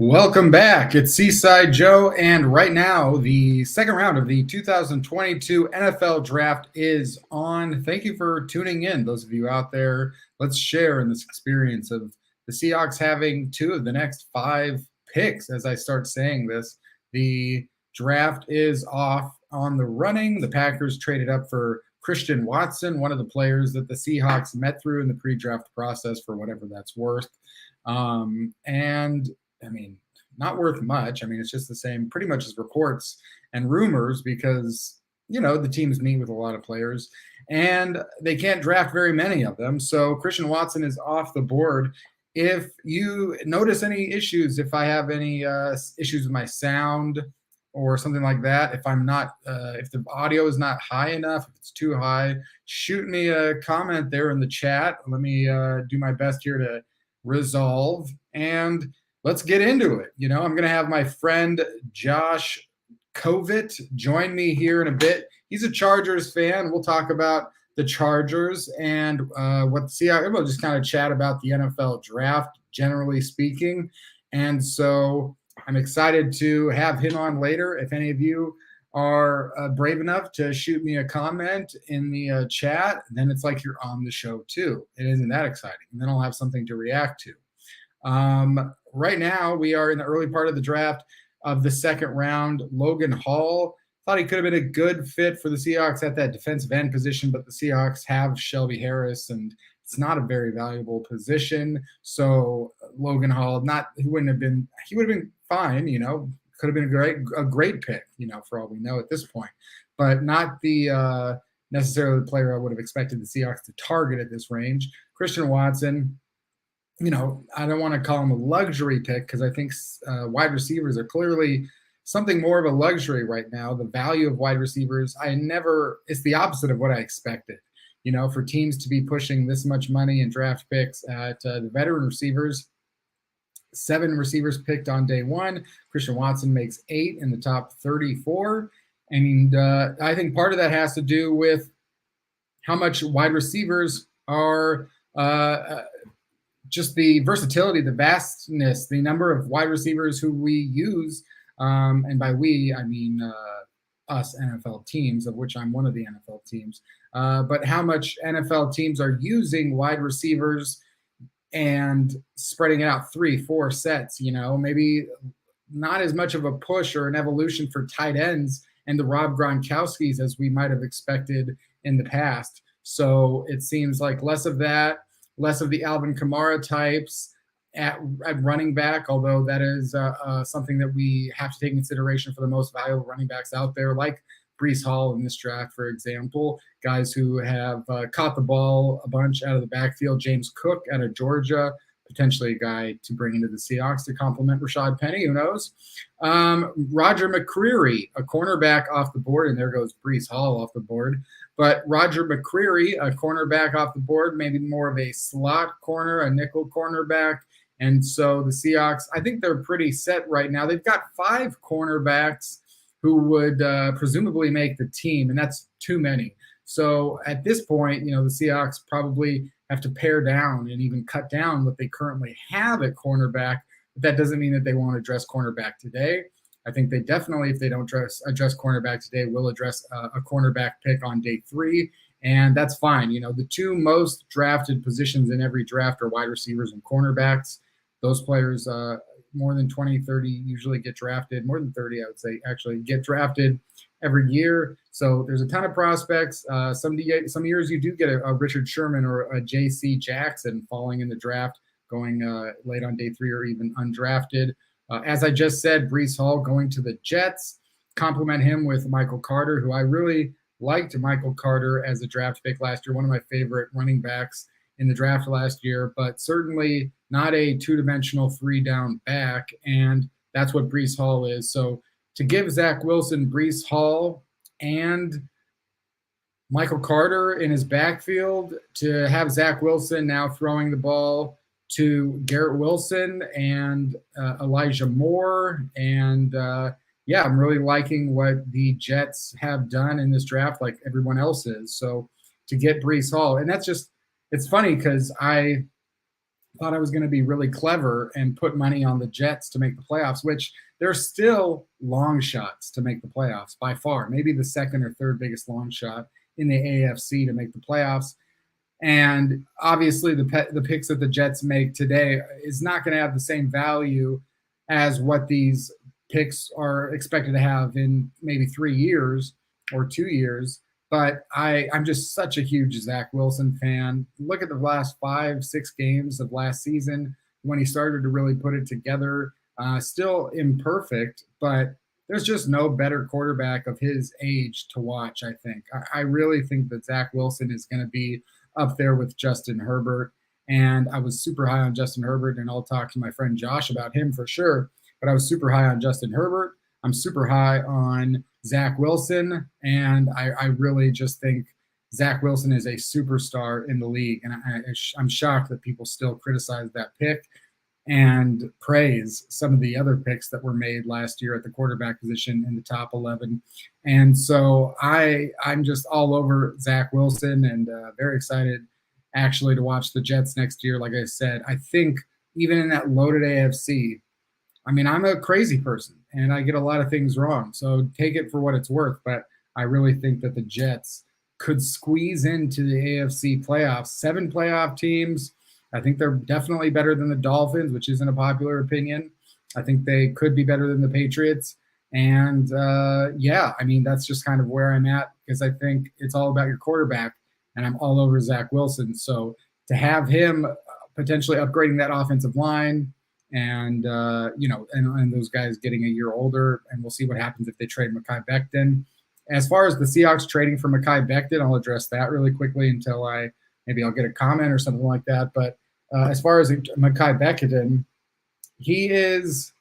Welcome back. It's Seaside Joe, and right now the second round of the 2022 NFL Draft is on. Thank you for tuning in, those of you out there. Let's share in this experience of the Seahawks having two of the next five picks. As I start saying this, the draft is off on the running. The Packers traded up for Christian Watson, one of the players that the Seahawks met through in the pre-draft process for whatever that's worth. And I mean, not worth much. I mean, it's just the same pretty much as reports and rumors because, the teams meet with a lot of players and they can't draft very many of them. So Christian Watson is off the board. If you notice any issues, if I have any issues with my sound or something like that, if I'm not, if the audio is not high enough, if it's too high, shoot me a comment there in the chat. Let me do my best here to resolve, and let's get into it. I'm going to have my friend Josh Kovit join me here in a bit. He's a Chargers fan. We'll talk about the Chargers and what the Seahawks. We'll just kind of chat about the NFL draft, generally speaking. And so I'm excited to have him on later. If any of you are brave enough to shoot me a comment in the chat, then it's like you're on the show too. It isn't that exciting. And then I'll have something to react to. Right now, we are in the early part of the draft of the second round. Logan Hall, thought he could have been a good fit for the Seahawks at that defensive end position, but the Seahawks have Shelby Harris, and it's not a very valuable position. So Logan Hall, he would have been fine, could have been a great pick, for all we know at this point, but not the necessarily the player I would have expected the Seahawks to target at this range. Christian Watson, I don't want to call him a luxury pick because I think wide receivers are clearly something more of a luxury right now. The value of wide receivers, it's the opposite of what I expected. For teams to be pushing this much money in draft picks at the veteran receivers, 7 receivers picked on day one. Christian Watson makes 8 in the top 34. And I think part of that has to do with how much wide receivers are just the versatility, the vastness, the number of wide receivers who we use. And by we, I mean us NFL teams, of which I'm one of the NFL teams. But how much NFL teams are using wide receivers and spreading it out 3-4 sets, maybe not as much of a push or an evolution for tight ends and the Rob Gronkowskis as we might have expected in the past. So it seems like less of that, less of the Alvin Kamara types at running back, although that is something that we have to take into consideration for the most valuable running backs out there, like Breece Hall in this draft, for example, guys who have caught the ball a bunch out of the backfield. James Cook out of Georgia, potentially a guy to bring into the Seahawks to complement Rashad Penny, who knows? Roger McCreary, a cornerback off the board, and there goes Breece Hall off the board. But Roger McCreary, a cornerback off the board, maybe more of a slot corner, a nickel cornerback. And so the Seahawks, I think they're pretty set right now. They've got 5 cornerbacks who would presumably make the team, and that's too many. So at this point, the Seahawks probably have to pare down and even cut down what they currently have at cornerback. But that doesn't mean that they won't address cornerback today. I think they definitely, if they don't address cornerback today, will address a cornerback pick on day 3, and that's fine. The 2 most drafted positions in every draft are wide receivers and cornerbacks. Those players more than 20, 30 usually get drafted. More than 30, I would say, actually get drafted every year. So there's a ton of prospects. Some years you do get a Richard Sherman or a J.C. Jackson falling in the draft, going late on day 3 or even undrafted. As I just said, Breece Hall going to the Jets. Complement him with Michael Carter, who I really liked Michael Carter as a draft pick last year, one of my favorite running backs in the draft last year, but certainly not a 2-dimensional 3-down back, and that's what Breece Hall is. So to give Zach Wilson Breece Hall and Michael Carter in his backfield, to have Zach Wilson now throwing the ball to Garrett Wilson and Elijah Moore, and I'm really liking what the Jets have done in this draft, like everyone else is. So to get Breece Hall, and that's just, it's funny because I thought I was going to be really clever and put money on the Jets to make the playoffs, which they're still long shots to make the playoffs by far, maybe the second or third biggest long shot in the AFC to make the playoffs. And obviously, the picks that the Jets make today is not going to have the same value as what these picks are expected to have in maybe 3 years or 2 years. But I'm just such a huge Zach Wilson fan. Look at the last 5-6 games of last season when he started to really put it together. Still imperfect, but there's just no better quarterback of his age to watch, I think. I really think that Zach Wilson is going to be up there with Justin Herbert. And I was super high on Justin Herbert, and I'll talk to my friend Josh about him for sure. But I was super high on Justin Herbert. I'm super high on Zach Wilson, and I really just think Zach Wilson is a superstar in the league. And I'm shocked that people still criticize that pick and praise some of the other picks that were made last year at the quarterback position in the top 11. And so I'm just all over Zach Wilson and very excited actually to watch the Jets next year. Like I said, I think even in that loaded AFC, I mean, I'm a crazy person and I get a lot of things wrong. So take it for what it's worth. But I really think that the Jets could squeeze into the AFC playoffs, 7 playoff teams. I think they're definitely better than the Dolphins, which isn't a popular opinion. I think they could be better than the Patriots. And yeah, I mean, that's just kind of where I'm at because I think it's all about your quarterback, and I'm all over Zach Wilson. So to have him potentially upgrading that offensive line and, and those guys getting a year older, and we'll see what happens if they trade Mekhi Becton. As far as the Seahawks trading for Mekhi Becton, I'll address that really quickly until maybe I'll get a comment or something like that. But as far as Mekhi Becton, he is,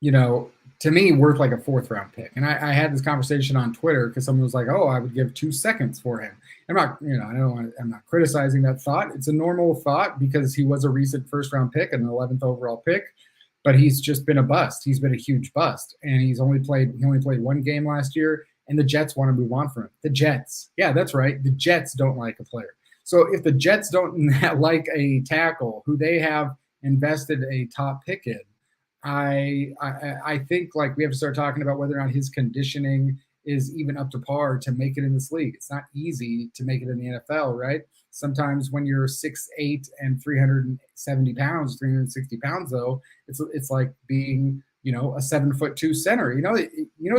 to me, worth like a 4th-round pick. And I had this conversation on Twitter because someone was like, "Oh, I would give 2 seconds for him." I'm not, I'm not criticizing that thought. It's a normal thought because he was a recent 1st-round pick and an 11th overall pick, but he's just been a bust. He's been a huge bust, and he only played 1 game last year. And the Jets want to move on from him. The Jets. Yeah, that's right. The Jets don't like a player. So if the Jets don't like a tackle who they have invested a top pick in, I think like we have to start talking about whether or not his conditioning is even up to par to make it in this league. It's not easy to make it in the NFL, right? Sometimes when you're 6'8" and 370 pounds, 360 pounds, though, it's like being a 7'2" center.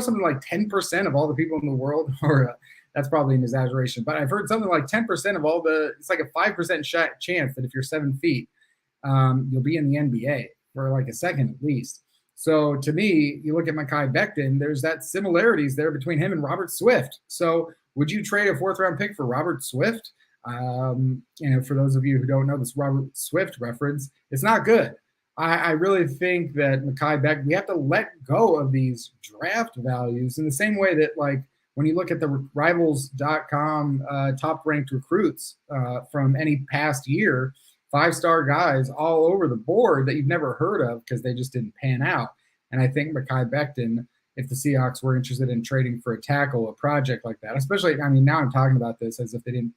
Something like 10% of all the people in the world, or that's probably an exaggeration, but I've heard something like 10% of it's like a 5% chance that if you're 7 feet, you'll be in the NBA for like a second at least. So to me, you look at Mekhi Becton, there's that similarities there between him and Robert Swift. So would you trade a 4th-round pick for Robert Swift? For those of you who don't know this Robert Swift reference, it's not good. I really think that Mekhi Becton, we have to let go of these draft values in the same way that, like, when you look at the Rivals.com top-ranked recruits from any past year, 5-star guys all over the board that you've never heard of because they just didn't pan out. And I think Mekhi Becton, if the Seahawks were interested in trading for a tackle, a project like that, especially, I mean, now I'm talking about this as if they didn't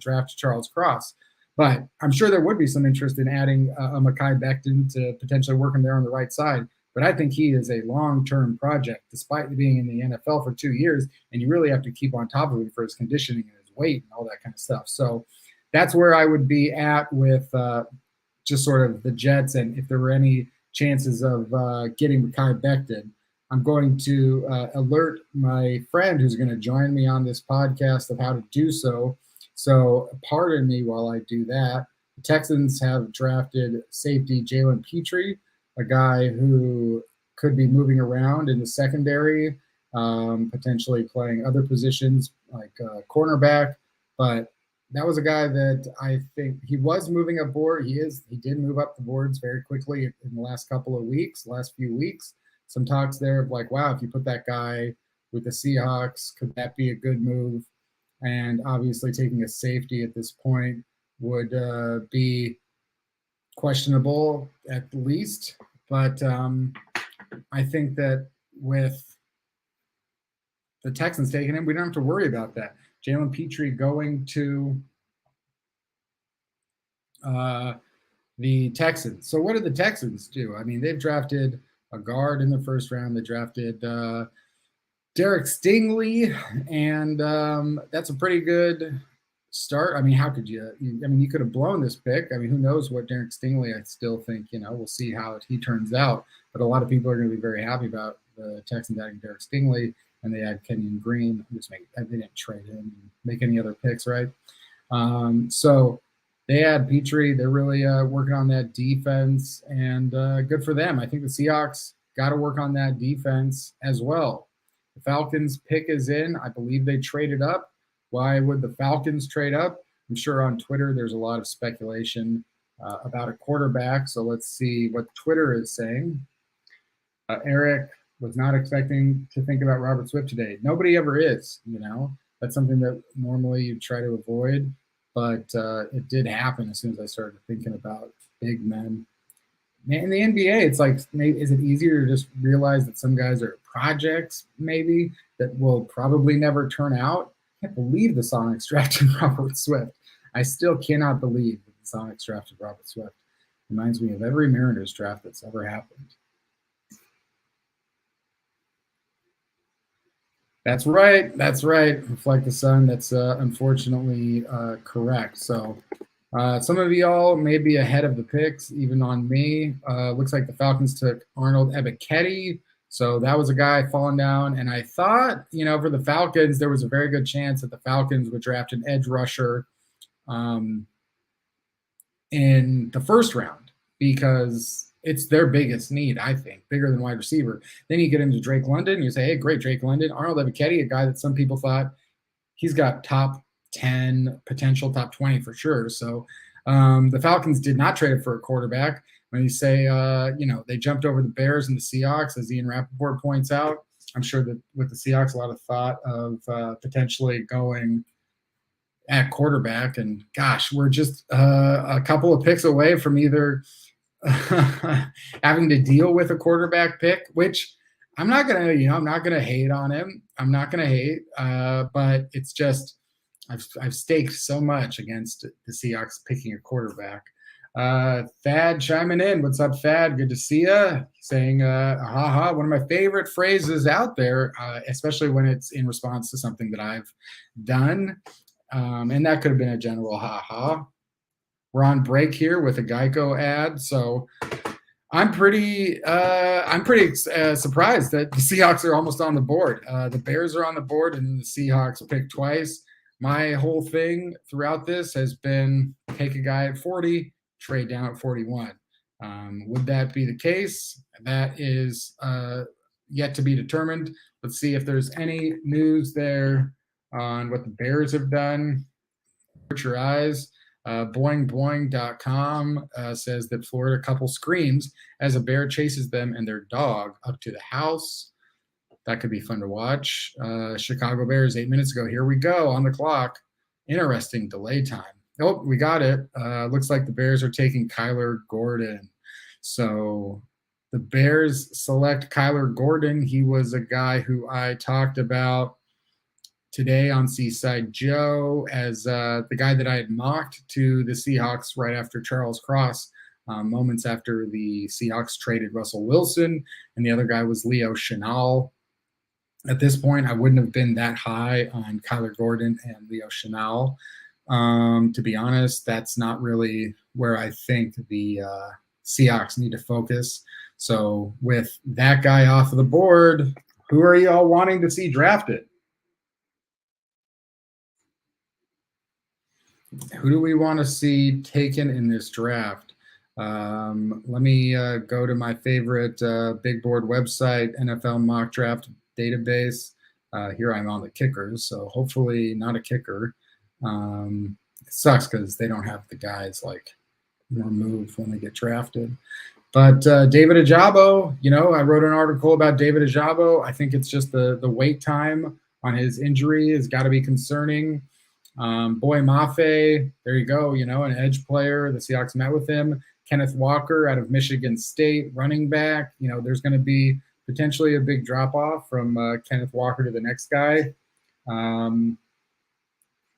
draft Charles Cross. But I'm sure there would be some interest in adding a Mekhi Becton to potentially work him there on the right side. But I think he is a long-term project, despite being in the NFL for 2 years. And you really have to keep on top of him for his conditioning and his weight and all that kind of stuff. So that's where I would be at with just sort of the Jets. And if there were any chances of getting Mekhi Becton, I'm going to alert my friend who's going to join me on this podcast of how to do so. So pardon me while I do that. The Texans have drafted safety Jalen Petrie, a guy who could be moving around in the secondary, potentially playing other positions like cornerback. But that was a guy that I think he was moving up board. He did move up the boards very quickly in the last few weeks. Some talks there of like, wow, if you put that guy with the Seahawks, could that be a good move? And obviously taking a safety at this point would be questionable at least. But I think that with the Texans taking him, we don't have to worry about that. Jalen Petrie going to the Texans. So what did the Texans do? I mean, they've drafted a guard in the first round. They drafted Derek Stingley, and that's a pretty good start. I mean, how could you? I mean, you could have blown this pick. I mean, who knows what Derek Stingley? I still think we'll see how he turns out. But a lot of people are going to be very happy about the Texans adding Derek Stingley, and they had Kenyon Green. They didn't trade him and make any other picks, right? So they had Petrie. They're really working on that defense, and good for them. I think the Seahawks got to work on that defense as well. The Falcons pick is in. I believe they traded up. Why would the Falcons trade up? I'm sure on Twitter there's a lot of speculation about a quarterback. So let's see what Twitter is saying. Eric was not expecting to think about Robert Swift today. Nobody ever is, That's something that normally you try to avoid. But it did happen as soon as I started thinking about big men. In the NBA, it's like, is it easier to just realize that some guys are projects, maybe, that will probably never turn out? I can't believe the Sonics drafted Robert Swift. I still cannot believe that the Sonics drafted Robert Swift. Reminds me of every Mariners draft that's ever happened. That's right. Reflect the Sun. That's unfortunately correct. So some of y'all may be ahead of the picks, even on me. Looks like the Falcons took Arnold Ebiketie. So that was a guy falling down. And I thought, for the Falcons, there was a very good chance that the Falcons would draft an edge rusher in the first round because it's their biggest need, I think, bigger than wide receiver. Then you get into Drake London. You say, hey, great, Drake London. Arnold Ebiketie, a guy that some people thought he's got top 10, potential top 20 for sure. So the Falcons did not trade it for a quarterback. When you say, they jumped over the Bears and the Seahawks, as Ian Rappaport points out, I'm sure that with the Seahawks, a lot of thought of potentially going at quarterback. And gosh, we're just a couple of picks away from either having to deal with a quarterback pick, which I'm not gonna hate on him. I'm not gonna hate, but it's just I've staked so much against the Seahawks picking a quarterback. Thad chiming in. What's up, Thad? Good to see you. Saying, one of my favorite phrases out there, especially when it's in response to something that I've done. And that could have been a general ha-ha. We're on break here with a Geico ad. So I'm pretty surprised that the Seahawks are almost on the board. The Bears are on the board and the Seahawks picked twice. My whole thing throughout this has been take a guy at 40, trade down at 41. Would that be the case? That is yet to be determined. Let's see if there's any news there on what the Bears have done. Put your eyes. Boingboing.com says that Florida couple screams as a bear chases them and their dog up to the house. That could be fun to watch. Chicago Bears 8 minutes ago. Here we go on the clock. Interesting delay time. Oh, we got it. Looks like the Bears are taking Kyler Gordon. So the Bears select Kyler Gordon. He was a guy who I talked about today on Seaside Joe as the guy that I had mocked to the Seahawks right after Charles Cross, moments after the Seahawks traded Russell Wilson, and the other guy was Leo Chenal. At this point, I wouldn't have been that high on Kyler Gordon and Leo Chenal. To be honest, that's not really where I think the Seahawks need to focus. So with that guy off of the board, who are you all wanting to see drafted? Who do we want to see taken in this draft? Let me go to my favorite big board website, NFL Mock Draft Database. Here I'm on the kickers, so hopefully not a kicker. It sucks because they don't have the guys like removed when they get drafted. But David Ajabo, I wrote an article about David Ajabo. I think it's just the wait time on his injury has got to be concerning. Boy Mafe, there you go, an edge player. The Seahawks met with him. Kenneth Walker out of Michigan State, running back. There's going to be potentially a big drop-off from Kenneth Walker to the next guy.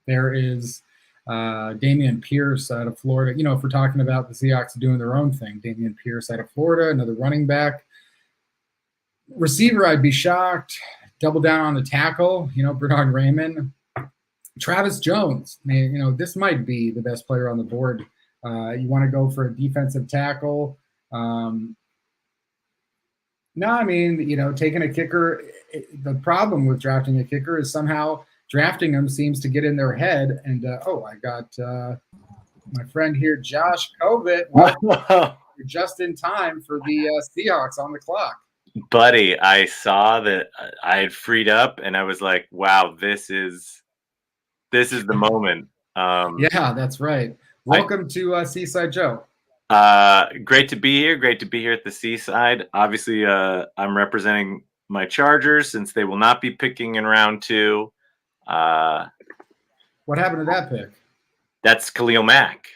There is Damian Pierce out of Florida. You know, if we're talking about the Seahawks doing their own thing, Damian Pierce out of Florida, another running back. Receiver, I'd be shocked. Double down on the tackle, you know, Bernard Raymond. Travis Jones, man, you know, this might be the best player on the board. You want to go for a defensive tackle. No, I mean, you know, taking a kicker, the problem with drafting a kicker is somehow drafting them seems to get in their head. And, I got my friend here, Josh Kovit. You're just in time for the Seahawks on the clock. Buddy, I saw that I had freed up and I was like, wow, this is the moment. Yeah, that's right. Welcome to Seaside Joe. Great to be here. Great to be here at the Seaside. Obviously, I'm representing my Chargers since they will not be picking in round 2. What happened to that pick? That's Khalil Mack.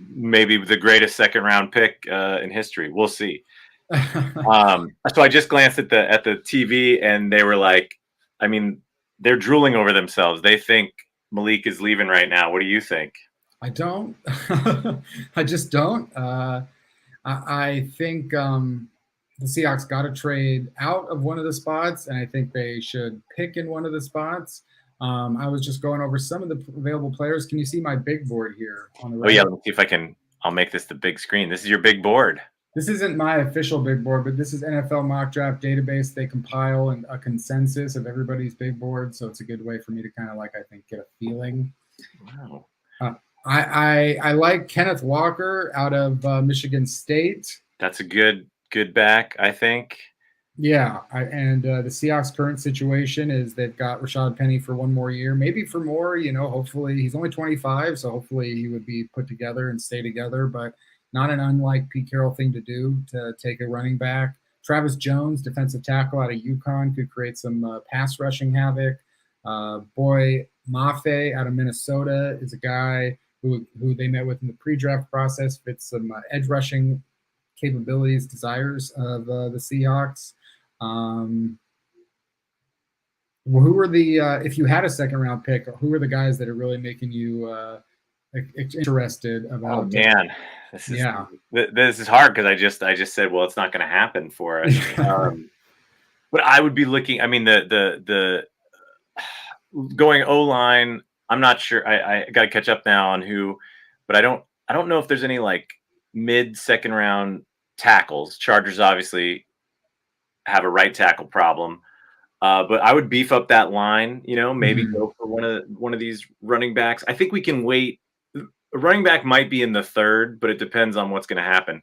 Maybe the greatest second-round pick in history. We'll see. So I just glanced at the TV and they were like, I mean, they're drooling over themselves. They think Malik is leaving right now. What do you think? I don't. I just don't. I think the Seahawks got to trade out of one of the spots, and I think they should pick in one of the spots. I was just going over some of the available players. Can you see my big board here on the right? Oh, yeah. Let me see if I can. I'll make this the big screen. This is your big board. This isn't my official big board, but this is NFL Mock Draft Database. They compile a consensus of everybody's big board, so it's a good way for me to kind of I think get a feeling. Wow. I like Kenneth Walker out of Michigan State. That's a good back, I think. Yeah, the Seahawks' current situation is they've got Rashad Penny for one more year, maybe for more. You know, hopefully he's only 25, so hopefully he would be put together and stay together. But not an unlike Pete Carroll thing to do to take a running back. Travis Jones, defensive tackle out of UConn, could create some pass rushing havoc. Boy Mafe out of Minnesota is a guy who they met with in the pre-draft process, fits some edge rushing capabilities, desires of the Seahawks. Who were the if you had a second round pick, who were the guys that are really making you interested about? Oh man, this is hard because I just said, well, it's not going to happen for us. But I would be looking. I mean, the going O-line. I'm not sure. I got to catch up now on who, but I don't know if there's any mid second round tackles. Chargers obviously have a right tackle problem, but I would beef up that line. You know, maybe go for one of these running backs. I think we can wait. A running back might be in the 3rd, but it depends on what's going to happen.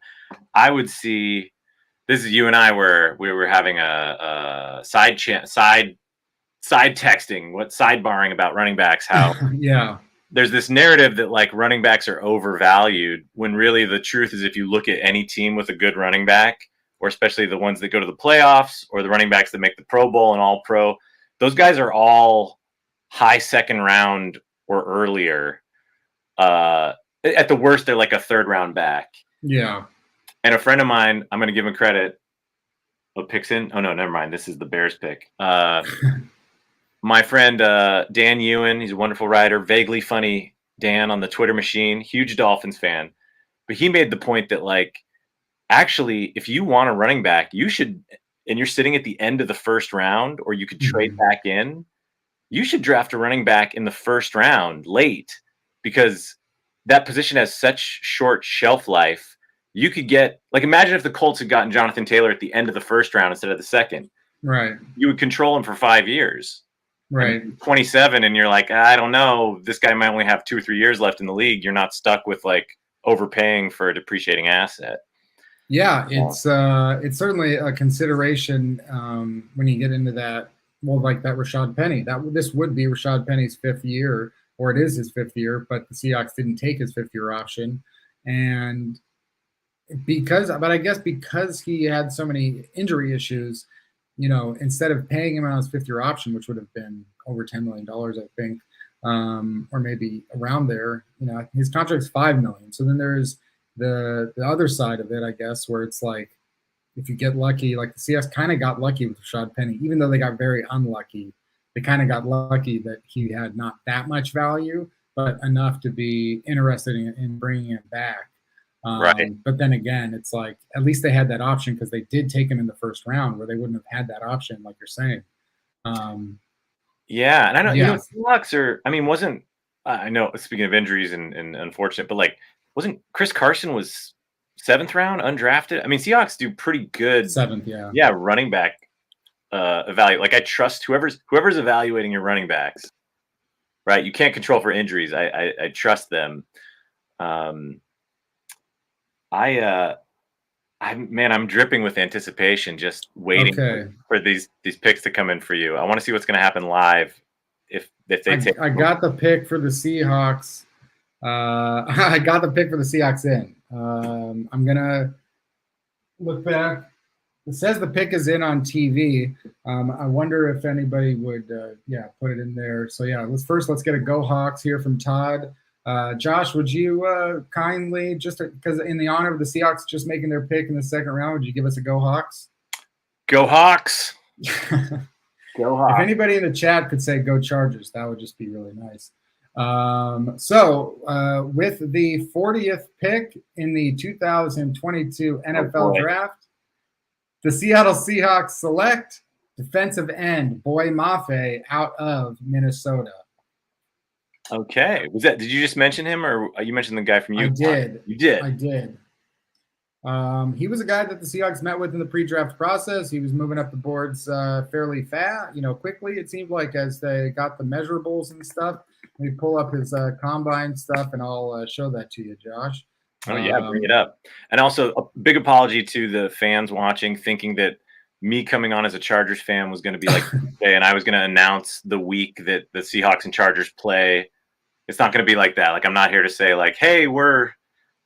I would see. This is you and I where we were having a side texting, sidebarring about running backs. How there's this narrative that running backs are overvalued when really the truth is if you look at any team with a good running back, or especially the ones that go to the playoffs or the running backs that make the Pro Bowl and all pro, those guys are all high second round or earlier. At the worst, they're like a 3rd round back. Yeah. And a friend of mine, I'm going to give him credit. Picks in. Oh no, never mind. This is the Bears pick. My friend Dan Ewan, he's a wonderful writer, vaguely funny Dan on the Twitter machine, huge Dolphins fan. But he made the point that actually, if you want a running back, you should, and you're sitting at the end of the 1st round, or you could trade back in, you should draft a running back in the 1st round late, because that position has such short shelf life. You could get, imagine if the Colts had gotten Jonathan Taylor at the end of the 1st round instead of the 2nd. Right. You would control him for 5 years. Right. 27, and you're I don't know, this guy might only have 2 or 3 years left in the league. You're not stuck with overpaying for a depreciating asset. Yeah, it's certainly a consideration when you get into that. Well, that Rashad Penny, this would be Rashad Penny's 5th year, or it is his 5th year, but the Seahawks didn't take his 5th year option, and I guess because he had so many injury issues. You know, instead of paying him on his 5th year option, which would have been over $10 million, I think, or maybe around there, you know, his contract's $5 million. So then there's the other side of it, I guess, where it's if you get lucky, the Seahawks kind of got lucky with Rashad Penny, even though they got very unlucky. They kind of got lucky that he had not that much value, but enough to be interested in bringing him back. Right. But then again, it's like at least they had that option because they did take him in the first round, where they wouldn't have had that option, like you're saying. Yeah, and I don't. Seahawks are. I mean, wasn't I know? Speaking of injuries and unfortunate, but like, wasn't Chris Carson was 7th round undrafted? I mean, Seahawks do pretty good. 7th, yeah. Yeah, running back evaluate. Like, I trust whoever's evaluating your running backs. Right, you can't control for injuries. I trust them. I'm dripping with anticipation, just waiting for these picks to come in for you. I want to see what's going to happen live if they take. I got the pick for the Seahawks. I got the pick for the Seahawks in. I'm gonna look back. It says the pick is in on TV. I wonder if anybody would, put it in there. So let's get a Go Hawks here from Todd. Josh, would you kindly, just because in the honor of the Seahawks just making their pick in the second round, would you give us a Go Hawks? Go Hawks. Go Hawks. If anybody in the chat could say Go Chargers, that would just be really nice. So with the 40th pick in the 2022 NFL Draft, the Seattle Seahawks select defensive end Boy Mafe out of Minnesota. Okay. Did you just mention him, or you mentioned the guy from Utah? I did. You did? I did. He was a guy that the Seahawks met with in the pre-draft process. He was moving up the boards fairly fast, quickly. It seemed like as they got the measurables and stuff. Let me pull up his combine stuff, and I'll show that to you, Josh. Oh, yeah, bring it up. And also, a big apology to the fans watching, thinking that me coming on as a Chargers fan was going to be like today, and I was going to announce the week that the Seahawks and Chargers play. It's not going to be like that. Like, I'm not here to say, like, hey, we're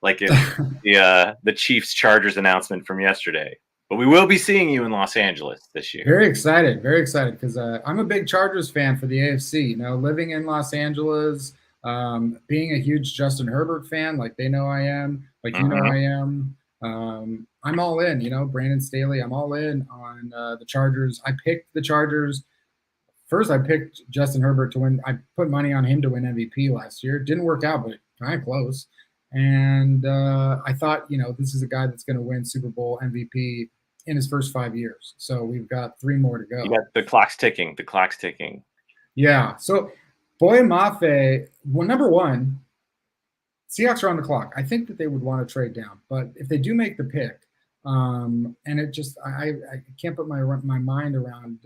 like the Chiefs Chargers announcement from yesterday. But we will be seeing you in Los Angeles this year. Very excited because I'm a big Chargers fan for the AFC. Living in Los Angeles, being a huge Justin Herbert fan, like they know I am, like I am. I'm all in. Brandon Staley. I'm all in on the Chargers. I picked the Chargers. First, I picked Justin Herbert to win. I put money on him to win MVP last year. It didn't work out, but kind of close. And I thought, this is a guy that's going to win Super Bowl MVP in his first 5 years. So we've got 3 more to go. You got the clock's ticking. Yeah. So Boy Mafe, number one, Seahawks are on the clock. I think that they would want to trade down. But if they do make the pick, and it just I can't put my mind around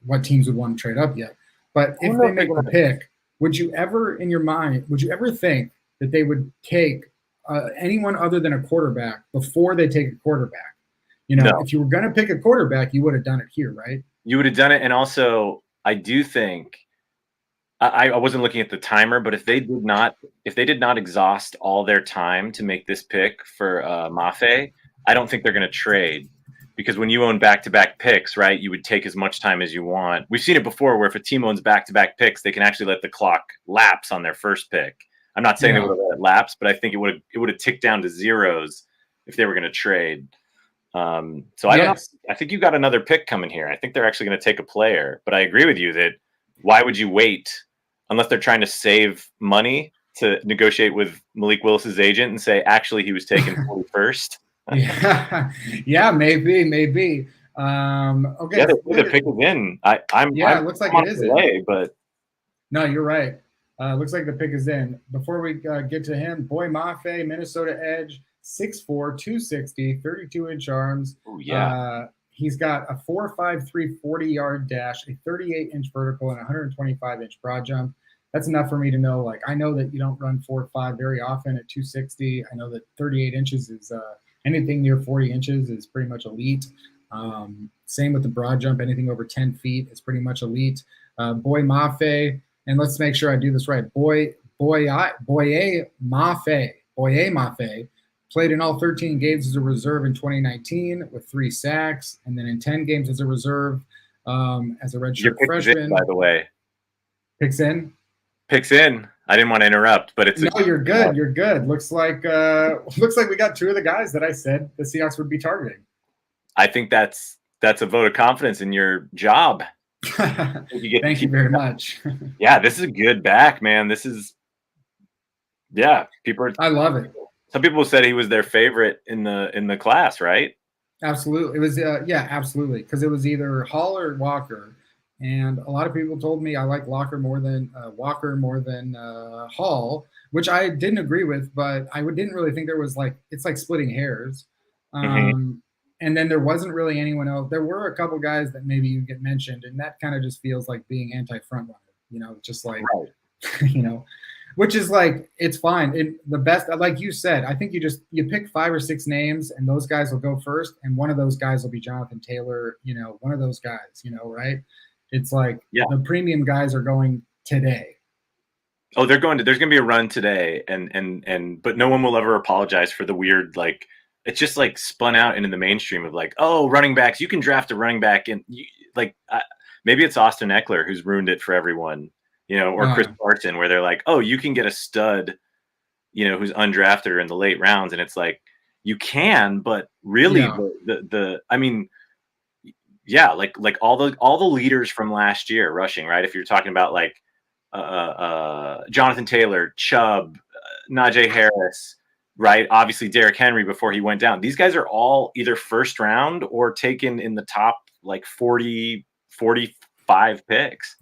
what teams would want to trade up yet. But if they make the pick, would you ever think that they would take anyone other than a quarterback before they take a quarterback? No. If you were going to pick a quarterback, you would have done it here, right? You would have done it. And also, I do think I wasn't looking at the timer, but if they did not exhaust all their time to make this pick for Mafe, I don't think they're going to trade. Because when you own back-to-back picks, right, you would take as much time as you want. We've seen it before where if a team owns back-to-back picks, they can actually let the clock lapse on their first pick. I'm not saying they would have let it lapse, but I think it would have ticked down to zeros if they were going to trade. I don't know. I think you've got another pick coming here. I think they're actually going to take a player. But I agree with you that why would you wait unless they're trying to save money to negotiate with Malik Willis's agent and say, actually, he was taken 41st? Yeah, maybe. Okay. Yeah, the pick is in. It looks like it is delay, but no, you're right. Looks like the pick is in. Before we get to him, Boy Mafe, Minnesota edge, 6'4", 260, 32-inch arms. Oh, yeah. He's got a 4.53 40-yard dash, a 38-inch vertical, and a 125-inch broad jump. That's enough for me to know. Like, I know that you don't run 4.5 very often at 260. I know that 38 inches is anything near 40 inches is pretty much elite. Same with the broad jump. Anything over 10 feet is pretty much elite. Boy Mafe, and let's make sure I do this right. Boye Mafe played in all 13 games as a reserve in 2019 with 3 sacks, and then in 10 games as a reserve as a redshirt freshman. By the way, picks in. I didn't want to interrupt, but it's you're good. You're good. Looks like we got 2 of the guys that I said the Seahawks would be targeting. I think that's a vote of confidence in your job. Thank you very much. Yeah, this is a good back, man. This is, I love it. Some people said he was their favorite in the class, right? Absolutely. It was, absolutely. Because it was either Hall or Walker. And a lot of people told me I like Walker more than Hall, which I didn't agree with, but I didn't really think there was it's like splitting hairs. And then there wasn't really anyone else. There were a couple guys that maybe you get mentioned, and that kind of just feels like being anti-front runner, just like, right. Which is like, it's fine. The best, like you said, I think you pick 5 or 6 names, and those guys will go first, and one of those guys will be Jonathan Taylor, one of those guys, right? It's like the premium guys are going today. Oh, there's going to be a run today, but no one will ever apologize for the weird, like, it's just like spun out into the mainstream of like, oh, running backs, you can draft a running back, and maybe it's Austin Eckler who's ruined it for everyone, or Chris Carson, where they're like, oh, you can get a stud, who's undrafted or in the late rounds, and it's like, you can, but really like all the leaders from last year rushing, right? If you're talking about like Jonathan Taylor, Chubb, Najee Harris, right? Obviously Derrick Henry before he went down. These guys are all either first round or taken in the top like 40, 45 picks.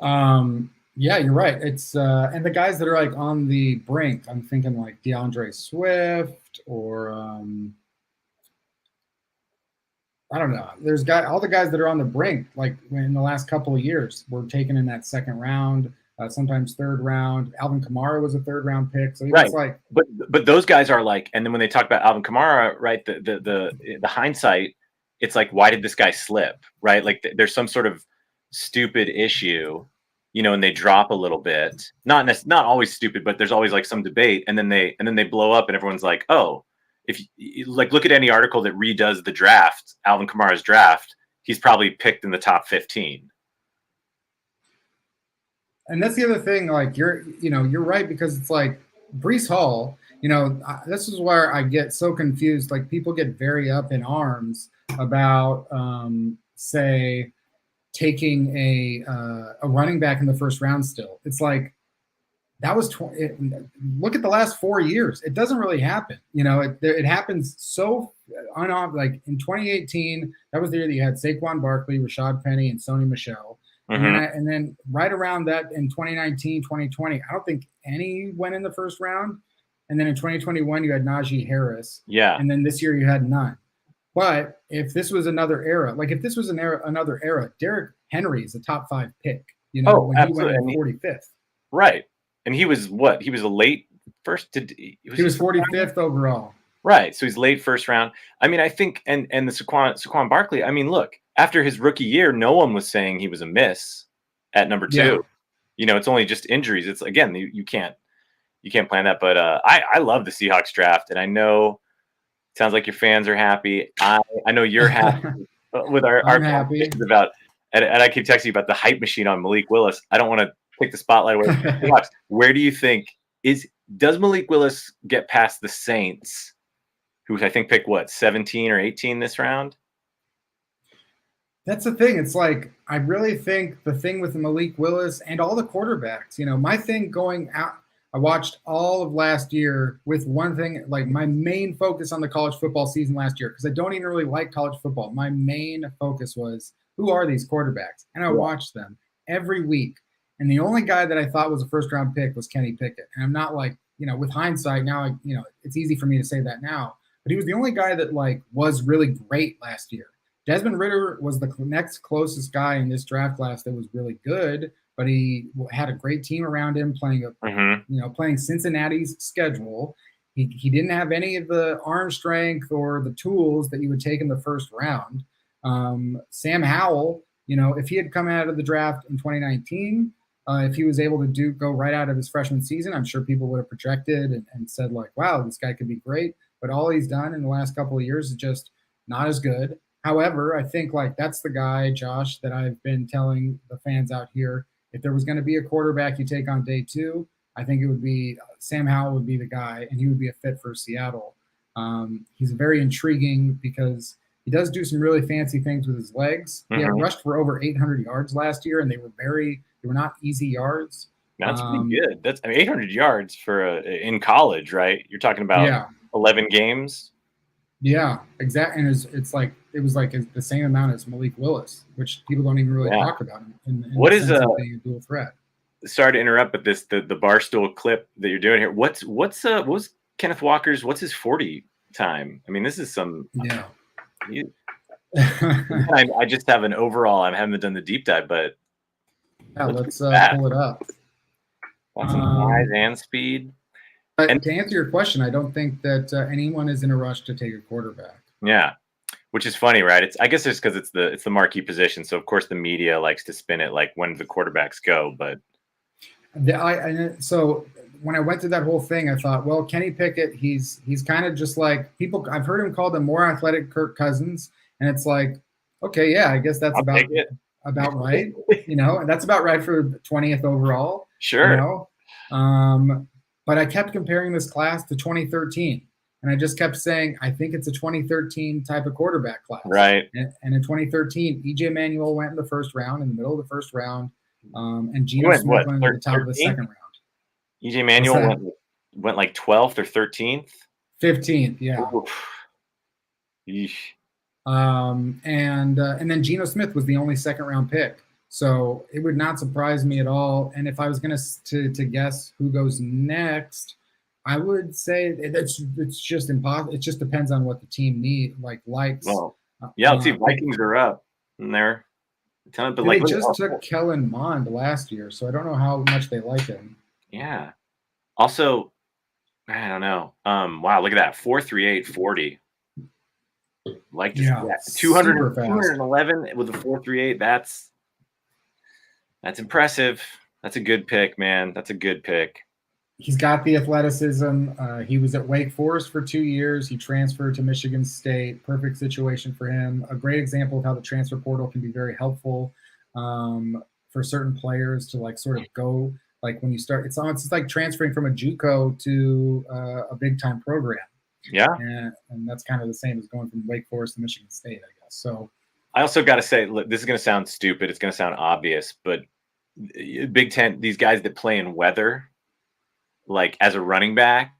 Yeah, you're right. It's and the guys that are like on the brink, I'm thinking like DeAndre Swift or I don't know. There's all the guys that are on the brink, like in the last couple of years, were taken in that second round, sometimes third round. Alvin Kamara was a third round pick, so right. Like, but those guys are like, and then when they talk about Alvin Kamara, right? The hindsight, it's like, why did this guy slip, right? Like there's some sort of stupid issue, and they drop a little bit. Not always stupid, but there's always like some debate, and then they blow up, and everyone's like, oh. If you like look at any article that redoes the draft, Alvin Kamara's draft, he's probably picked in the top 15. And that's the other thing. Like you're right, because it's like Breece Hall. This is where I get so confused. Like people get very up in arms about, say, taking a running back in the first round. Still, it's like. That was look at the last 4 years. It doesn't really happen. It happens so like in 2018. That was the year that you had Saquon Barkley, Rashad Penny, and Sony Michel. And then right around that in 2019, 2020, I don't think any went in the first round. And then in 2021, you had Najee Harris. Yeah. And then this year you had none. But if this was another era, like if this was another era, Derrick Henry is a top 5 pick. When absolutely. He went in 45th. Right. And he was what? He was a late first. He was 45th overall. Right. So he's late first round. I mean, I think, and the Saquon Barkley, I mean, look, after his rookie year, no one was saying he was a miss at number 2. Yeah. It's only just injuries. It's again, you can't plan that. But I love the Seahawks draft, and I know it sounds like your fans are happy. I know you're happy with our conversations about, and I keep texting you about the hype machine on Malik Willis. I don't want to take the spotlight away from the Seahawks. Where do you think does Malik Willis get past the Saints, who I think picked 17 or 18 this round? That's the thing. It's like, I really think the thing with Malik Willis and all the quarterbacks, my thing going out, I watched all of last year with one thing, like my main focus on the college football season last year, because I don't even really like college football. My main focus was, who are these quarterbacks? And I watched them every week. And the only guy that I thought was a first-round pick was Kenny Pickett. And I'm not like, with hindsight now, it's easy for me to say that now. But he was the only guy that was really great last year. Desmond Ritter was the next closest guy in this draft class that was really good, but he had a great team around him playing playing Cincinnati's schedule. He didn't have any of the arm strength or the tools that you would take in the first round. Sam Howell, if he had come out of the draft in 2019. If he was able to go right out of his freshman season, I'm sure people would have projected and said like, wow, this guy could be great. But all he's done in the last couple of years is just not as good. However, I think that's the guy, Josh, that I've been telling the fans out here. If there was going to be a quarterback you take on day 2, I think it would be Sam Howell would be the guy, and he would be a fit for Seattle. He's very intriguing because He does do some really fancy things with his legs. He had rushed for over 800 yards last year, and they were not easy yards. That's pretty good. That's 800 yards for in college, right? You're talking about 11 games. Yeah, exactly. And it was like the same amount as Malik Willis, which people don't even really talk about him. What is being a dual threat? Sorry to interrupt, but the Barstool clip that you're doing here. What was Kenneth Walker's? What's his 40 time? I mean, this is some. Yeah. I just have an overall. I haven't done the deep dive, but let's pull it up. That's size and speed. And to answer your question, I don't think that anyone is in a rush to take a quarterback. Yeah, which is funny, right? I guess it's because it's the marquee position, so of course the media likes to spin it like when the quarterbacks go. But so when I went through that whole thing, I thought, well, Kenny Pickett, he's kind of just like people. I've heard him called the more athletic Kirk Cousins, and it's like, okay, yeah, I guess that's about right. And that's about right for 20th overall. Sure. But I kept comparing this class to 2013, and I just kept saying, I think it's a 2013 type of quarterback class. Right. And in 2013, E.J. Manuel went in the first round, in the middle of the first round, and Geno Smith went in the top of the second round. E.J. Manuel went like 12th or 13th? 15th, yeah. Yeesh. And then Geno Smith was the only second-round pick. So it would not surprise me at all. And if I was going to guess who goes next, I would say it's just impossible. It just depends on what the team likes. Well, let's see. Vikings are up in there. They just took Kellen Mond last year, so I don't know how much they like him. Yeah. Also, I don't know. Wow, look at that. 4.38 40. Like 211 with a 4.38. That's impressive. That's a good pick, man. That's a good pick. He's got the athleticism. He was at Wake Forest for 2 years. He transferred to Michigan State. Perfect situation for him. A great example of how the transfer portal can be very helpful for certain players to sort of go when you start. It's like transferring from a JUCO to a big time program. Yeah, and that's kind of the same as going from Wake Forest to Michigan State, I guess. So I also got to say, look, this is going to sound stupid. It's going to sound obvious, but Big Ten, these guys that play in weather, as a running back,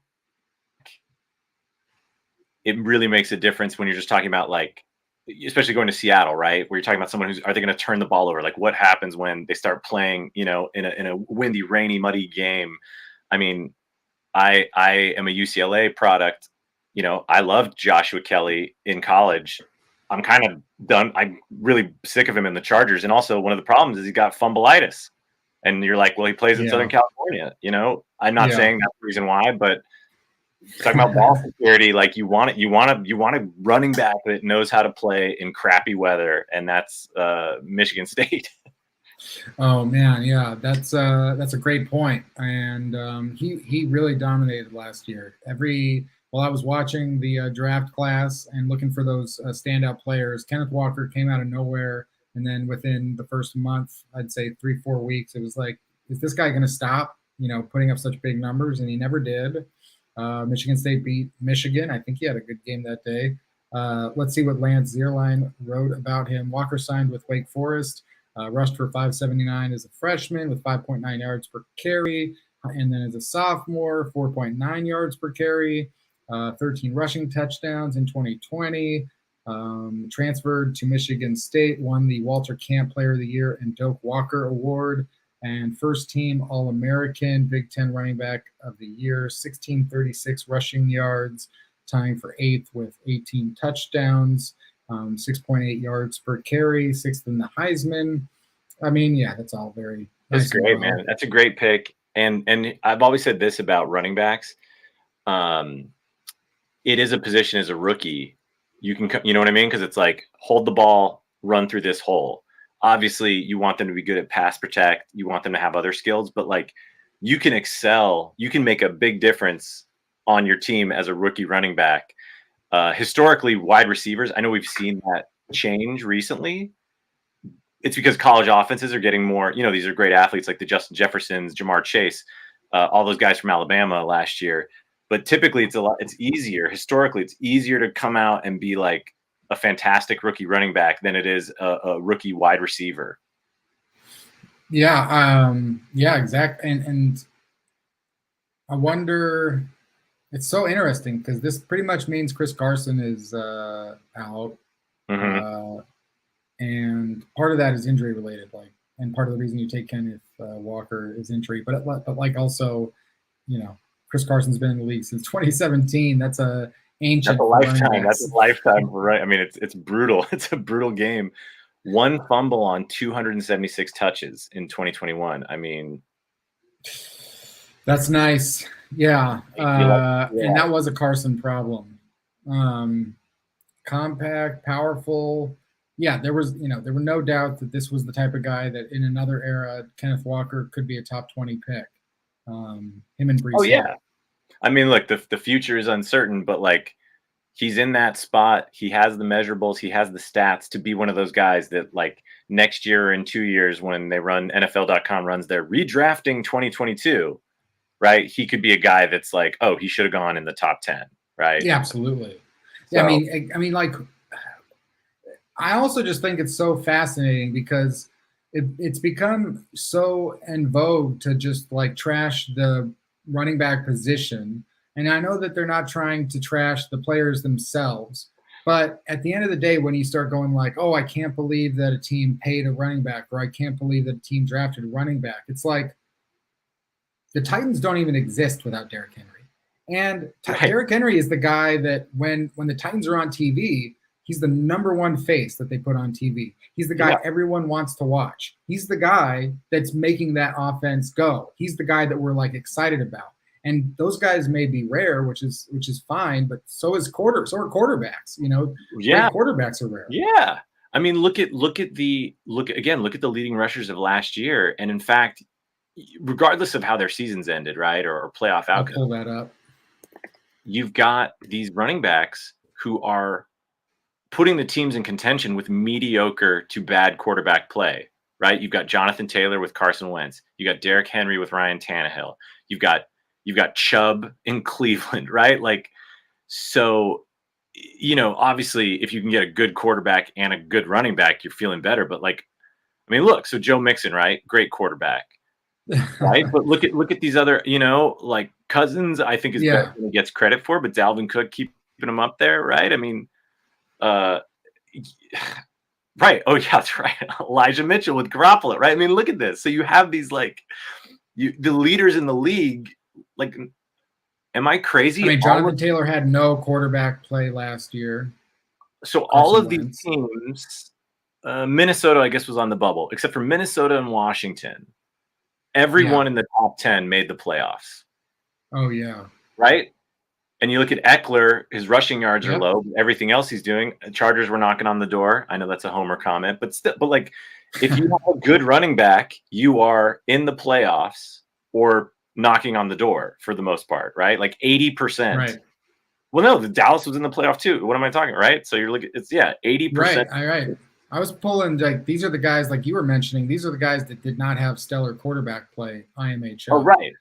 it really makes a difference when you're just talking about especially going to Seattle, right? Where you're talking about someone are they going to turn the ball over? What happens when they start playing, in a windy, rainy, muddy game? I mean, I am a UCLA product. I loved Joshua Kelly in college. I'm kind of done. I'm really sick of him in the Chargers. And also one of the problems is he got fumbleitis. And you're like, well, he plays in Southern California. I'm not saying that's the reason why, but talking about ball security, you want a running back that knows how to play in crappy weather, and that's Michigan State. Oh man, yeah, that's a great point. And he really dominated last year. While I was watching the draft class and looking for those standout players, Kenneth Walker came out of nowhere. And then within the first month, I'd say 3-4 weeks, it was like, is this guy going to stop, putting up such big numbers? And he never did. Michigan State beat Michigan. I think he had a good game that day. Let's see what Lance Zierlein wrote about him. Walker signed with Wake Forest, rushed for 579 as a freshman with 5.9 yards per carry. And then as a sophomore, 4.9 yards per carry. 13 rushing touchdowns in 2020, transferred to Michigan State, won the Walter Camp Player of the Year and Doak Walker Award, and first team All-American, Big Ten running back of the year, 1636 rushing yards, tying for 8th with 18 touchdowns, 6.8 yards per carry, 6th in the Heisman. I mean, yeah, that's all very nice. That's great, man. That's a great pick. And I've always said this about running backs. It is a position as a rookie. You can, you know what I mean? Because it's hold the ball, run through this hole. Obviously, you want them to be good at pass protect. You want them to have other skills, but you can excel. You can make a big difference on your team as a rookie running back. Historically, wide receivers, I know we've seen that change recently. It's because college offenses are getting more, these are great athletes like the Justin Jeffersons, Jamar Chase, all those guys from Alabama last year. But typically it's easier. Historically, it's easier to come out and be a fantastic rookie running back than it is a rookie wide receiver. Yeah, exactly. And I wonder, it's so interesting because this pretty much means Chris Carson is out. Mm-hmm. And part of that is injury related, and part of the reason you take Kenneth Walker is injury, but also, Chris Carson's been in the league since 2017. That's ancient. That's a lifetime. That's a lifetime, right? I mean, it's brutal. It's a brutal game. One fumble on 276 touches in 2021. I mean, that's nice. Yeah. And that was a Carson problem. Compact, powerful. Yeah, there were no doubt that this was the type of guy that in another era, Kenneth Walker could be a top 20 pick. Him and Brees. Oh yeah. I mean, look, the future is uncertain, but he's in that spot. He has the measurables. He has the stats to be one of those guys that next year or in 2 years when they run NFL.com runs their redrafting 2022, right? He could be a guy that's oh, he should have gone in the top 10, right? Yeah, absolutely. So, yeah, I mean, I also just think it's so fascinating because it's become so en vogue to just trash the running back position. And I know that they're not trying to trash the players themselves, but at the end of the day, when you start going oh, I can't believe that a team paid a running back, or I can't believe that a team drafted a running back. It's the Titans don't even exist without Derrick Henry. And Derrick Henry is the guy that when the Titans are on TV, he's the number one face that they put on TV. He's the guy everyone wants to watch. He's the guy that's making that offense go. He's the guy that we're excited about. And those guys may be rare, which is fine, but so are quarterbacks. Yeah, quarterbacks are rare. Yeah, I mean, look at the leading rushers of last year, and in fact, regardless of how their seasons ended, right, or playoff outcome, I'll pull that up. You've got these running backs who are putting the teams in contention with mediocre to bad quarterback play, right? You've got Jonathan Taylor with Carson Wentz. You got Derrick Henry with Ryan Tannehill. You've got Chubb in Cleveland, right? So, obviously if you can get a good quarterback and a good running back, you're feeling better. But look, so Joe Mixon, right? Great quarterback, right? But look at these other, Cousins, I think is better than he gets credit for, but Dalvin Cook keeping him up there, right? I mean, right. Oh yeah, that's right. Elijah Mitchell with Garoppolo, right? I mean, look at this. So you have these the leaders in the league. Am I crazy? I mean, Jonathan Taylor had no quarterback play last year. So all of these teams, Minnesota, I guess, was on the bubble, except for Minnesota and Washington. Everyone in the top 10 made the playoffs. Oh yeah. Right? And you look at Eckler, his rushing yards are low, but everything else he's doing, Chargers were knocking on the door. I know that's a homer comment, but still, if you have a good running back, you are in the playoffs or knocking on the door for the most part, right? 80%. Right. Well, no, the Dallas was in the playoff too. What am I talking, right? So you're looking, it's 80%. Right. All right. I was pulling these are the guys you were mentioning. These are the guys that did not have stellar quarterback play. IMHO. Oh, right.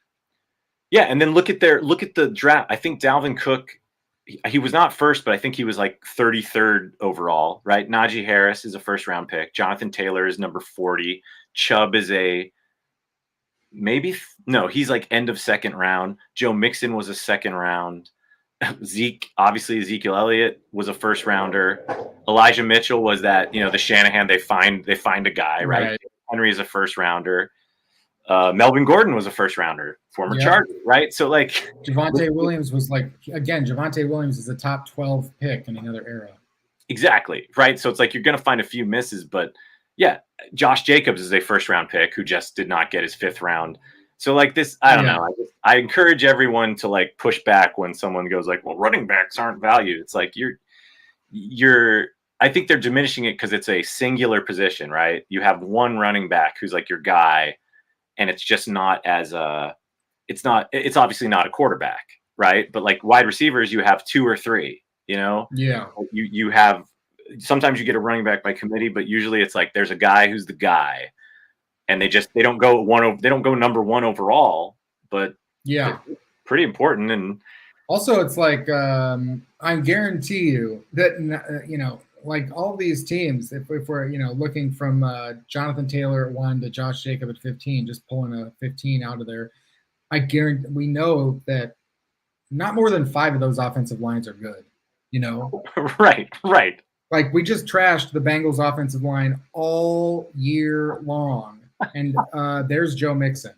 Yeah, and then look at the draft. I think Dalvin Cook, he was not first, but I think he was 33rd overall, right? Najee Harris is a first round pick. Jonathan Taylor is number 40. Chubb is he's end of second round. Joe Mixon was a second round. Ezekiel Elliott was a first rounder. Elijah Mitchell was that, the Shanahan, they find a guy, right? Henry is a first rounder. Melvin Gordon was a first rounder, former Charger, right? So Javonte Williams was Javonte Williams is a top 12 pick in another era. Exactly, right? So it's you're going to find a few misses, but yeah, Josh Jacobs is a first round pick who just did not get his fifth round. So this, I don't know. I encourage everyone to push back when someone goes well, running backs aren't valued. It's you're I think they're diminishing it because it's a singular position, right? You have one running back who's your guy, and it's just not as it's obviously not a quarterback, right? But wide receivers, you have two or three, Yeah. You have, sometimes you get a running back by committee, but usually it's there's a guy who's the guy, and they don't go number one overall, but pretty important. And also it's I guarantee you that like all these teams, if we're looking from Jonathan Taylor at 1 to Josh Jacob at 15, just pulling a 15 out of there, I guarantee we know that not more than 5 of those offensive lines are good. Right. Like we just trashed the Bengals offensive line all year long, and there's Joe Mixon.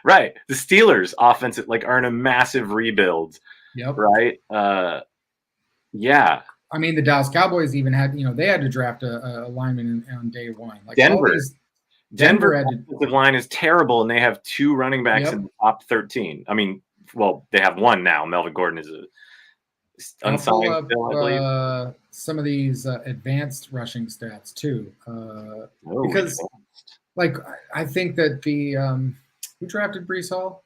Right, the Steelers offensive are in a massive rebuild. Yep. Right. Yeah. I mean, the Dallas Cowboys even had, they had to draft a lineman on day one. Like Denver offensive line is terrible, and they have 2 running backs in the top 13. I mean, well, they have 1 now. Melvin Gordon is unsigned still, I believe. Some of these advanced rushing stats too, because I think that who drafted Breece Hall?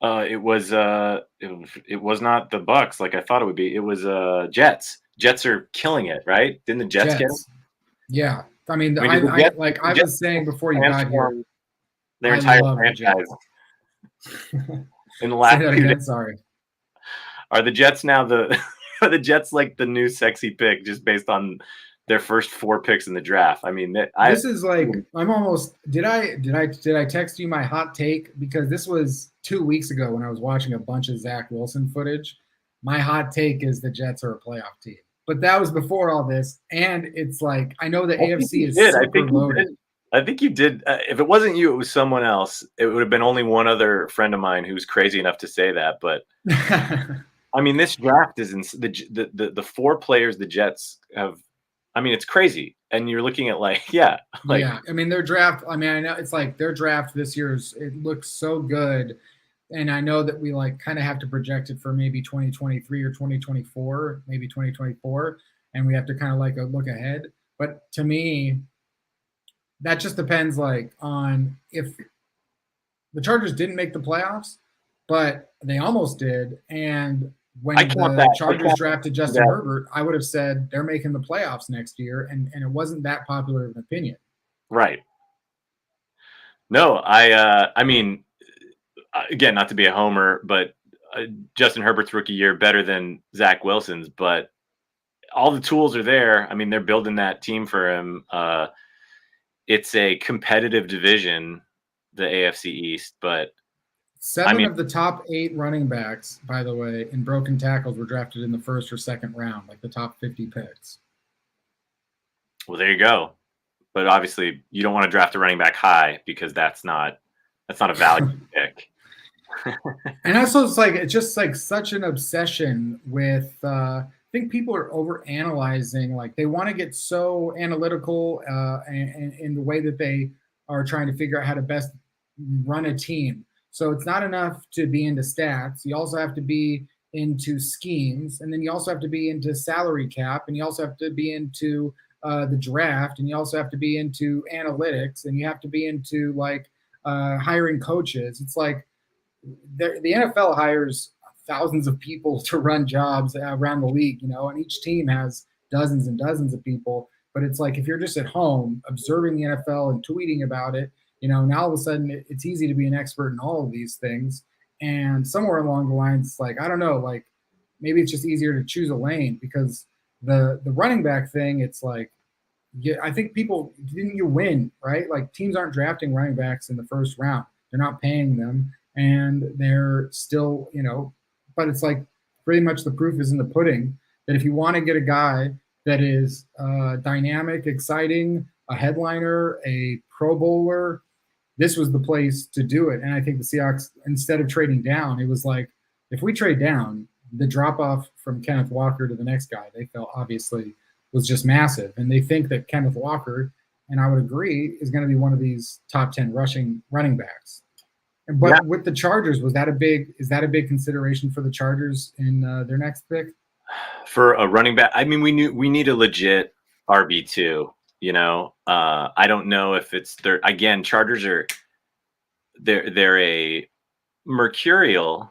It was not the Bucks like I thought it would be. It was Jets. Jets are killing it, right? Didn't the Jets get him? Yeah. I mean, I was saying before you got here, their entire franchise in the last few days. Sorry. Are the Jets now are the Jets like the new sexy pick just based on their first 4 picks in the draft? I mean, this is like I'm almost. Did I text you my hot take? Because this was 2 weeks ago when I was watching a bunch of Zach Wilson footage. My hot take is the Jets are a playoff team. But that was before all this, and it's like I know the AFC is super loaded. I think you did. If it wasn't you, it was someone else. It would have been only one other friend of mine who's crazy enough to say that. But I mean, this draft is the 4 players the Jets have. I mean, it's crazy, and you're looking at yeah. I mean, their draft. I mean, I know it's like their draft this year's. It looks so good. And I know that we kind of have to project it for maybe 2023 or 2024, maybe 2024, and we have to kind of look ahead. But to me, that just depends on if the Chargers didn't make the playoffs, but they almost did. And when the Chargers drafted Justin Herbert, I would have said they're making the playoffs next year, and it wasn't that popular of an opinion. Right. No, I mean. Again, not to be a homer, but Justin Herbert's rookie year better than Zach Wilson's, but all the tools are there. I mean, they're building that team for him. It's a competitive division, the AFC East, but 7 of the top 8 running backs, by the way, in broken tackles were drafted in the first or second round, like the top 50 picks. Well, there you go. But obviously, you don't want to draft a running back high because that's not a value pick. And also, it's just such an obsession with. I think people are over analyzing. They want to get so analytical and in the way that they are trying to figure out how to best run a team. So it's not enough to be into stats. You also have to be into schemes, and then you also have to be into salary cap, and you also have to be into the draft, and you also have to be into analytics, and you have to be into hiring coaches. It's the NFL hires thousands of people to run jobs around the league, and each team has dozens and dozens of people. But it's if you're just at home observing the NFL and tweeting about it, now all of a sudden it's easy to be an expert in all of these things. And somewhere along the lines, I don't know, maybe it's just easier to choose a lane because the running back thing, it's I think people didn't you win, right? Teams aren't drafting running backs in the first round. They're not paying them. And they're still, but it's pretty much the proof is in the pudding that if you want to get a guy that is dynamic, exciting, a headliner, a Pro Bowler, this was the place to do it. And I think the Seahawks, instead of trading down, it was if we trade down, the drop off from Kenneth Walker to the next guy, they felt obviously was just massive. And they think that Kenneth Walker, and I would agree, is going to be one of these top 10 running backs. But with the Chargers, is that a big consideration for the Chargers in their next pick? For a running back, I mean, we need a legit RB2. I don't know if it's Chargers are they're a mercurial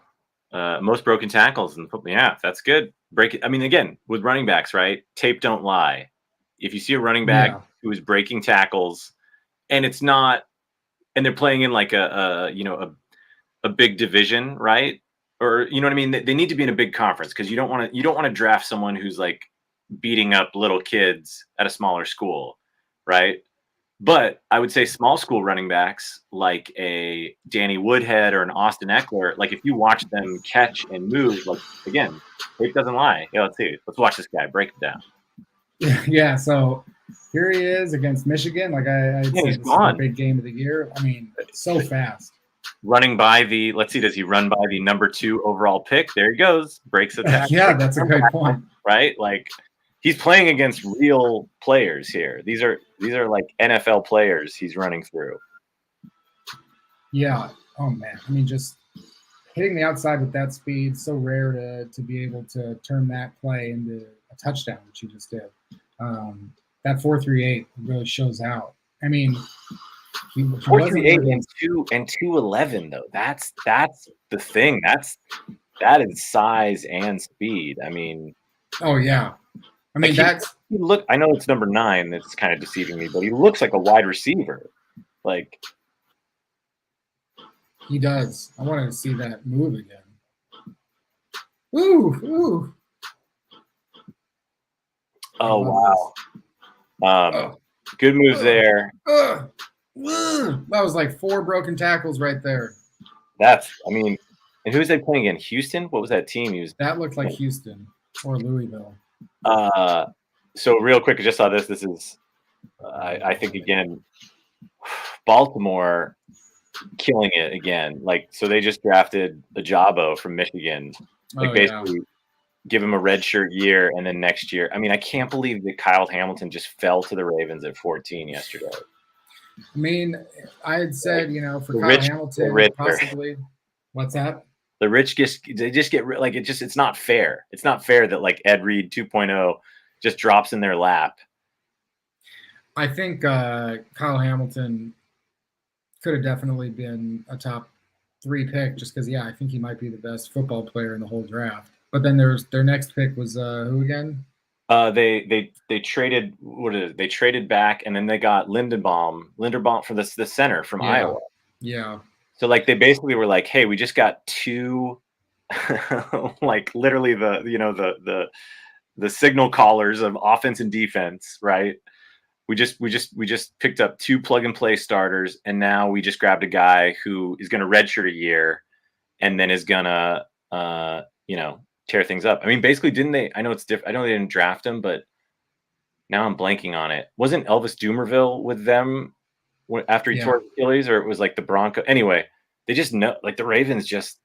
most broken tackles in football. Yeah, that's good. Break it. I mean, again, with running backs, right? Tape don't lie. If you see a running back who is breaking tackles, and it's not. And they're playing in a big division, right? Or you know what I mean? They need to be in a big conference because you don't want to draft someone who's beating up little kids at a smaller school, right? But I would say small school running backs like a Danny Woodhead or an Austin Eckler, like if you watch them catch and move, like again, tape doesn't lie. Yeah, let's see. Let's watch this guy break it down. Yeah, so here he is against Michigan. Like I said, this is the big game of the year. I mean, so fast. Running by the, let's see, does he run by the number 2 overall pick? There he goes. Breaks the tackle. Yeah, that's a great point. Right? Like he's playing against real players here. These are like NFL players he's running through. Yeah. Oh man. I mean, just hitting the outside with that speed, so rare to be able to turn that play into a touchdown, which he just did. That 4.38 really shows out. I mean, 4.38 and 2.11 though. That's the thing. That is size and speed. I mean, oh yeah. I mean, like he look. I know it's number 9 that's kind of deceiving me, but he looks like a wide receiver. Like he does. I wanted to see that move again. Ooh. Oh wow. Good moves there. That was like 4 broken tackles right there. I mean, and who was they playing again? Houston? What was that team? That looked like Houston or Louisville. So real quick, I just saw this. This is, I think again, Baltimore killing it again. Like, so they just drafted Ajabo from Michigan. Like basically give him a redshirt year, and then next year. I mean, I can't believe that Kyle Hamilton just fell to the Ravens at 14 yesterday. I mean, I had said, for Kyle Hamilton, possibly. What's that? The rich they just get like it's not fair. It's not fair that like Ed Reed 2.0 just drops in their lap. I think Kyle Hamilton could have definitely been a top 3 pick just because, I think he might be the best football player in the whole draft. But then their next pick was who again? They traded they traded back, and then they got Linderbaum from the center from Iowa. Yeah. So like they basically were like, hey, we just got 2 like literally the signal callers of offense and defense, right? We just picked up 2 plug and play starters, and now we just grabbed a guy who is going to redshirt a year and then is gonna tear things up. I mean, basically, didn't they? I know it's different. I know they didn't draft him, but now I'm blanking on it. Wasn't Elvis Dumervil with them after he tore Achilles, or it was like the Bronco? Anyway, they just know, like the Ravens just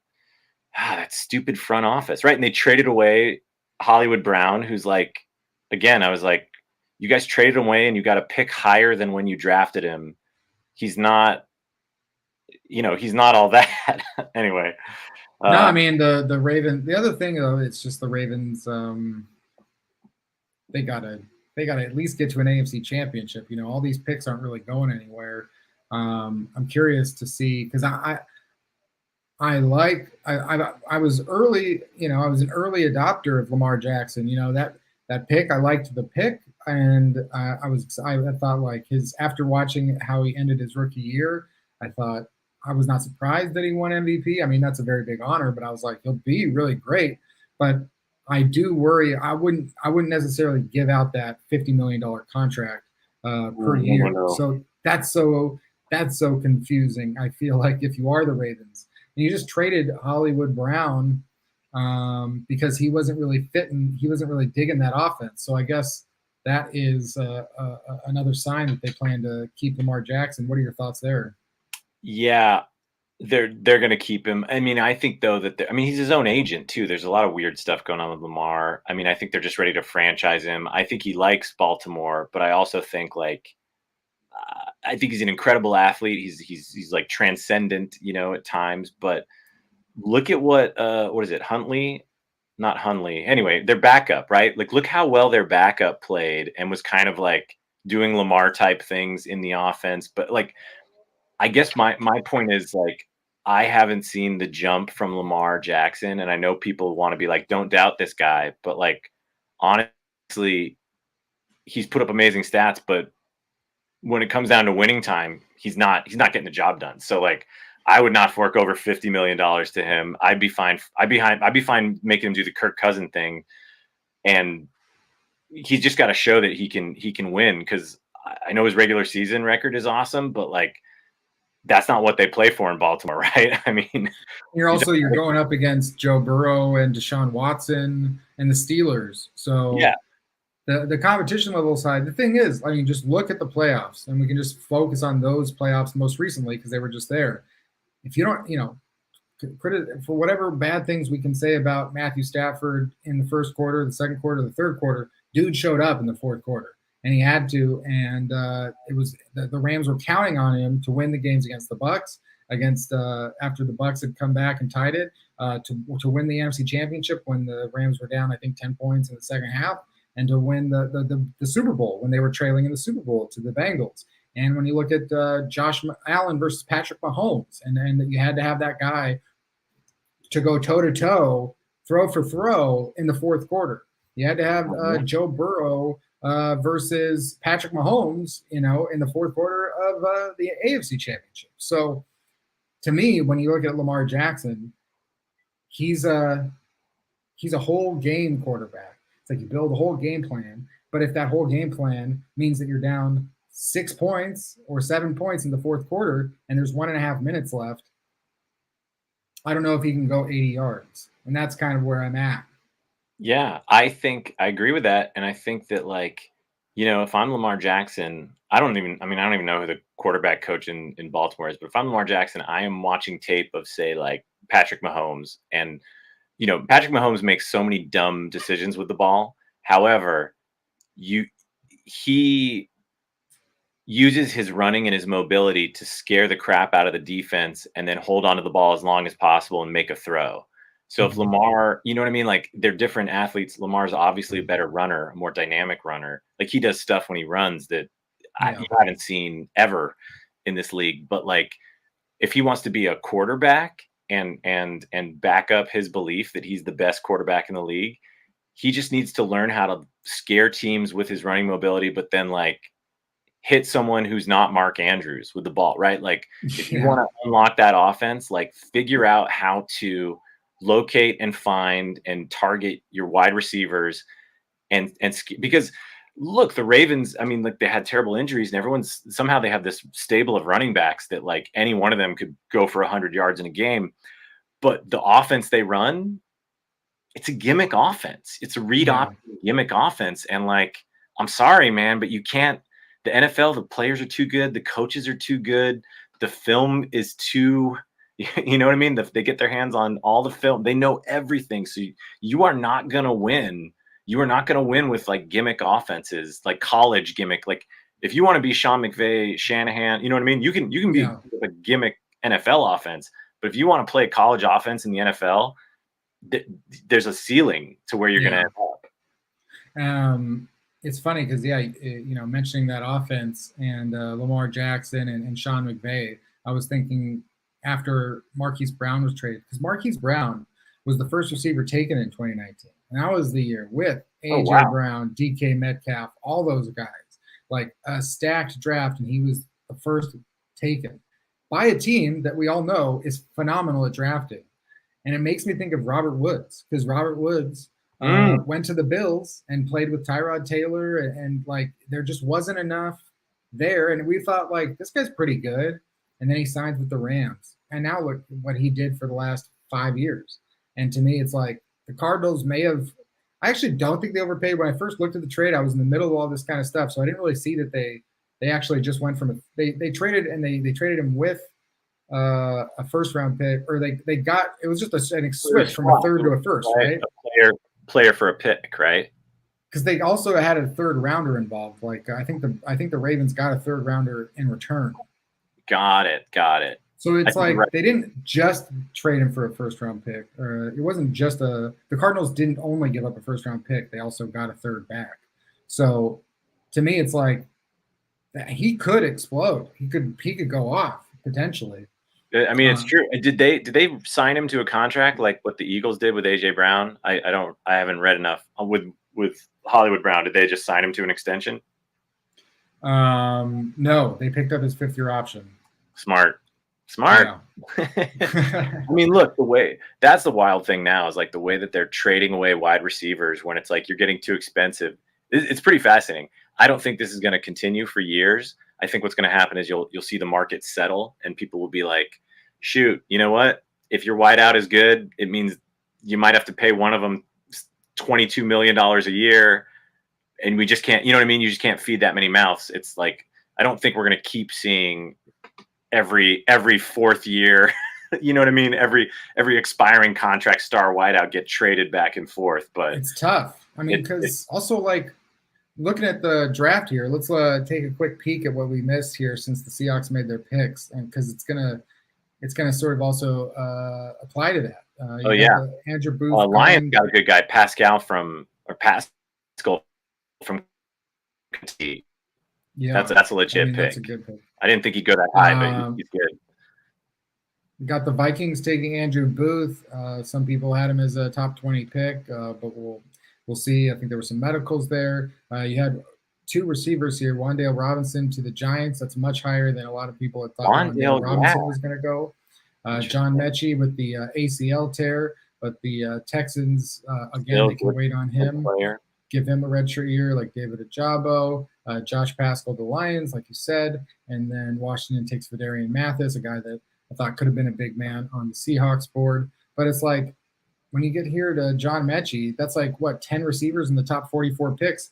that stupid front office, right? And they traded away Hollywood Brown, who's like, again, I was like, you guys traded him away, and you got to pick higher than when you drafted him. He's not, he's not all that. Anyway. No, I mean the Ravens. The other thing though, it's just the Ravens. They gotta at least get to an AFC championship. All these picks aren't really going anywhere. I'm curious to see because I was early. I was an early adopter of Lamar Jackson. That pick. I liked the pick, and I thought like after watching how he ended his rookie year, I thought. I was not surprised that he won MVP. I mean, that's a very big honor, but I was like, he'll be really great. But I do worry. I wouldn't necessarily give out that $50 million contract per year. No. So that's so confusing. I feel like if you are the Ravens and you just traded Hollywood Brown because he wasn't really fitting, he wasn't really digging that offense. So I guess that is another sign that they plan to keep Lamar Jackson. What are your thoughts there? Yeah, they're going to keep him. I mean, I think though that he's his own agent too. There's a lot of weird stuff going on with Lamar. I mean, I think they're just ready to franchise him. I think he likes Baltimore, but I also think like I think he's an incredible athlete. He's like transcendent, at times. But look at what is it? Huntley? Not Huntley. Anyway, their backup, right? Like look how well their backup played and was kind of like doing Lamar type things in the offense, but like. I guess my point is like I haven't seen the jump from Lamar Jackson, and I know people want to be like, don't doubt this guy, but like honestly, he's put up amazing stats, but when it comes down to winning time, he's not getting the job done. So like I would not fork over $50 million to him. I'd be fine. I'd be fine making him do the Kirk Cousins thing and he's just got to show that he can win, because I know his regular season record is awesome, but like that's not what they play for in Baltimore, right? I mean, you're going up against Joe Burrow and Deshaun Watson and the Steelers. So yeah, the competition level side, the thing is, I mean, just look at the playoffs, and we can just focus on those playoffs most recently because they were just there. If you don't, for whatever bad things we can say about Matthew Stafford in the first quarter, the second quarter, the third quarter, dude showed up in the fourth quarter. And he had to, and it was the Rams were counting on him to win the games against the Bucs, after the Bucs had come back and tied it, to win the NFC Championship when the Rams were down, I think, 10 points in the second half, and to win the Super Bowl when they were trailing in the Super Bowl to the Bengals. And when you look at Josh Allen versus Patrick Mahomes, and that you had to have that guy to go toe-to-toe, throw for throw in the fourth quarter. You had to have Joe Burrow versus Patrick Mahomes, in the fourth quarter of the AFC Championship. So, to me, when you look at Lamar Jackson, he's a whole game quarterback. It's like you build a whole game plan, but if that whole game plan means that you're down 6 points or 7 points in the fourth quarter and there's 1.5 minutes left, I don't know if he can go 80 yards, and that's kind of where I'm at. Yeah, I agree with that. And I think that, like, if I'm Lamar Jackson, I don't even know who the quarterback coach in Baltimore is, but if I'm Lamar Jackson, I am watching tape of, say, like Patrick Mahomes. And, Patrick Mahomes makes so many dumb decisions with the ball. However, he uses his running and his mobility to scare the crap out of the defense and then hold on to the ball as long as possible and make a throw. So if Lamar, you know what I mean? Like, they're different athletes. Lamar's obviously a better runner, a more dynamic runner. Like, he does stuff when he runs that I haven't seen ever in this league. But like, if he wants to be a quarterback and back up his belief that he's the best quarterback in the league, he just needs to learn how to scare teams with his running mobility, but then like hit someone who's not Mark Andrews with the ball, right? Like, if you want to unlock that offense, like, figure out how to locate and find and target your wide receivers, and because look, the Ravens, I mean, like, they had terrible injuries, and somehow they have this stable of running backs that, like, any one of them could go for 100 yards in a game. But the offense they run, it's a gimmick offense. It's a read option gimmick offense. And like, I'm sorry, man, but you can't. The NFL, the players are too good. The coaches are too good. The film is too, you know what I mean? They get their hands on all the film. They know everything. So you are not going to win. You are not going to win with like gimmick offenses, like college gimmick. Like, if you want to be Sean McVay, Shanahan, you know what I mean? You can be a gimmick NFL offense. But if you want to play college offense in the NFL, there's a ceiling to where you're going to end up. It's funny because, mentioning that offense and Lamar Jackson and Sean McVay, I was thinking after Marquise Brown was traded, because Marquise Brown was the first receiver taken in 2019. And that was the year with A.J. Brown, DK Metcalf, all those guys, like a stacked draft. And he was the first taken by a team that we all know is phenomenal at drafting. And it makes me think of Robert Woods, because Robert Woods went to the Bills and played with Tyrod Taylor, and like, there just wasn't enough there. And we thought, like, this guy's pretty good. And then he signed with the Rams. And now look what he did for the last 5 years. And to me, it's like the Cardinals may have – I actually don't think they overpaid. When I first looked at the trade, I was in the middle of all this kind of stuff. So I didn't really see that they actually just went from – they traded, and they traded him with a first-round pick. Or they got – it was just a switch from a third to a first, right? A player for a pick, right? Because they also had a third rounder involved. Like, I think the Ravens got a third rounder in return. Got it. So it's like they didn't just trade him for a first-round pick. It wasn't just the Cardinals didn't only give up a first-round pick. They also got a third back. So to me, it's like he could explode. He could go off potentially. I mean, it's true. Did they sign him to a contract like what the Eagles did with A.J. Brown? I haven't read enough with Hollywood Brown. Did they just sign him to an extension? No, they picked up his 5th-year option. Smart. Yeah. I mean, look, that's the wild thing now is like the way that they're trading away wide receivers when it's like you're getting too expensive. it's pretty fascinating. I don't think this is going to continue for years. I think what's going to happen is you'll see the market settle, and people will be like, shoot, you know what? If your wideout is good, it means you might have to pay one of them $22 million a year, and we just can't, you know what I mean? You just can't feed that many mouths. It's like, I don't think we're going to keep seeing every fourth year, you know what I mean? Every expiring contract star wideout get traded back and forth, but it's tough. I mean, because also like looking at the draft here, let's take a quick peek at what we missed here since the Seahawks made their picks, and because it's gonna sort of also apply to that. Andrew Booth. Lions got a good guy, Pascal from Kentucky. Yeah, that's a legit pick. That's a good pick. I didn't think he'd go that high, but he's good. We got the Vikings taking Andrew Booth. Some people had him as a top 20 pick, but we'll see. I think there were some medicals there. You had two receivers here. Wan'Dale Robinson to the Giants. That's much higher than a lot of people had thought Wan'Dale Robinson was going to go. John Mechie with the ACL tear, but the Texans, again, they can wait on him. Give him a redshirt year like David Ajabo. Josh Pascal, the Lions, like you said. And then Washington takes Vidarian Mathis, a guy that I thought could have been a big man on the Seahawks board. But it's like when you get here to John Mechie, that's like, 10 receivers in the top 44 picks.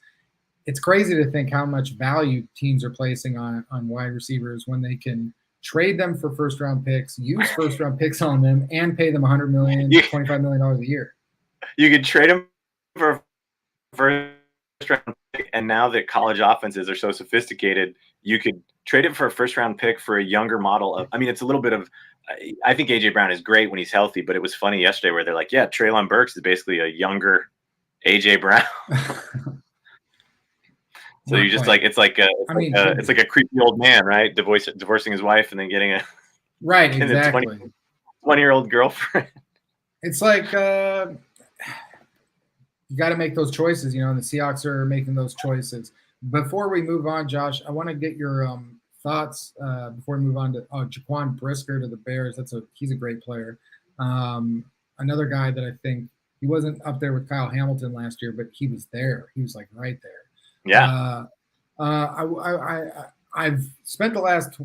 It's crazy to think how much value teams are placing on wide receivers when they can trade them for first-round picks, use first-round picks on them, and pay them $100 million, $25 million a year. You could trade them for a first-round pick, and now that college offenses are so sophisticated, you could trade it for a first-round pick for a younger model of – I mean, it's a little bit of – I think A.J. Brown is great when he's healthy, but it was funny yesterday where they're like, yeah, Treylon Burks is basically a younger A.J. Brown. So you just it's like a creepy old man, right? Divorcing his wife and then getting a right, exactly 20-year-old girlfriend. It's like you got to make those choices, and the Seahawks are making those choices. Before we move on, Josh, I want to get your thoughts before we move on to Jaquan Brisker to the Bears. He's a great player. Another guy that I think he wasn't up there with Kyle Hamilton last year, but he was there. He was like right there. Yeah. I've spent the last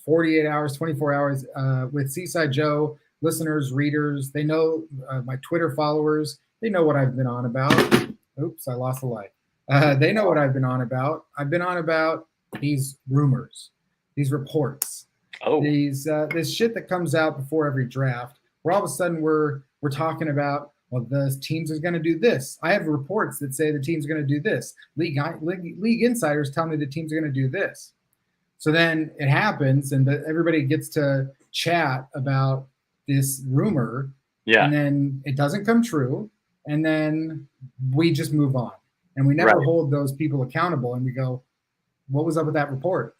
48 hours, 24 hours with Seaside Joe, listeners, readers. They know my Twitter followers. They know what I've been on about. Oops, I lost the light. They know what I've been on about. I've been on about these rumors, these reports, this shit that comes out before every draft, where all of a sudden we're talking about, well, the teams are going to do this. I have reports that say the team's going to do this. League insiders tell me the teams are going to do this. So then it happens, and everybody gets to chat about this rumor. Yeah. And then it doesn't come true, and then we just move on. And we never hold those people accountable, and we go, what was up with that report?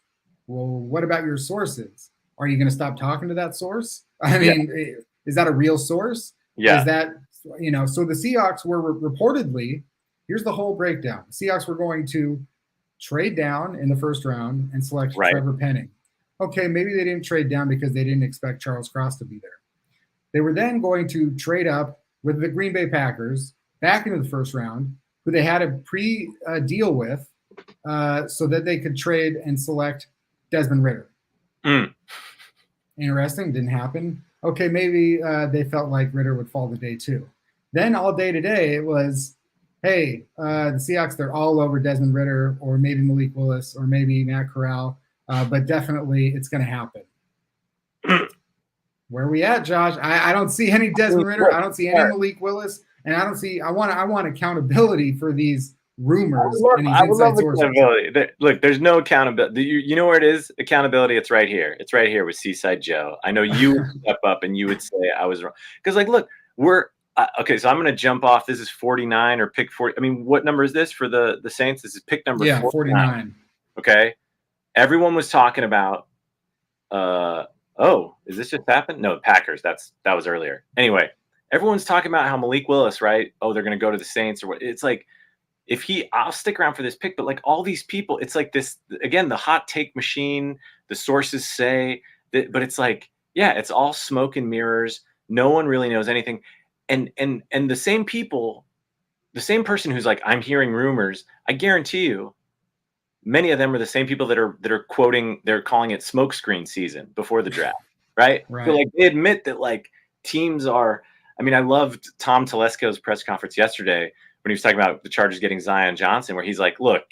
Well, what about your sources? Are you going to stop talking to that source? I mean, is that a real source? Yeah. Is that – so the Seahawks were reportedly, here's the whole breakdown. The Seahawks were going to trade down in the first round and select Trevor Penning. Okay, maybe they didn't trade down because they didn't expect Charles Cross to be there. They were then going to trade up with the Green Bay Packers back into the first round, who they had a pre-deal with so that they could trade and select Desmond Ritter. Interesting, didn't happen. Okay, maybe they felt like Ritter would fall to day two. Then all day today, it was, hey, the Seahawks, they're all over Desmond Ritter or maybe Malik Willis or maybe Matt Corral, but definitely it's going to happen. Where are we at, Josh? I don't see any Desmond Ritter. I don't see any Malik Willis. And I want accountability for these rumors. I would love accountability. Look, there's no accountability. You know where it is? Accountability, it's right here. It's right here with Seaside Joe. I know you would step up and you would say I was wrong. Because, look, we're okay, so I'm going to jump off. This is 49 or pick 40. I mean, what number is this for the Saints? This is pick number 49. Okay. Everyone was talking about, is this just happened? No, Packers. That was earlier. Anyway, everyone's talking about how Malik Willis, right? Oh, they're going to go to the Saints or what. It's like, I'll stick around for this pick, but all these people, it's like this, again, the hot take machine, the sources say that, but it's like, yeah, it's all smoke and mirrors. No one really knows anything. And the same people the same person who's like, I'm hearing rumors, I guarantee you, many of them are the same people that are quoting, they're calling it smokescreen season before the draft, right? Right. So like they admit that like teams are. I mean, I loved Tom Telesco's press conference yesterday when he was talking about the Chargers getting Zion Johnson, where he's like, look,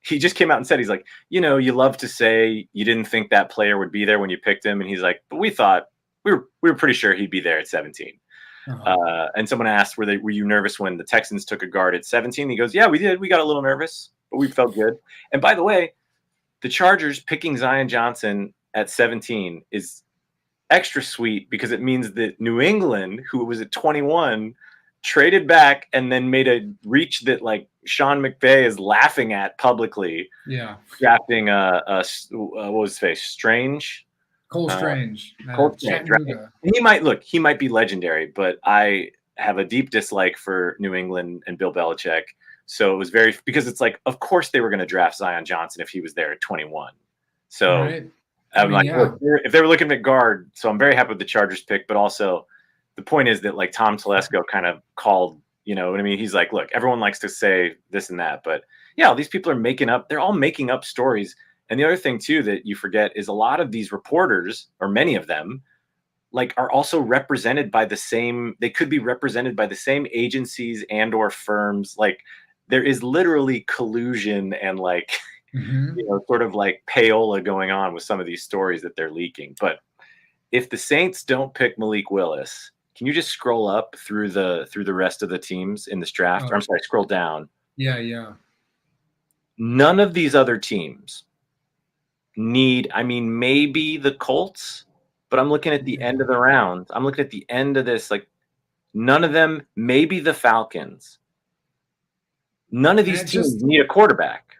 he just came out and said, he's like, you know, you love to say you didn't think that player would be there when you picked him, and he's like, but we thought we were pretty sure he'd be there at 17. And someone asked, were you nervous when the Texans took a guard at 17? He goes, yeah, we did. We got a little nervous, but we felt good. And by the way, the Chargers picking Zion Johnson at 17 is extra sweet because it means that New England, who was at 21, traded back and then made a reach that like Sean McVay is laughing at publicly. Yeah. Drafting what was his face? Strange. Cole Strange. He might be legendary, but I have a deep dislike for New England and Bill Belichick. So it was because it's like, of course they were going to draft Zion Johnson if he was there at 21. So right. Look, if they were looking at guard, so I'm very happy with the Chargers pick, but also the point is that like Tom Telesco kind of called, you know what I mean? He's like, look, everyone likes to say this and that, but yeah, these people are they're all making up stories. And the other thing too that you forget is a lot of these reporters, or many of them, like are also represented by they could be represented by the same agencies and or firms. Like there is literally collusion and like, you know, sort of like payola going on with some of these stories that they're leaking. But if the Saints don't pick Malik Willis, can you just scroll up through the rest of the teams in this draft? Or I'm sorry, scroll down. Yeah. None of these other teams maybe the Colts, but I'm looking at the end of the round. I'm looking at the end of this, like none of them, maybe the Falcons. None of these teams need a quarterback.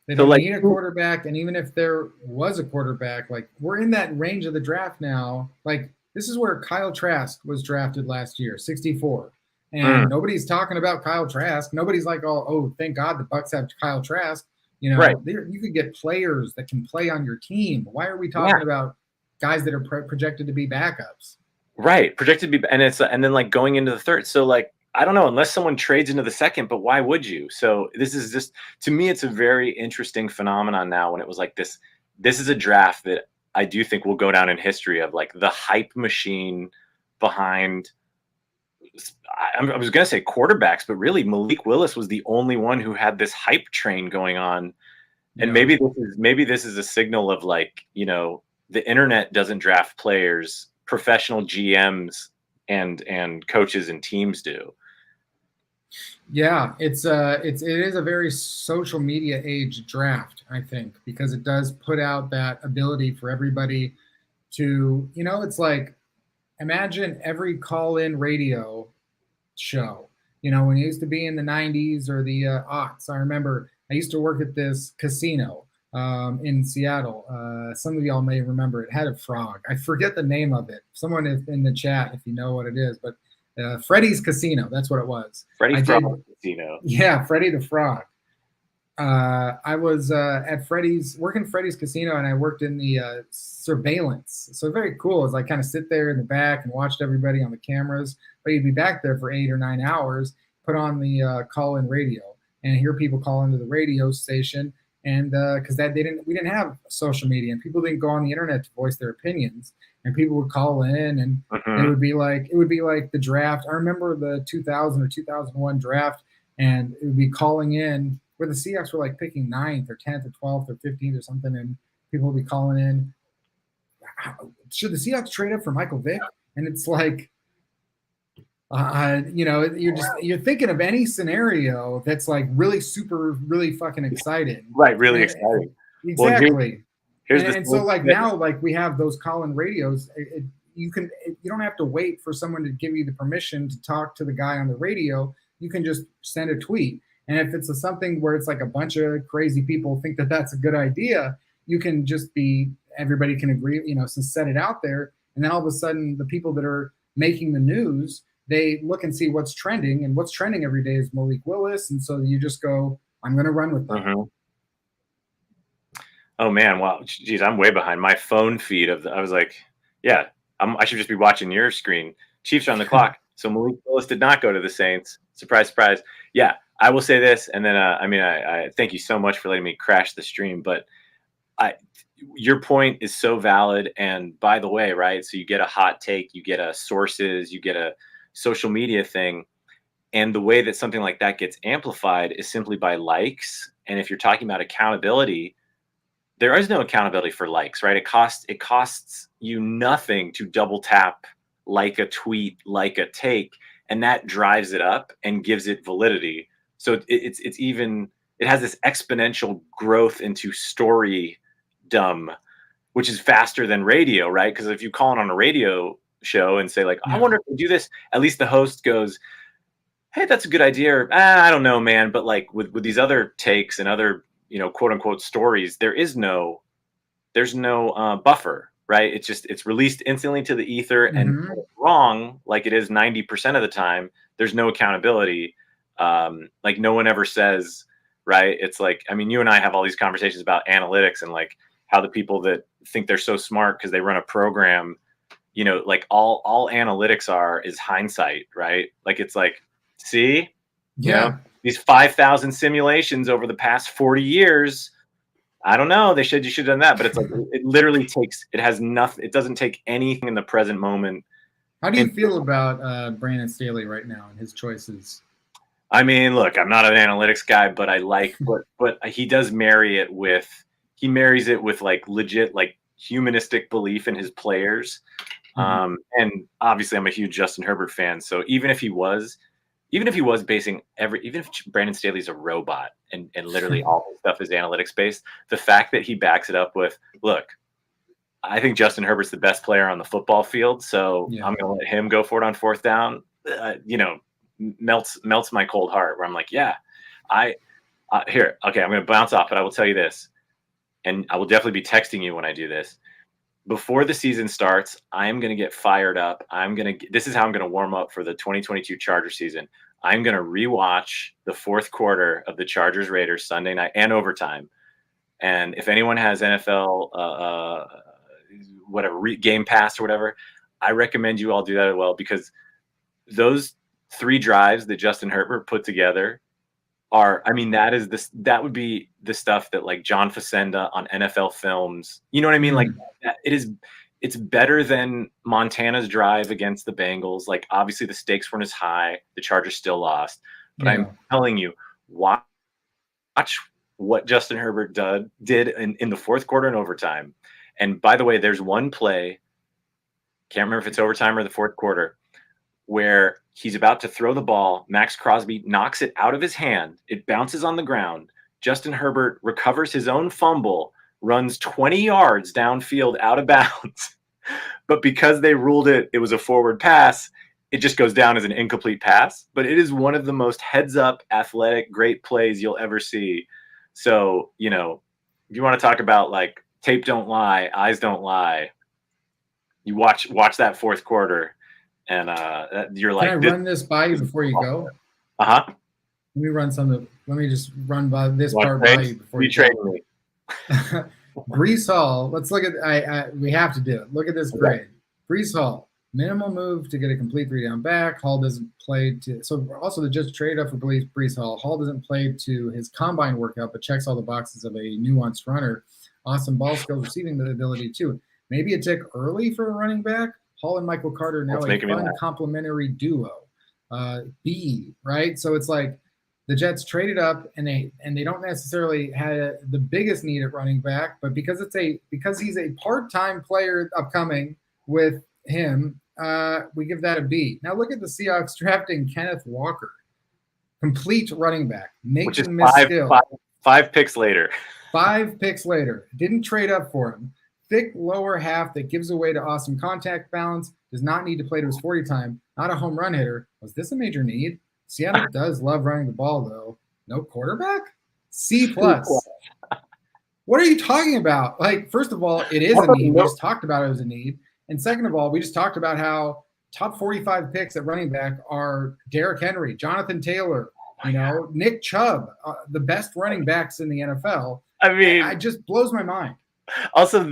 They don't need a quarterback, and even if there was a quarterback, like we're in that range of the draft now. Like this is where Kyle Trask was drafted last year, 64. And nobody's talking about Kyle Trask. Nobody's like, oh, thank God the Bucs have Kyle Trask. You know, right. You could get players that can play on your team. Why are we talking about guys that are projected to be backups? Right, projected to be, and then like going into the third. So like I don't know, unless someone trades into the second, but why would you? So this is just, to me, it's a very interesting phenomenon now when it was like this. This is a draft that I do think will go down in history of like the hype machine behind. I was going to say quarterbacks, but really Malik Willis was the only one who had this hype train going on. And maybe this is a signal of like, you know, the internet doesn't draft players, professional GMs and coaches and teams do. Yeah, it is a very social media age draft, I think, because it does put out that ability for everybody to, you know, it's like, imagine every call-in radio show, you know, when it used to be in the 90s or the aughts. I remember I used to work at this casino in Seattle. Some of y'all may remember it had a frog. I forget the name of it. Someone in the chat, if you know what it is, but Freddy's Casino, that's what it was. Freddy Frog Casino. Yeah, Freddy the Frog. I was at working Freddy's Casino, and I worked in the surveillance. So very cool. Is I kind of sit there in the back and watched everybody on the cameras. But you'd be back there for 8 or 9 hours, put on the call-in radio, and hear people call into the radio station. And because we didn't have social media, and people didn't go on the internet to voice their opinions, and people would call in, and it would be like the draft. I remember the 2000 or 2001 draft, and it would be calling in where the Seahawks were like picking 9th or 10th or 12th or 15th or something, and people would be calling in, should the Seahawks trade up for Michael Vick? And it's like, you know, you're thinking of any scenario that's like really fucking exciting. Right, really exciting. Exactly. Well, and so like now, like we have those call-in radios. You don't have to wait for someone to give you the permission to talk to the guy on the radio. You can just send a tweet. And if it's something where it's like a bunch of crazy people think that that's a good idea, you can just everybody can agree, you know, set it out there. And then all of a sudden the people that are making the news, they look and see what's trending, and what's trending every day is Malik Willis. And so you just go, I'm going to run with that. Oh man. Wow. Geez, I'm way behind my phone feed I was like, yeah, I should just be watching your screen. Chiefs are on the clock. So Malik Willis did not go to the Saints. Surprise, surprise. Yeah, I will say this, and then I thank you so much for letting me crash the stream. But your point is so valid. And by the way, right? So you get a hot take, you get a sources, you get a social media thing, and the way that something like that gets amplified is simply by likes. And if you're talking about accountability, there is no accountability for likes, right? It costs you nothing to double tap like a tweet, like a take, and that drives it up and gives it validity. So it has this exponential growth into storydom, which is faster than radio, right? Because if you call in on a radio show and say like, I wonder if we do this, at least the host goes, hey, that's a good idea. Or, I don't know, man. But like with these other takes and other, quote unquote stories, there's no buffer, right? It's released instantly to the ether, and wrong, like it is 90% of the time, there's no accountability. Like no one ever says, right? It's like, I mean, you and I have all these conversations about analytics and like how the people that think they're so smart because they run a program, like all analytics is hindsight, right? Like it's like, see, these 5,000 simulations over the past 40 years. I don't know. You should have done that, but it's like it literally has nothing. It doesn't take anything in the present moment. How do you feel about Brandon Staley right now and his choices? I mean, look, I'm not an analytics guy, but I like, but he does marries it with like legit, like humanistic belief in his players. And obviously I'm a huge Justin Herbert fan. So even if Brandon Staley's a robot and literally all his stuff is analytics based, the fact that he backs it up with, look, I think Justin Herbert's the best player on the football field. So I'm going to let him go for it on fourth down. Melts my cold heart where I'm like, okay, I'm going to bounce off, but I will tell you this, and I will definitely be texting you when I do this. Before the season starts, I'm going to get fired up. This is how I'm going to warm up for the 2022 Charger season. I'm going to rewatch the fourth quarter of the Chargers Raiders Sunday night and overtime. And if anyone has NFL, Game Pass or whatever, I recommend you all do that as well, because those 3 drives that Justin Herbert put together that would be the stuff that like John Facenda on NFL Films, you know what I mean? Like it's better than Montana's drive against the Bengals. Like obviously the stakes weren't as high. The Chargers still lost, but I'm telling you, watch what Justin Herbert did in the fourth quarter and overtime. And by the way, there's one play, can't remember if it's overtime or the fourth quarter, where he's about to throw the ball. Max Crosby knocks it out of his hand. It bounces on the ground. Justin Herbert recovers his own fumble, runs 20 yards downfield out of bounds. But because they ruled it was a forward pass, it just goes down as an incomplete pass. But it is one of the most heads-up, athletic, great plays you'll ever see. So, if you want to talk about like tape don't lie, eyes don't lie, you watch that fourth quarter. And you're like, can I run this by you before you go? Let me just run by this part by you before you trade me. Breece Hall. Let's look at. We have to do it. Look at this grade. Breece Hall, minimal move to get a complete 3-down back. Hall doesn't play to. So also the just trade up for Breece Hall. Hall doesn't play to his combine workout, but checks all the boxes of a nuanced runner. Awesome ball skills, receiving the ability too. Maybe a tick early for a running back. Hall and Michael Carter now a fun complementary duo. B, right? So it's like the Jets traded up and they don't necessarily have the biggest need at running back, but because he's a part-time player upcoming with him, we give that a B. Now look at the Seahawks drafting Kenneth Walker, complete running back, which is five picks later. 5 picks later, didn't trade up for him. Thick lower half that gives away to awesome contact balance, does not need to play to his 40 time, not a home run hitter. Was this a major need? Seattle does love running the ball, though. No quarterback? C+. What are you talking about? Like, first of all, it is a need. We just talked about it as a need. And second of all, we just talked about how top 45 picks at running back are Derrick Henry, Jonathan Taylor, Nick Chubb, the best running backs in the NFL. I mean, it just blows my mind. Also,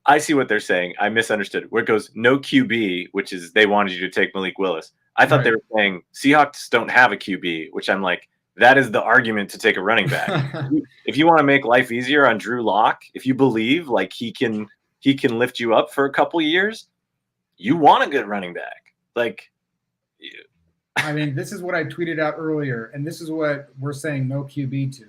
I see what they're saying. I misunderstood. Where it goes, no QB, which is they wanted you to take Malik Willis. I thought they were saying Seahawks don't have a QB, which I'm like, that is the argument to take a running back. If you want to make life easier on Drew Lock, if you believe like he can lift you up for a couple years, you want a good running back. Like, I mean, this is what I tweeted out earlier, and this is what we're saying no QB to.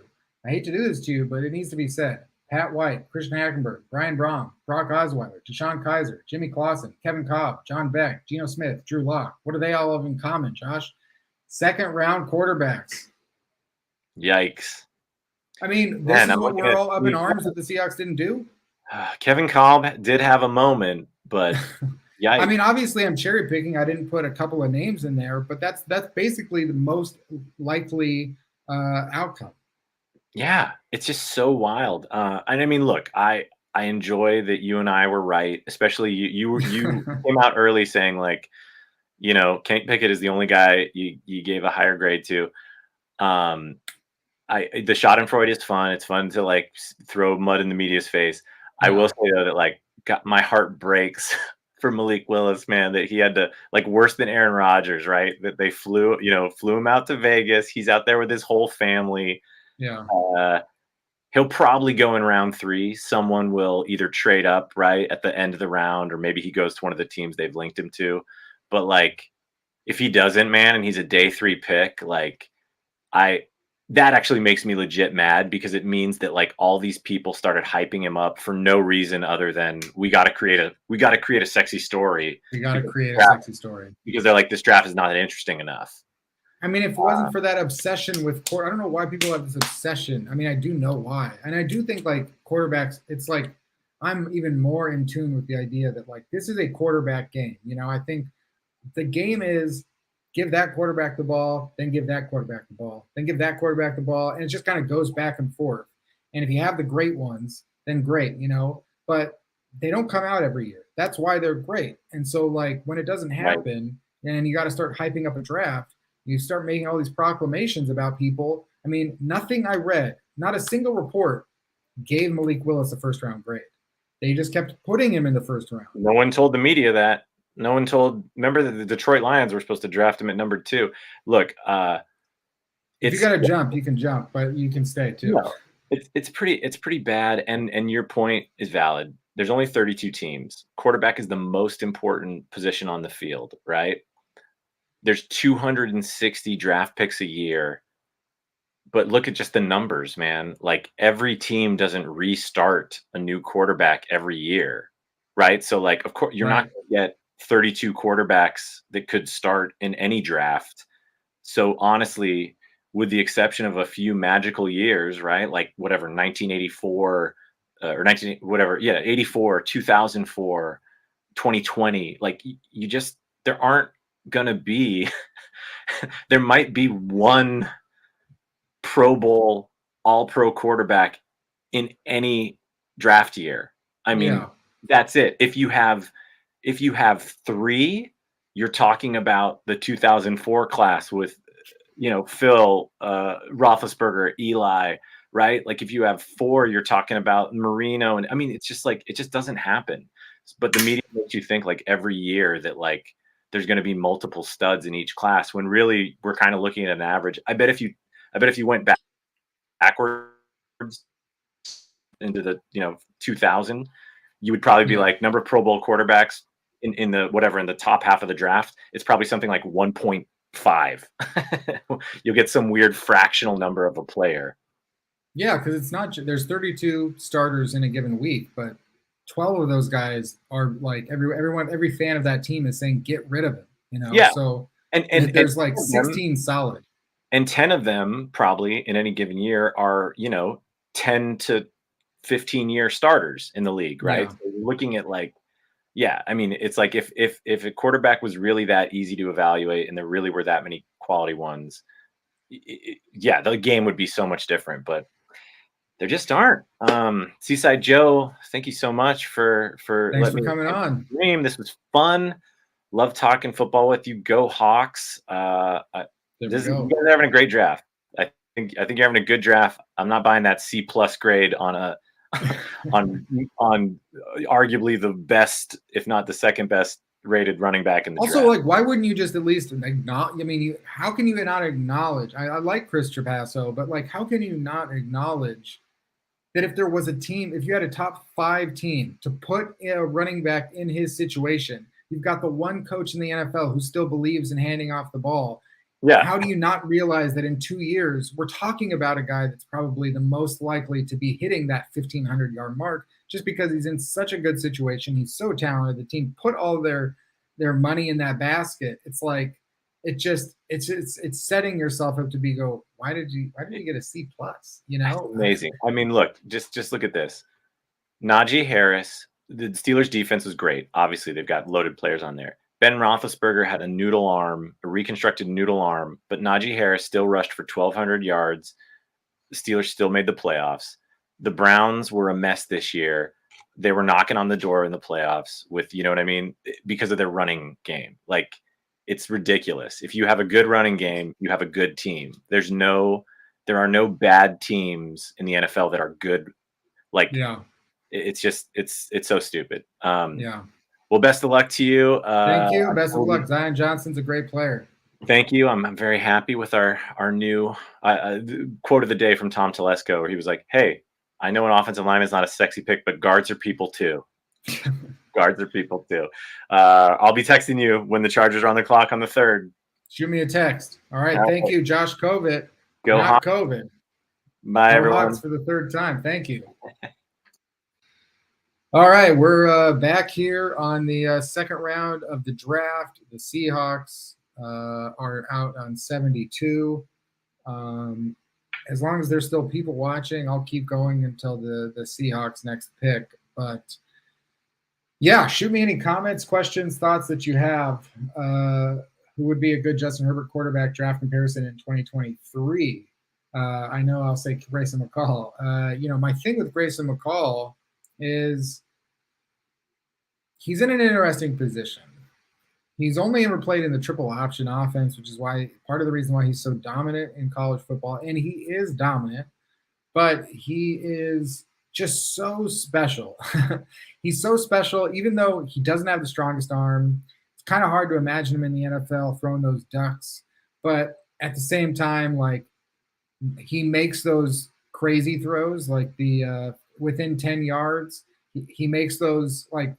I hate to do this to you, but it needs to be said. Pat White, Christian Hackenberg, Brian Brom, Brock Osweiler, Deshaun Kaiser, Jimmy Clausen, Kevin Cobb, John Beck, Geno Smith, Drew Lock. What do they all have in common, Josh? Second-round quarterbacks. Yikes. I mean, this is what we're all up in arms that the Seahawks didn't do? Kevin Cobb did have a moment, but yikes. I mean, obviously I'm cherry picking. I didn't put a couple of names in there, but that's basically the most likely outcome. Yeah, it's just so wild. And I mean, look, I enjoy that you and I were right, especially you came out early saying like, you know, Kenny Pickett is the only guy you gave a higher grade to. The Schadenfreude is fun. It's fun to like throw mud in the media's face. Yeah. I will say though that like my heart breaks for Malik Willis, man, that he had to like worse than Aaron Rodgers, right? That they flew him out to Vegas. He's out there with his whole family. Yeah. He'll probably go in round 3. Someone will either trade up right at the end of the round, or maybe he goes to one of the teams they've linked him to. But like, if he doesn't, man, and he's a day 3 pick, like that actually makes me legit mad, because it means that like all these people started hyping him up for no reason other than we got to create a sexy story. We got to create a sexy story because they're like, this draft is not that interesting enough. I mean, if it wasn't for that obsession with I don't know why people have this obsession. I mean, I do know why. And I do think like quarterbacks, it's like I'm even more in tune with the idea that like this is a quarterback game. You know, I think the game is give that quarterback the ball, then give that quarterback the ball, then give that quarterback the ball. And it just kind of goes back and forth. And if you have the great ones, then great, you know, but they don't come out every year. That's why they're great. And so like when it doesn't happen, and you got to start hyping up a draft, you start making all these proclamations about people. I mean, nothing I read, not a single report gave Malik Willis a first-round grade. They just kept putting him in the first round. No one told the media that. No one told. Remember that the Detroit Lions were supposed to draft him at number 2. Look, if you got to jump, you can jump, but you can stay too. No, it's pretty bad. And your point is valid. There's only 32 teams. Quarterback is the most important position on the field, right? There's 260 draft picks a year, but look at just the numbers, man. Like every team doesn't restart a new quarterback every year, right? So like, of course, you're not going to get 32 quarterbacks that could start in any draft. So honestly, with the exception of a few magical years, right? Like whatever, 1984 or 84, 2004, 2020, like you just, there aren't going to be, there might be one Pro Bowl, all-pro quarterback in any draft year. I mean, that's it. If you have 3, you're talking about the 2004 class with, Phil, Roethlisberger, Eli, right? Like if you have 4, you're talking about Marino. And I mean, it's just like, it just doesn't happen. But the media makes you think like every year that like there's going to be multiple studs in each class, when really we're kind of looking at an average. I bet if you went backwards into the 2000, you would probably be like number of Pro Bowl quarterbacks in the top half of the draft. It's probably something like 1.5. You'll get some weird fractional number of a player. Yeah, because it's not. There's 32 starters in a given week, but 12 of those guys are like every fan of that team is saying get rid of him. Yeah. So and there's like 16 solid. And 10 of them probably in any given year are, 10 to 15-year starters in the league, right? Yeah. So you're looking at like, I mean, it's like if a quarterback was really that easy to evaluate and there really were that many quality ones, the game would be so much different, but there just aren't. Seaside Joe, thank you so much for Thanks for coming on. This was fun. Love talking football with you. Go Hawks. You guys are having a great draft. I think you're having a good draft. I'm not buying that C+ grade on on arguably the best, if not the second best rated running back in the also, draft. like, why wouldn't you just at least acknowledge? I mean, how can you not acknowledge? I like Chris Trapasso, but like, how can you not acknowledge that if there was a team, if you had a top 5 team to put a running back in his situation, you've got the one coach in the NFL who still believes in handing off the ball. Yeah. How do you not realize that in 2 years, we're talking about a guy that's probably the most likely to be hitting that 1,500-yard mark just because he's in such a good situation. He's so talented. The team put all their money in that basket. It's like, it's setting yourself up to why did you get a C+? You know, that's amazing. I mean, look, just look at this. Najee Harris, the Steelers defense was great. Obviously, they've got loaded players on there. Ben Roethlisberger had a reconstructed noodle arm, but Najee Harris still rushed for 1,200 yards. The Steelers still made the playoffs. The Browns were a mess this year. They were knocking on the door in the playoffs with, you know what I mean, because of their running game. Like, it's ridiculous. If you have a good running game, you have a good team. There are no bad teams in the NFL that are good. Like, yeah, it's just it's so stupid. Yeah. Well, best of luck to you. Thank you. Best of luck. Zion Johnson's a great player. Thank you. I'm very happy with our new quote of the day from Tom Telesco, where he was like, "Hey, I know an offensive lineman is not a sexy pick, but guards are people too." Guards are people too. I'll be texting you when the Chargers are on the clock on the 3rd. Shoot me a text. All right. Thank you, Josh Kovit. Go not COVID. Bye, everyone. Hawks for the 3rd time. Thank you. All right, we're back here on the second round of the draft. The Seahawks are out on 72. As long as there's still people watching, I'll keep going until the Seahawks' next pick. But yeah, shoot me any comments, questions, thoughts that you have. Who would be a good Justin Herbert quarterback draft comparison in 2023? I know I'll say Grayson Mccall. My thing with Grayson Mccall is he's in an interesting position. He's only ever played in the triple option offense, which is why part of the reason why he's so dominant in college football. And he is dominant, but he is just so special. He's so special, even though he doesn't have the strongest arm. It's kind of hard to imagine him in the NFL throwing those ducks. But at the same time, like, he makes those crazy throws, like the within 10 yards. He makes those like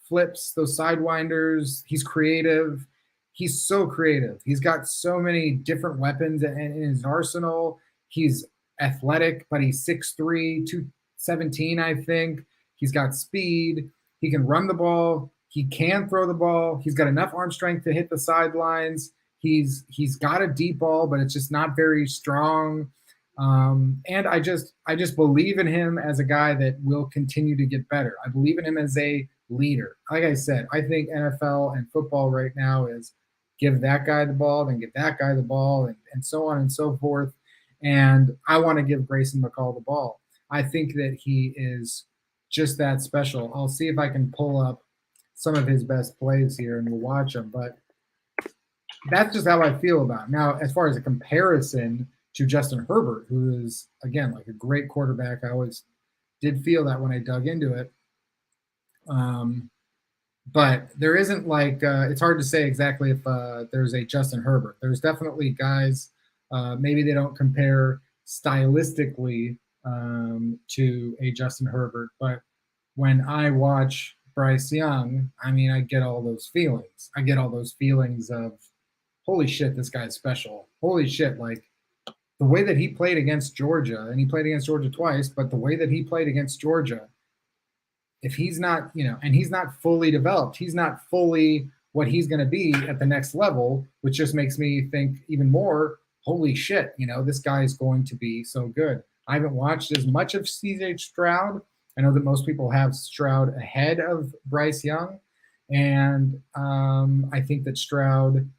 flips, those sidewinders. He's creative. He's so creative. He's got so many different weapons in his arsenal. He's athletic, but he's 6'3", 217, I think. He's got speed. He can run the ball. He can throw the ball. He's got enough arm strength to hit the sidelines. He's got a deep ball, but it's just not very strong. And I just believe in him as a guy that will continue to get better. I believe in him as a leader. Like I said, I think NFL and football right now is give that guy the ball, then give that guy the ball, and so on and so forth. And I want to give Grayson Mccall the ball. I think that he is just that special. I'll see if I can pull up some of his best plays here and we'll watch them. But that's just how I feel about him. Now, as far as a comparison to Justin Herbert, who is, again, like a great quarterback, I always did feel that when I dug into it. But there isn't like it's hard to say exactly if there's a Justin Herbert. There's definitely guys, maybe they don't compare stylistically to a Justin Herbert, but when I watch Bryce Young, I mean, I get all those feelings. I get all those feelings of, holy shit, this guy's special. Holy shit, like the way that he played against Georgia, and he played against Georgia twice, but the way that he played against Georgia, if he's not, and he's not fully developed, he's not fully what he's going to be at the next level, which just makes me think even more, holy shit, this guy is going to be so good. I haven't watched as much of CJ Stroud. I know that most people have Stroud ahead of Bryce Young, and I think that Stroud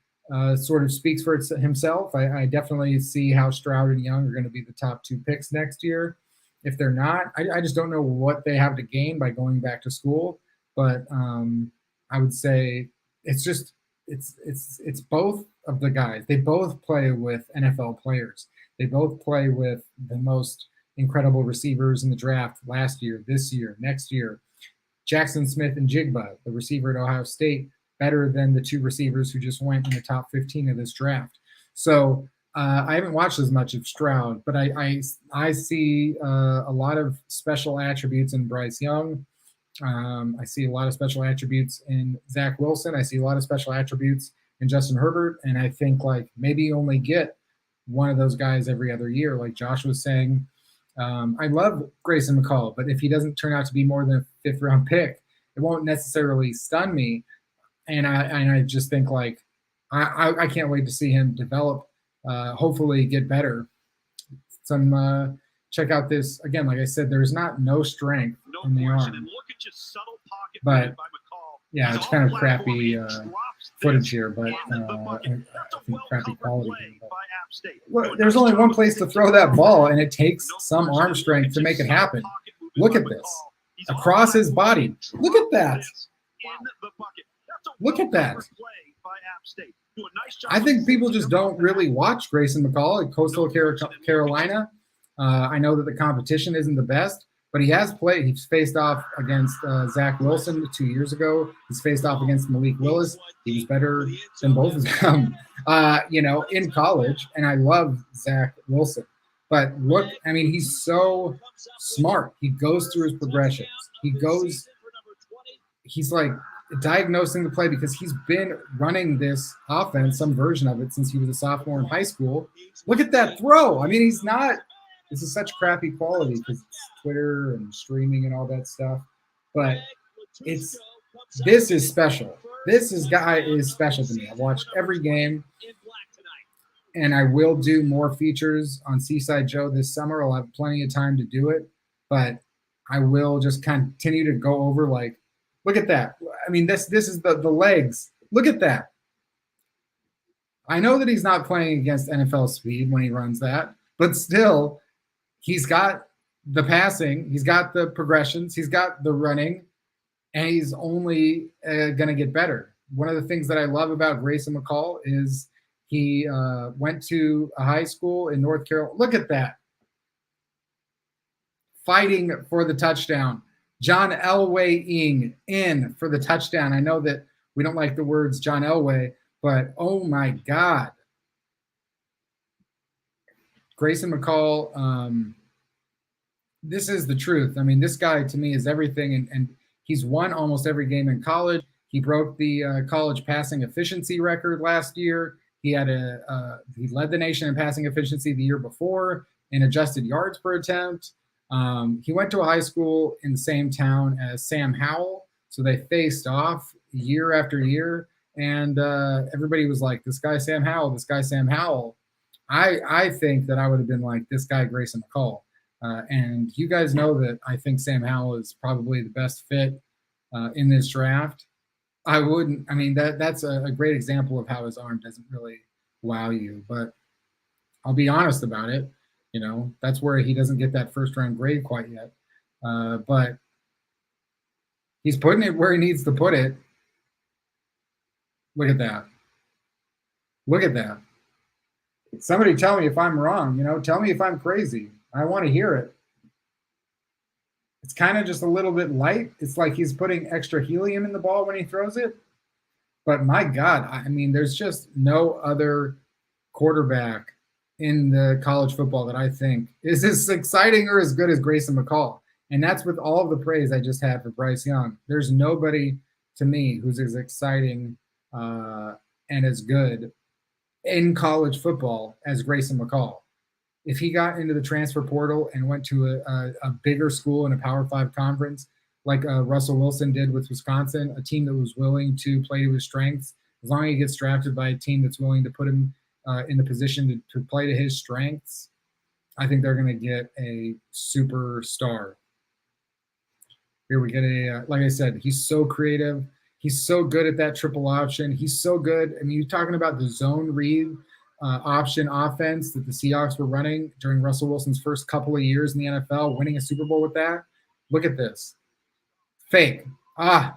sort of speaks for himself. I definitely see how Stroud and Young are going to be the top 2 picks next year. If they're not, I just don't know what they have to gain by going back to school. But I would say it's both of the guys. They both play with NFL players. They both play with the most incredible receivers in the draft last year, this year, next year. Jackson Smith and Jigba, the receiver at Ohio State, better than the 2 receivers who just went in the top 15 of this draft. So I haven't watched as much of Stroud, but I see a lot of special attributes in Bryce Young. I see a lot of special attributes in Zach Wilson. I see a lot of special attributes in Justin Herbert. And I think like maybe you only get one of those guys every other year. Like Josh was saying, I love Grayson McCall, but if he doesn't turn out to be more than a 5th round pick, it won't necessarily stun me. And I just think like, I can't wait to see him develop, hopefully get better. Check out this again. Like I said, there's no strength in the arm, but yeah, it's kind of crappy footage here, but crappy quality. Well, there's only one place to throw that ball, and it takes some arm strength to make it happen. Look at this across his body. Look at that. Look at that. I think people just don't really watch Grayson McCall at Coastal Carolina. I know that the competition isn't the best, but he has played. He's faced off against Zach Wilson 2 years ago. He's faced off against Malik Willis. He was better than both of them, in college. And I love Zach Wilson. But look, I mean, he's so smart. He goes through his progressions. He's like diagnosing the play because he's been running this offense, some version of it, since he was a sophomore in high school. Look at that throw. I mean, this is such crappy quality because it's Twitter and streaming and all that stuff. But this is special. This guy is special to me. I've watched every game, and I will do more features on Seaside Joe this summer. I'll have plenty of time to do it, but I will just continue to go over like, look at that. I mean, this is the legs. Look at that. I know that he's not playing against NFL speed when he runs that, but still, he's got the passing, he's got the progressions, he's got the running, and he's only going to get better. One of the things that I love about Grayson McCall is he went to a high school in North Carolina. Look at that. Fighting for the touchdown. John Elway-ing in for the touchdown. I know that we don't like the words John Elway, but oh my God. Grayson McCall, this is the truth. I mean, this guy to me is everything, and he's won almost every game in college. He broke the college passing efficiency record last year. He led the nation in passing efficiency the year before in adjusted yards per attempt. He went to a high school in the same town as Sam Howell, so they faced off year after year, and everybody was like, this guy Sam Howell, this guy Sam Howell. I think that I would have been like this guy Grayson McCall. And you guys know that I think Sam Howell is probably the best fit in this draft. That's a great example of how his arm doesn't really wow you, but I'll be honest about it. That's where he doesn't get that 1st round grade quite yet. But he's putting it where he needs to put it. Look at that. Look at that. Somebody tell me if I'm wrong, tell me if I'm crazy. I want to hear it. It's kind of just a little bit light. It's like he's putting extra helium in the ball when he throws it. But my God, I mean, there's just no other quarterback in the college football that I think is as exciting or as good as Grayson McCall. And that's with all of the praise I just had for Bryce Young. There's nobody to me who's as exciting and as good in college football as Grayson McCall. If he got into the transfer portal and went to a bigger school in a Power 5 conference, like Russell Wilson did with Wisconsin, a team that was willing to play to his strengths, as long as he gets drafted by a team that's willing to put him in the position to play to his strengths, I think they're going to get a superstar. Here we get like I said, he's so creative. He's so good at that triple option. He's so good. I mean, you're talking about the zone read option offense that the Seahawks were running during Russell Wilson's first couple of years in the NFL, winning a Super Bowl with that. Look at this. Fake. I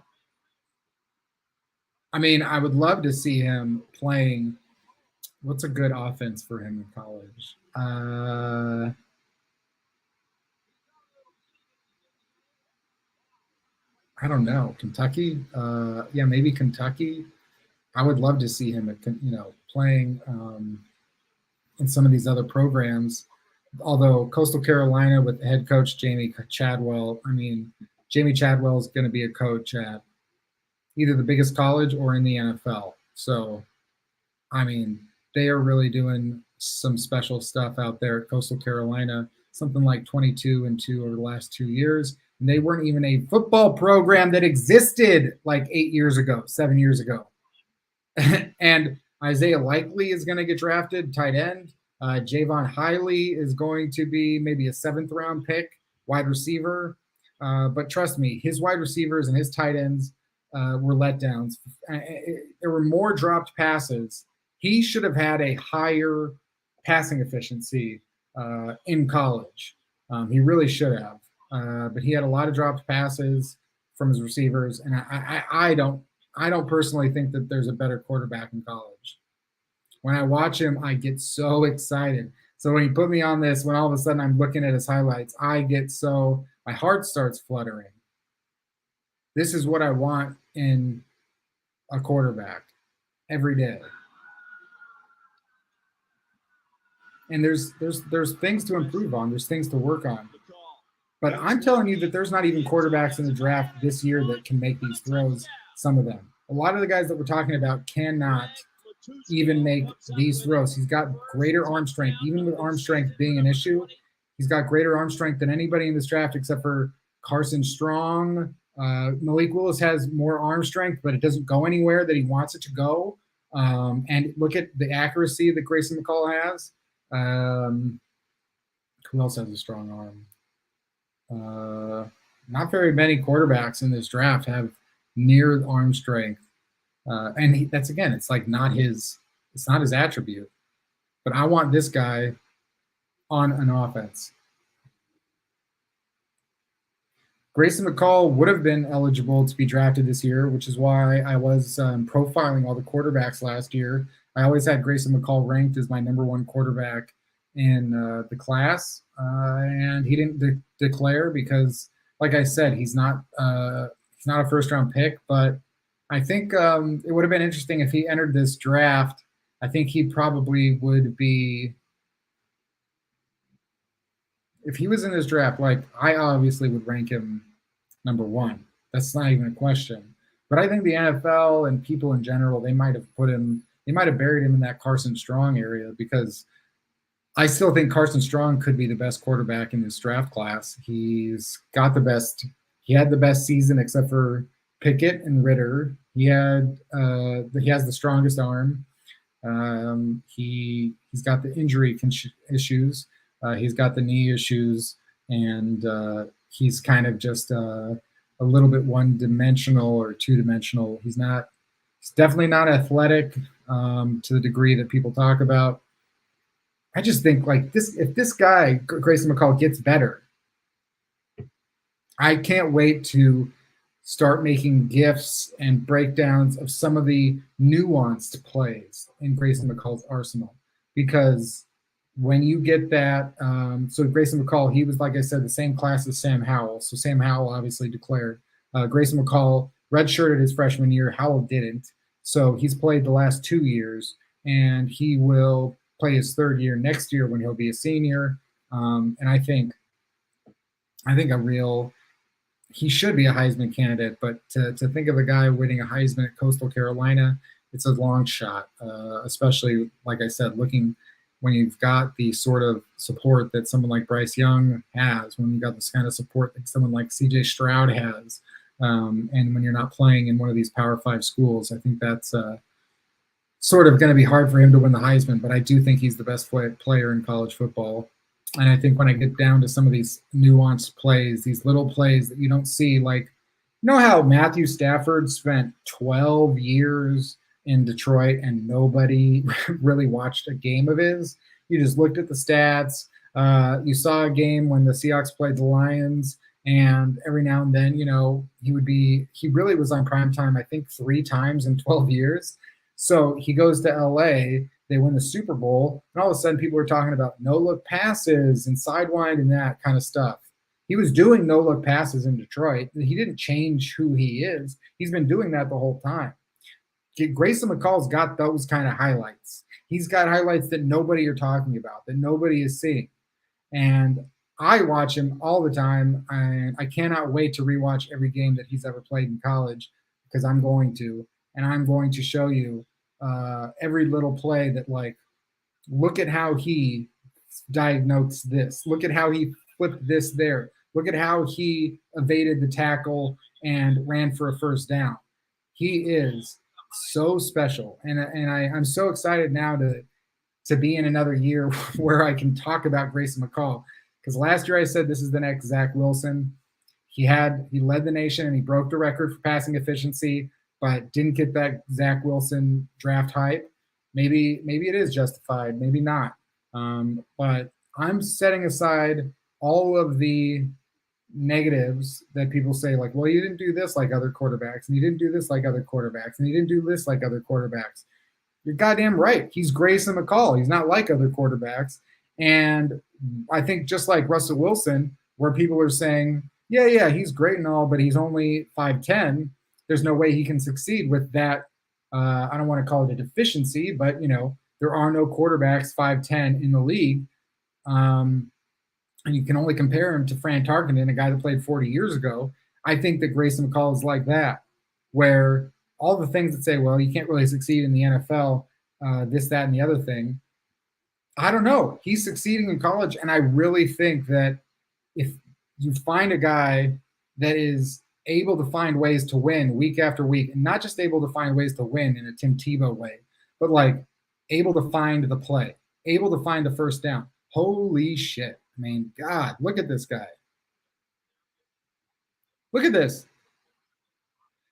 mean, I would love to see him playing. What's a good offense for him in college? I don't know. Kentucky? Yeah, maybe Kentucky. I would love to see him, playing in some of these other programs. Although Coastal Carolina with head coach Jamie Chadwell, Jamie Chadwell is going to be a coach at either the biggest college or in the NFL. So, they are really doing some special stuff out there at Coastal Carolina, something like 22-2 over the last 2 years. And they weren't even a football program that existed like 7 years ago. And Isaiah Likely is going to get drafted, tight end. Javon Hiley is going to be maybe a 7th-round pick, wide receiver. But trust me, his wide receivers and his tight ends were letdowns. There were more dropped passes. He should have had a higher passing efficiency in college. He really should have. But he had a lot of dropped passes from his receivers, and I don't personally think that there's a better quarterback in college. When I watch him, I get so excited. So when he put me on this, when all of a sudden I'm looking at his highlights, my heart starts fluttering. This is what I want in a quarterback every day. And there's things to improve on. There's things to work on. But I'm telling you that there's not even quarterbacks in the draft this year that can make these throws, some of them. A lot of the guys that we're talking about cannot even make these throws. He's got greater arm strength. Even with arm strength being an issue, he's got greater arm strength than anybody in this draft except for Carson Strong. Malik Willis has more arm strength, but it doesn't go anywhere that he wants it to go. And look at the accuracy that Grayson Mccall has. Who else has a strong arm? Not very many quarterbacks in this draft have near arm strength. And that's, again, it's not his attribute. But I want this guy on an offense. Grayson Mccall would have been eligible to be drafted this year, which is why I was profiling all the quarterbacks last year. I always had Grayson Mccall ranked as my number 1 quarterback in the class, and he didn't declare because, like I said, he's not a first-round pick. But I think it would have been interesting if he entered this draft. I think he probably would be, if he was in this draft, I obviously would rank him number 1. That's not even a question. But I think the NFL and people in general, they might have buried him in that Carson Strong area, because I still think Carson Strong could be the best quarterback in this draft class. He had the best season except for Pickett and Ritter. He has the strongest arm. He's got the injury issues. He's got the knee issues, and he's kind of just a little bit one-dimensional or two-dimensional. He's definitely not athletic to the degree that people talk about. I just think if this guy, Grayson Mccall, gets better, I can't wait to start making GIFs and breakdowns of some of the nuanced plays in Grayson McCall's arsenal. Because when you get that, so Grayson Mccall, he was, like I said, the same class as Sam Howell. So Sam Howell obviously declared. Grayson McCall redshirted his freshman year. Howell didn't. So he's played the last 2 years, and he will play his 3rd year next year when he'll be a senior. And I think he should be a Heisman candidate, but to think of a guy winning a Heisman at Coastal Carolina, it's a long shot, especially, like I said, looking when you've got the sort of support that someone like Bryce Young has, when you've got this kind of support that someone like CJ Stroud has, and when you're not playing in one of these Power 5 schools. I think that's sort of going to be hard for him to win the Heisman, but I do think he's the best player in college football. And I think when I get down to some of these nuanced plays, these little plays that you don't see, how Matthew Stafford spent 12 years in Detroit and nobody really watched a game of his. You just looked at the stats. You saw a game when the Seahawks played the Lions, and every now and then, he really was on primetime, I think 3 times in 12 years. So he goes to LA, they win the Super Bowl, and all of a sudden people are talking about no-look passes and sidewind and that kind of stuff. He was doing no-look passes in Detroit. He didn't change who he is. He's been doing that the whole time. Grayson McCall's got those kind of highlights. He's got highlights that nobody are talking about, that nobody is seeing. And I watch him all the time, and I cannot wait to rewatch every game that he's ever played in college, because I'm going to, and I'm going to show you every little play that, like, look at how he diagnosed this. Look at how he flipped this there. Look at how he evaded the tackle and ran for a first down. He is so special, and I'm so excited now to be in another year where I can talk about Grayson McCall, because last year I said this is the next Zach Wilson. He led the nation and he broke the record for passing efficiency, but didn't get that Zach Wilson draft hype. Maybe it is justified, maybe not. But I'm setting aside all of the negatives that people say, like, well, you didn't do this like other quarterbacks, and you didn't do this like other quarterbacks, and you didn't do this like other quarterbacks. You're goddamn right. He's Grayson McCall. He's not like other quarterbacks. And I think just like Russell Wilson, where people are saying, yeah, he's great and all, but he's only 5'10". There's no way he can succeed with that. I don't want to call it a deficiency, but, there are no quarterbacks 5'10" in the league. And you can only compare him to Fran Tarkenton, a guy that played 40 years ago. I think that Grayson McCall is like that, where all the things that say, well, you can't really succeed in the NFL, this, that, and the other thing. I don't know. He's succeeding in college, and I really think that if you find a guy that is able to find ways to win week after week, and not just able to find ways to win in a Tim Tebow way, but like able to find the play, able to find the first down. Holy shit. I mean, God, look at this guy. Look at this.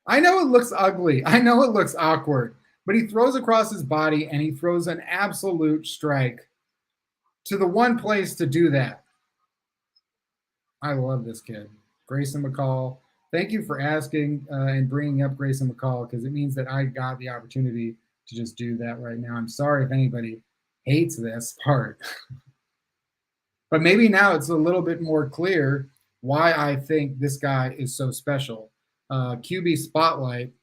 I know it looks ugly. I know it looks awkward, but he throws across his body and he throws an absolute strike to the one place to do that. I love this kid, Grayson McCall. Thank you for asking and bringing up Grayson McCall, because it means that I got the opportunity to just do that right now. I'm sorry if anybody hates this part. But maybe now it's a little bit more clear why I think this guy is so special. QB Spotlight,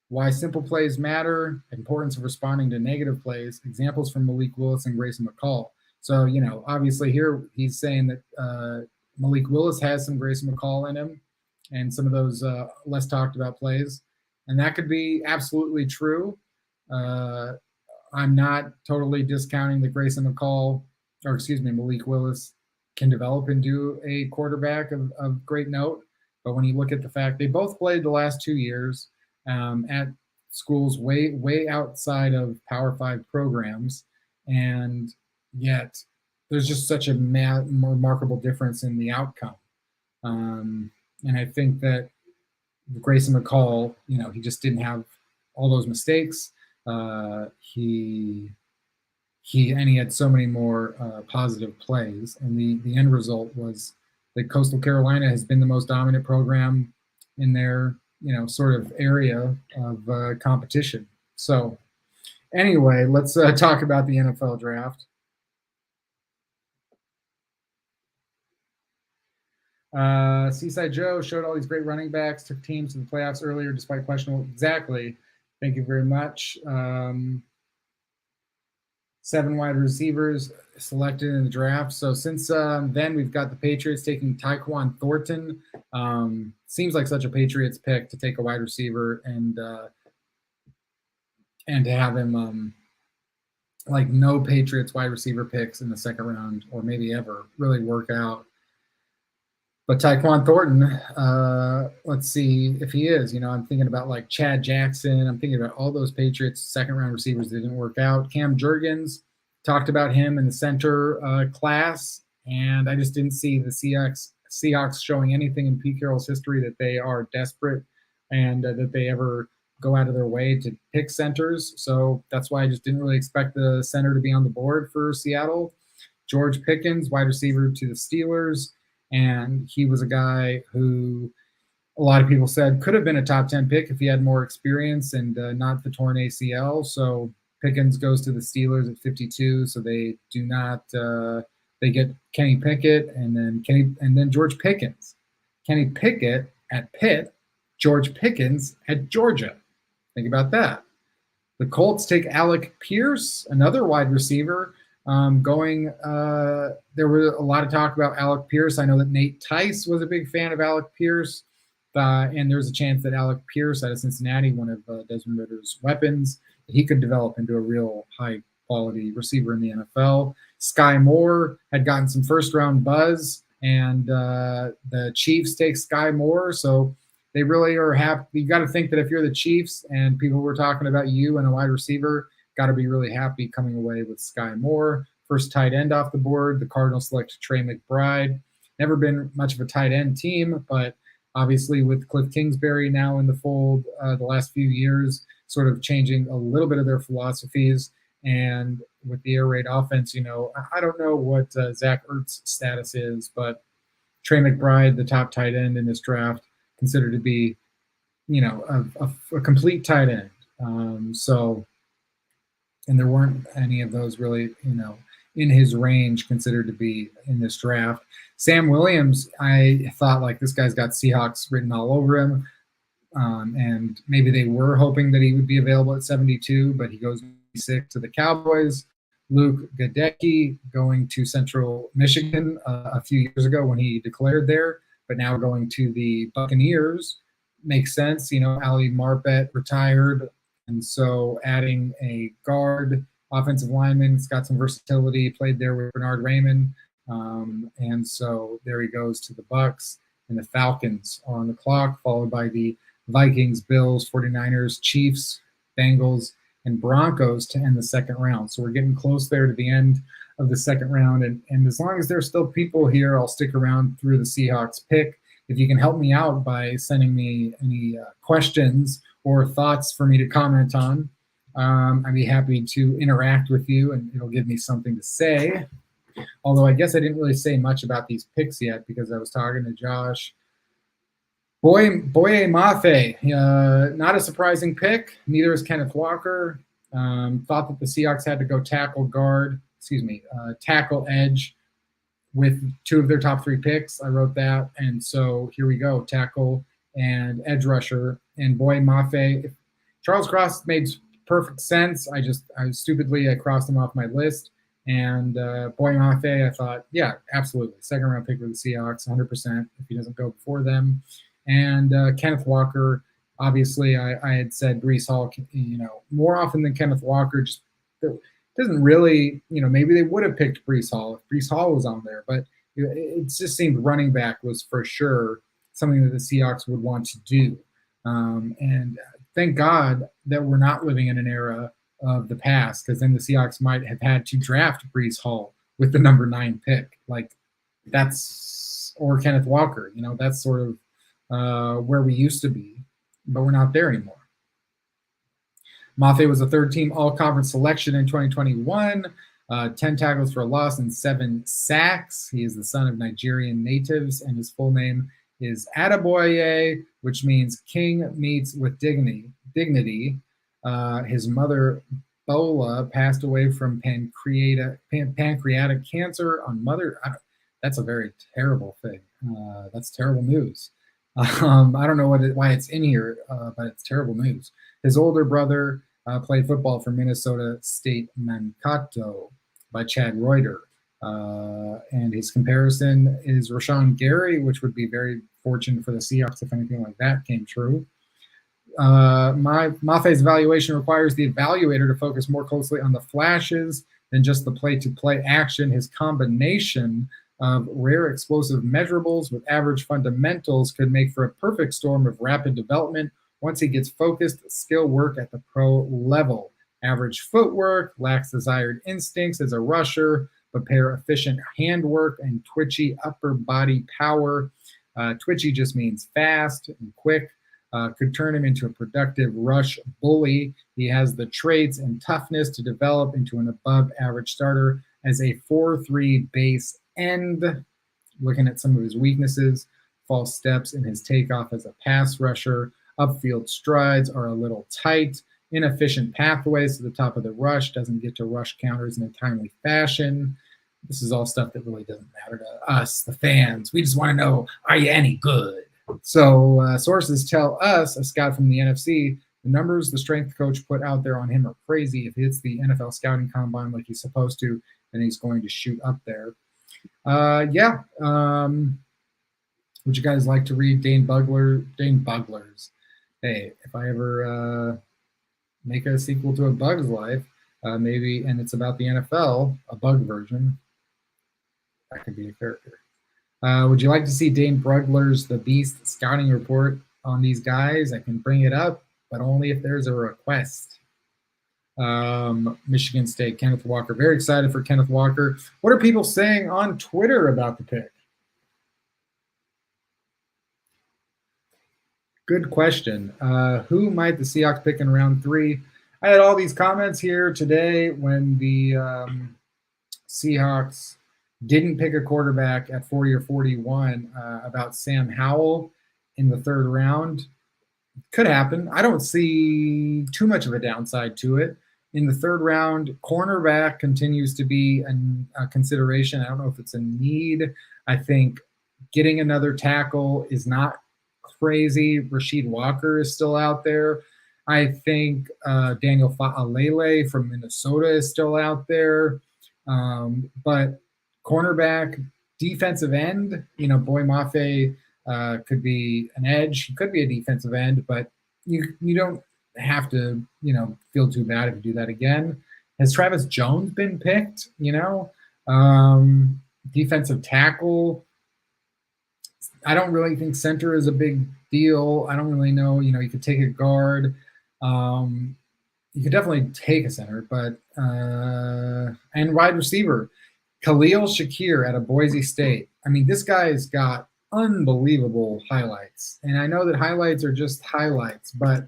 why simple plays matter, importance of responding to negative plays, examples from Malik Willis and Grayson McCall. So, obviously here he's saying that Malik Willis has some Grayson McCall in him and some of those less talked about plays. And that could be absolutely true. I'm not totally discounting that Grayson McCall, Malik Willis can develop into a quarterback of great note. But when you look at the fact they both played the last 2 years at schools way outside of Power 5 programs, and yet there's just such a remarkable difference in the outcome. And I think that Grayson McCall, he just didn't have all those mistakes. He had so many more positive plays, and the end result was that Coastal Carolina has been the most dominant program in their sort of area of competition. So anyway, let's talk about the NFL draft. Seaside Joe showed all these great running backs, took teams to the playoffs earlier despite questionable. Exactly. Thank you very much. 7 wide receivers selected in the draft. So since then, we've got the Patriots taking Tyquan Thornton. Seems like such a Patriots pick to take a wide receiver and to have him like no Patriots wide receiver picks in the second round, or maybe ever, really work out. But Tyquan Thornton, let's see if he is. I'm thinking about like Chad Jackson. I'm thinking about all those Patriots second-round receivers that didn't work out. Cam Jurgens, talked about him in the center class, and I just didn't see the Seahawks showing anything in Pete Carroll's history that they are desperate and that they ever go out of their way to pick centers. So that's why I just didn't really expect the center to be on the board for Seattle. George Pickens, wide receiver to the Steelers. And he was a guy who a lot of people said could have been a top 10 pick if he had more experience and not the torn ACL. So Pickens goes to the Steelers at 52. So they do not they get Kenny Pickett and then George Pickens. Kenny Pickett at Pitt, George Pickens at Georgia. Think about that. The Colts take Alec Pierce, another wide receiver. There was a lot of talk about Alec Pierce. I know that Nate Tice was a big fan of Alec Pierce. And there's a chance that Alec Pierce out of Cincinnati, one of Desmond Ritter's weapons, he could develop into a real high-quality receiver in the NFL. Sky Moore had gotten some first-round buzz, and the Chiefs take Sky Moore, so they really are happy. You got to think that if you're the Chiefs and people were talking about you and a wide receiver, got to be really happy coming away with Sky Moore. First tight end off the board. The Cardinals select Trey McBride. Never been much of a tight end team, but obviously with Cliff Kingsbury now in the fold the last few years, sort of changing a little bit of their philosophies. And with the air raid offense, I don't know what Zach Ertz's status is, but Trey McBride, the top tight end in this draft, considered to be, a complete tight end. And there weren't any of those really, in his range considered to be in this draft. Sam Williams, I thought this guy's got Seahawks written all over him. And maybe they were hoping that he would be available at 72, but he goes 6 to the Cowboys. Luke Gadecki going to Central Michigan a few years ago when he declared there, but now going to the Buccaneers makes sense. Ali Marpet retired, and so adding a guard, offensive lineman, it's got some versatility, played there with Bernard Raymond, and so there he goes to the Bucs. And the Falcons are on the clock, followed by the Vikings, Bills, 49ers, Chiefs, Bengals, and Broncos to end the second round. So we're getting close there to the end of the second round. And as long as there's still people here, I'll stick around through the Seahawks pick. If you can help me out by sending me any questions or thoughts for me to comment on, I'd be happy to interact with you, and it'll give me something to say. Although I guess I didn't really say much about these picks yet because I was talking to Josh. Boye Mafe, not a surprising pick. Neither is Kenneth Walker. Thought that the Seahawks had to go tackle edge with 2 of their top 3 picks. I wrote that, and so here we go, tackle and edge rusher. And Boye Mafe, Charles Cross made perfect sense. I stupidly crossed him off my list. And Boye Mafe, I thought, yeah, absolutely. Second round pick for the Seahawks, 100% if he doesn't go before them. And Kenneth Walker, obviously, I had said Breece Hall, more often than Kenneth Walker, just doesn't really, maybe they would have picked Breece Hall if Breece Hall was on there. But it just seemed running back was for sure something that the Seahawks would want to do. And thank God that we're not living in an era of the past, because then the Seahawks might have had to draft Breece Hall with the number 9 pick. Or Kenneth Walker, that's sort of where we used to be, but we're not there anymore. Mafe was a third-team all-conference selection in 2021, 10 tackles for a loss and 7 sacks. He is the son of Nigerian natives, and his full name is Adeboye, which means king meets with dignity. His mother, Bola, passed away from pancreatic cancer on that's a very terrible thing. That's terrible news. I don't know why it's in here, but it's terrible news. His older brother played football for Minnesota State Mankato by Chad Reuter. And his comparison is Rashawn Gary, which would be very fortunate for the Seahawks if anything like that came true. Mafe's evaluation requires the evaluator to focus more closely on the flashes than just the play-to-play action. His combination of rare explosive measurables with average fundamentals could make for a perfect storm of rapid development once he gets focused skill work at the pro level. Average footwork, lacks desired instincts as a rusher, but pair efficient handwork and twitchy upper body power. Twitchy just means fast and quick. Could turn him into a productive rush bully. He has the traits and toughness to develop into an above-average starter as a 4-3 base end. Looking at some of his weaknesses, false steps in his takeoff as a pass rusher. Upfield strides are a little tight. Inefficient pathways to the top of the rush. Doesn't get to rush counters in a timely fashion. This is all stuff that really doesn't matter to us, the fans. We just want to know, are you any good? So sources tell us, a scout from the NFC, The numbers the strength coach put out there on him are crazy. If he hits the NFL scouting combine like he's supposed to, then he's going to shoot up there. Yeah. Would you guys like to read Dane Bugler's? Hey, if I ever make a sequel to A Bug's Life, maybe, and it's about the NFL, a bug version, that could be a character. Would you like to see Dane Brugler's The Beast scouting report on these guys? I can bring it up, but only if there's a request. Michigan State, Kenneth Walker. Very excited for Kenneth Walker. What are people saying on Twitter about the pick? Good question. Who might the Seahawks pick in round 3? I had all these comments here today when the Seahawks didn't pick a quarterback at 40 or 41 about Sam Howell in the 3rd round. Could happen. I don't see too much of a downside to it. In the 3rd round, cornerback continues to be a consideration. I don't know if it's a need. I think getting another tackle is not crazy. Rasheed Walker is still out there. I think Daniel Fa'alele from Minnesota is still out there. But cornerback, defensive end, Boy Mafe could be an edge. He could be a defensive end, but you don't have to, feel too bad if you do that again. Has Travis Jones been picked? Defensive tackle. I don't really think center is a big deal. I don't really know. You could take a guard. You could definitely take a center, but and wide receiver, Khalil Shakir out of Boise State. I mean, this guy's got unbelievable highlights, and I know that highlights are just highlights, but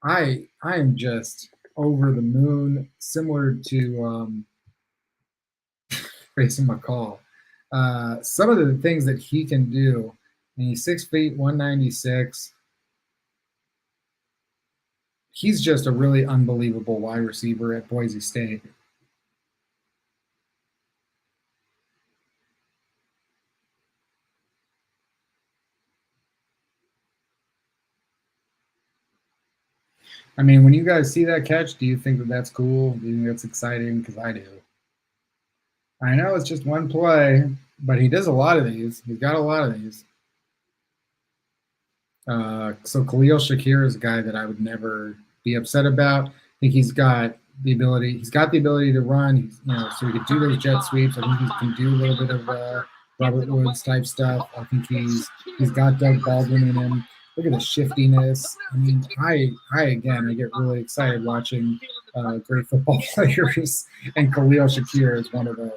I am just over the moon. Similar to Grayson Mccall. Some of the things that he can do, and he's 6 feet, 196. He's just a really unbelievable wide receiver at Boise State. I mean, when you guys see that catch, do you think that that's cool? Do you think that's exciting? Because I do. I know it's just one play, but he does a lot of these. He's got a lot of these. So Khalil Shakir is a guy that I would never be upset about. I think he's got the ability. He's got the ability to run. So he could do those jet sweeps. I think he can do a little bit of Robert Woods type stuff. I think he's got Doug Baldwin in him. Look at the shiftiness. I mean, I get really excited watching great football players, and Khalil Shakir is one of those.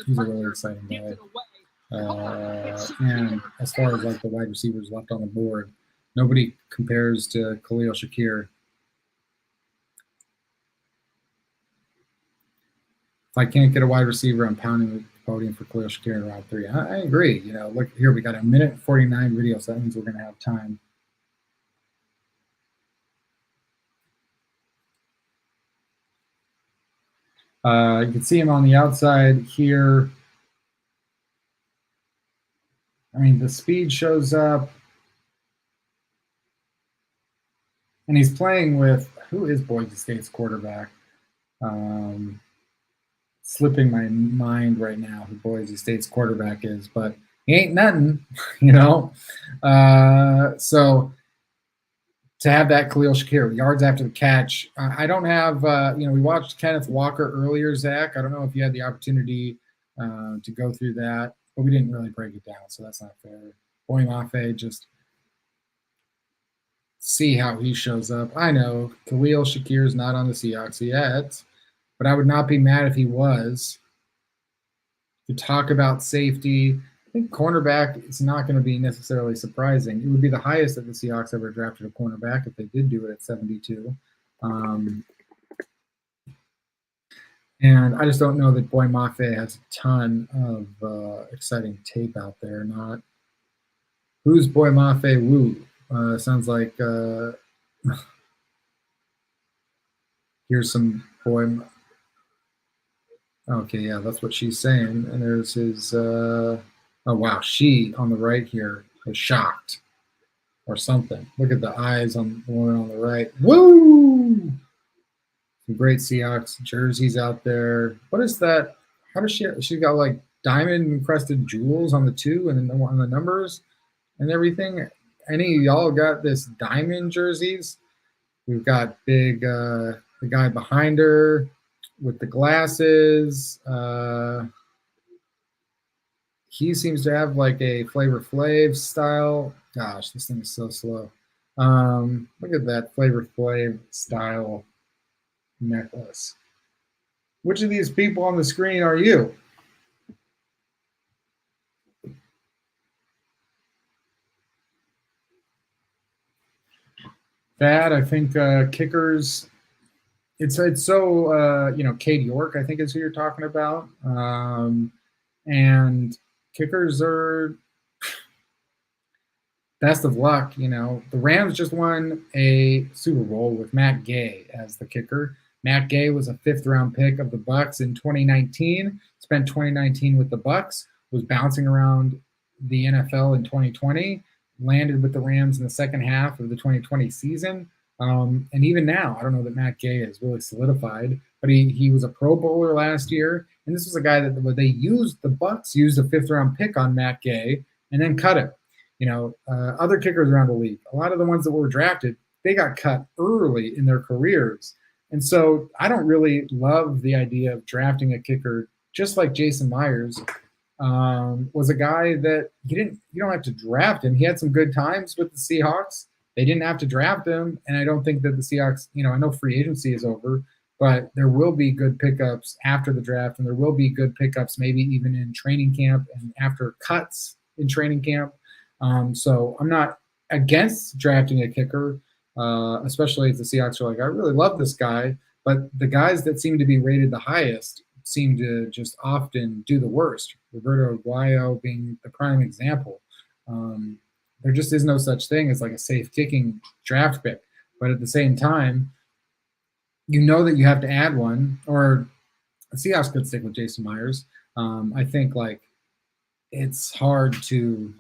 He's a really exciting guy. And as far as like the wide receivers left on the board, nobody compares to Khalil Shakir. If I can't get a wide receiver, I'm pounding the podium for Khalil Shakir in round 3. I agree. Look here, we got a 1:49 video, so that means we're going to have time. You can see him on the outside here. I mean, the speed shows up. And he's playing with, who is Boise State's quarterback? Slipping my mind right now who Boise State's quarterback is, but he ain't nothing, So to have that Khalil Shakir, yards after the catch. I don't have, we watched Kenneth Walker earlier, Zach. I don't know if you had the opportunity to go through that, but we didn't really break it down, so that's not fair. Boy Mafe, just see how he shows up. I know Khalil Shakir is not on the Seahawks yet, but I would not be mad if he was. To talk about safety, I think cornerback is not going to be necessarily surprising. It would be the highest that the Seahawks ever drafted a cornerback if they did do it at 72. And I just don't know that Boy Mafe has a ton of exciting tape out there. Not who's Boy Mafe Woo? Sounds like here's some Boy. Okay, yeah, that's what she's saying. And there's his Oh, wow. She on the right here is shocked or something. Look at the eyes on the one on the right. Woo! Some great Seahawks jerseys out there. What is that? How does she got like diamond encrusted jewels on the 2 and then on the numbers and everything? Any of y'all got this diamond jerseys? We've got the guy behind her with the glasses. He seems to have like a Flavor Flav style. Gosh, this thing is so slow. Look at that Flavor Flav style necklace. Which of these people on the screen are you? That I think kickers. It's so Cade York I think is who you're talking about, and kickers are best of luck. The Rams just won a Super Bowl with Matt Gay as the kicker. Matt Gay was a 5th-round pick of the Bucs in 2019. Spent 2019 with the Bucs. Was bouncing around the NFL in 2020. Landed with the Rams in the second half of the 2020 season. And even now, I don't know that Matt Gay is really solidified, but he was a Pro Bowler last year. And this was a guy that the Bucs used a 5th-round pick on Matt Gay and then cut him. Other kickers around the league, a lot of the ones that were drafted, they got cut early in their careers. And so I don't really love the idea of drafting a kicker just like Jason Myers was a guy that you don't have to draft him. He had some good times with the Seahawks. They didn't have to draft him. And I don't think that the Seahawks, I know free agency is over, but there will be good pickups after the draft. And there will be good pickups maybe even in training camp and after cuts in training camp. So I'm not against drafting a kicker, especially if the Seahawks are like, I really love this guy, but the guys that seem to be rated the highest seem to just often do the worst. Roberto Aguayo being the prime example. There just is no such thing as like a safe kicking draft pick. But at the same time, that you have to add one, or the Seahawks could stick with Jason Myers. I think like it's hard to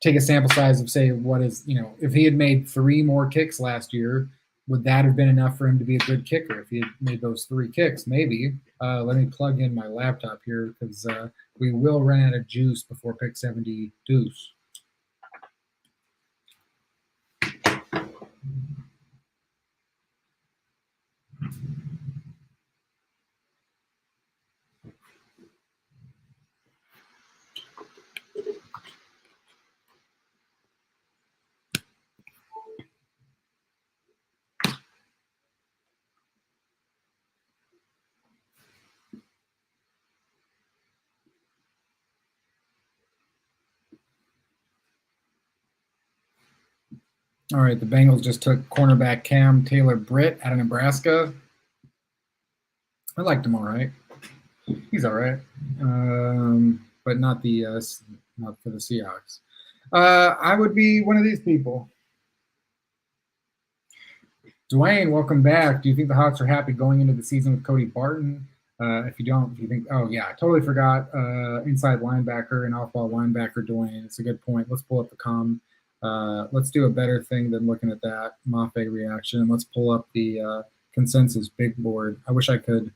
take a sample size of say if he had made 3 more kicks last year, would that have been enough for him to be a good kicker? If he had made those 3 kicks, maybe. Let me plug in my laptop here because we will run out of juice before pick 70 deuce. All right, the Bengals just took cornerback Cam Taylor-Britt out of Nebraska. I liked him all right. He's all right, but not for the Seahawks. I would be one of these people. Dwayne, welcome back. Do you think the Hawks are happy going into the season with Cody Barton? If you don't, you think, oh yeah, I totally forgot inside linebacker and off-ball linebacker Dwayne. It's a good point. Let's pull up the com. Let's do a better thing than looking at that Mafe reaction. Let's pull up the consensus big board. I wish I could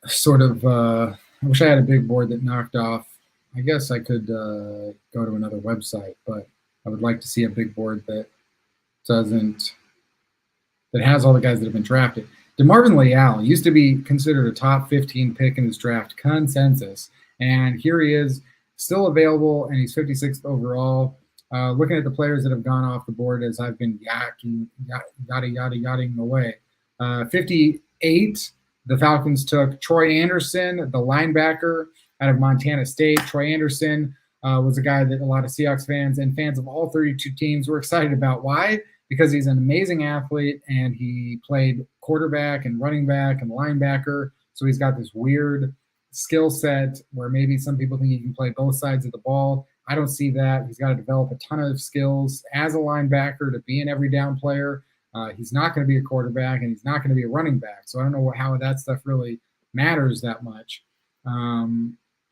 I wish I had a big board that knocked off. I guess I could go to another website, but I would like to see a big board that has all the guys that have been drafted. DeMarvin Leal used to be considered a top 15 pick in this draft consensus, and here he is, still available, and he's 56th overall. Looking at the players that have gone off the board as I've been yadding away. 58, the Falcons took Troy Anderson, the linebacker out of Montana State. Troy Anderson was a guy that a lot of Seahawks fans and fans of all 32 teams were excited about. Why? Because he's an amazing athlete, and he played quarterback and running back and linebacker. So he's got this weird skill set where maybe some people think he can play both sides of the ball. I don't see that. He's got to develop a ton of skills as a linebacker to be an every down player. He's not going to be a quarterback, and he's not going to be a running back. So I don't know how that stuff really matters that much.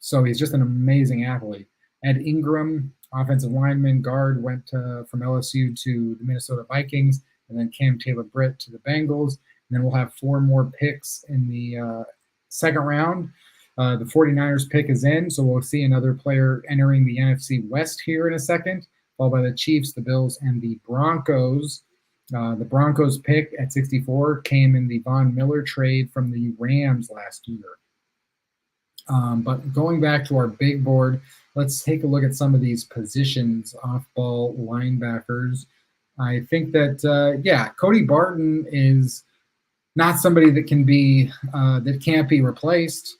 So he's just an amazing athlete. Ed Ingram, offensive lineman, guard, went from LSU to the Minnesota Vikings, and then Cam Taylor-Britt to the Bengals. And then we'll have 4 more picks in the second round. The 49ers pick is in, so we'll see another player entering the NFC West here in a second, followed by the Chiefs, the Bills, and the Broncos. The Broncos pick at 64 came in the Von Miller trade from the Rams last year. But going back to our big board, let's take a look at some of these positions, off-ball linebackers. I think that, Cody Barton is not somebody that can be that can't be replaced.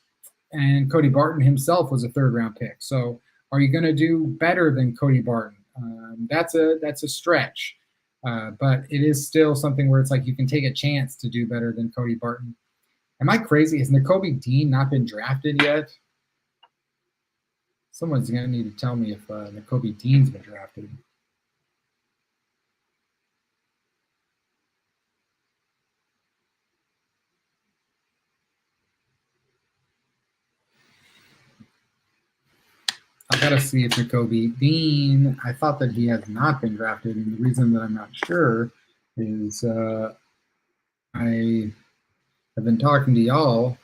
And Cody Barton himself was a third-round pick. So are you going to do better than Cody Barton? That's a stretch. But it is still something where it's like you can take a chance to do better than Cody Barton. Am I crazy? Has Nakobe Dean not been drafted yet? Someone's going to need to tell me if Nakobe Dean's been drafted. I got to see if Nakobe Dean, I thought that he has not been drafted. And the reason that I'm not sure is I have been talking to y'all.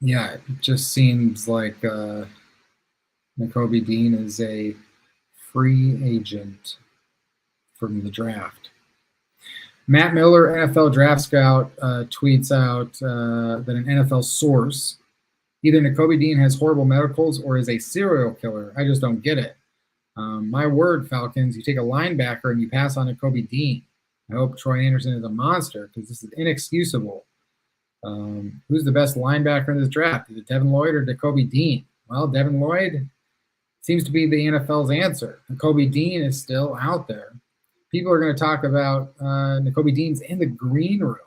Yeah, it just seems like Nakobe Dean is a free agent from the draft. Matt Miller, NFL Draft Scout, tweets out that an NFL source, either Nakobe Dean has horrible medicals or is a serial killer. I just don't get it. My word, Falcons, you take a linebacker and you pass on Nakobe Dean. I hope Troy Anderson is a monster because this is inexcusable. Who's the best linebacker in this draft? Is it Devin Lloyd or Nakobe Dean? Well, Devin Lloyd seems to be the NFL's answer. Nakobe Dean is still out there. People are going to talk about Nakobe Dean's in the green room.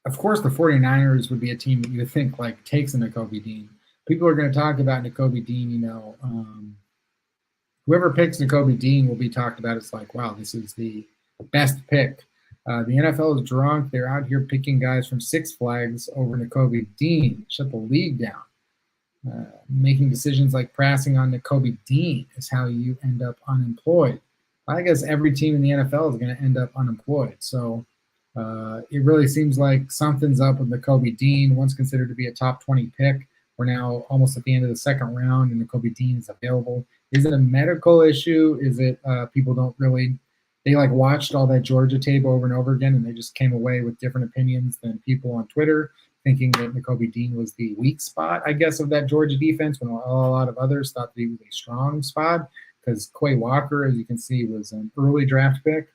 Of course, the 49ers would be a team that you would think like takes a Nakobe Dean. People are going to talk about Nakobe Dean, whoever picks Nakobe Dean will be talked about. It's like, wow, this is the best pick. The NFL is drunk. They're out here picking guys from Six Flags over Nakobe Dean. Shut the league down. Making decisions like passing on Nakobe Dean is how you end up unemployed. I guess every team in the NFL is going to end up unemployed. So it really seems like something's up with Nakobe Dean, once considered to be a top 20 pick. We're now almost at the end of the second round, and Nakobe Dean is available. Is it a medical issue? Is it people don't really – they, like, watched all that Georgia tape over and over again, and they just came away with different opinions than people on Twitter, thinking that Nakobe Dean was the weak spot, I guess, of that Georgia defense, when a lot of others thought that he was a strong spot, because Quay Walker, as you can see, was an early draft pick.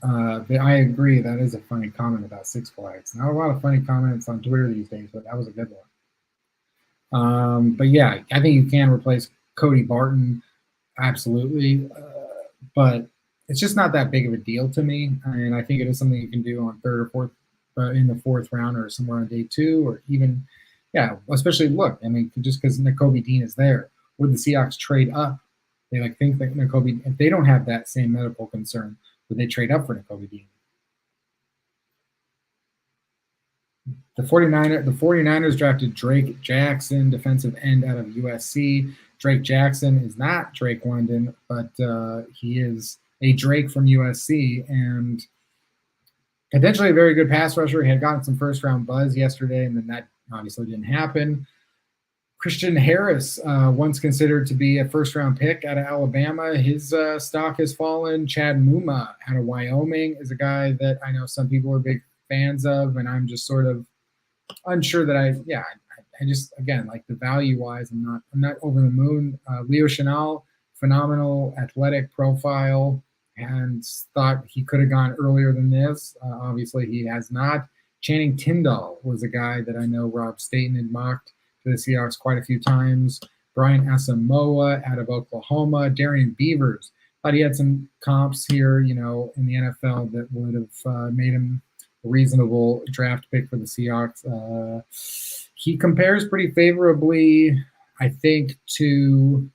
I agree. That is a funny comment about Six Flags. Not a lot of funny comments on Twitter these days, but that was a good one. But yeah, I think you can replace Cody Barton, absolutely. But it's just not that big of a deal to me. And I think it is something you can do on third or fourth, in the fourth round or somewhere on day 2, or even, especially look, I mean, just because Nakobe Dean is there, would the Seahawks trade up? They think that Nakobe, if they don't have that same medical concern, would they trade up for Nakobe Dean? The 49ers drafted Drake Jackson, defensive end out of USC. Drake Jackson is not Drake London, but he is a Drake from USC, and potentially a very good pass rusher. He had gotten some first-round buzz yesterday, and then that obviously didn't happen. Christian Harris, once considered to be a first-round pick out of Alabama, his stock has fallen. Chad Muma out of Wyoming is a guy that I know some people are big fans of, and I'm just sort of unsure that I just, again, like the value-wise, I'm not over the moon. Leo Chenal, phenomenal athletic profile, and thought he could have gone earlier than this. Obviously, he has not. Channing Tindall was a guy that I know Rob Staten had mocked to the Seahawks quite a few times. Brian Asamoah out of Oklahoma. Darian Beavers. Thought he had some comps here, in the NFL that would have made him a reasonable draft pick for the Seahawks. He compares pretty favorably, I think, to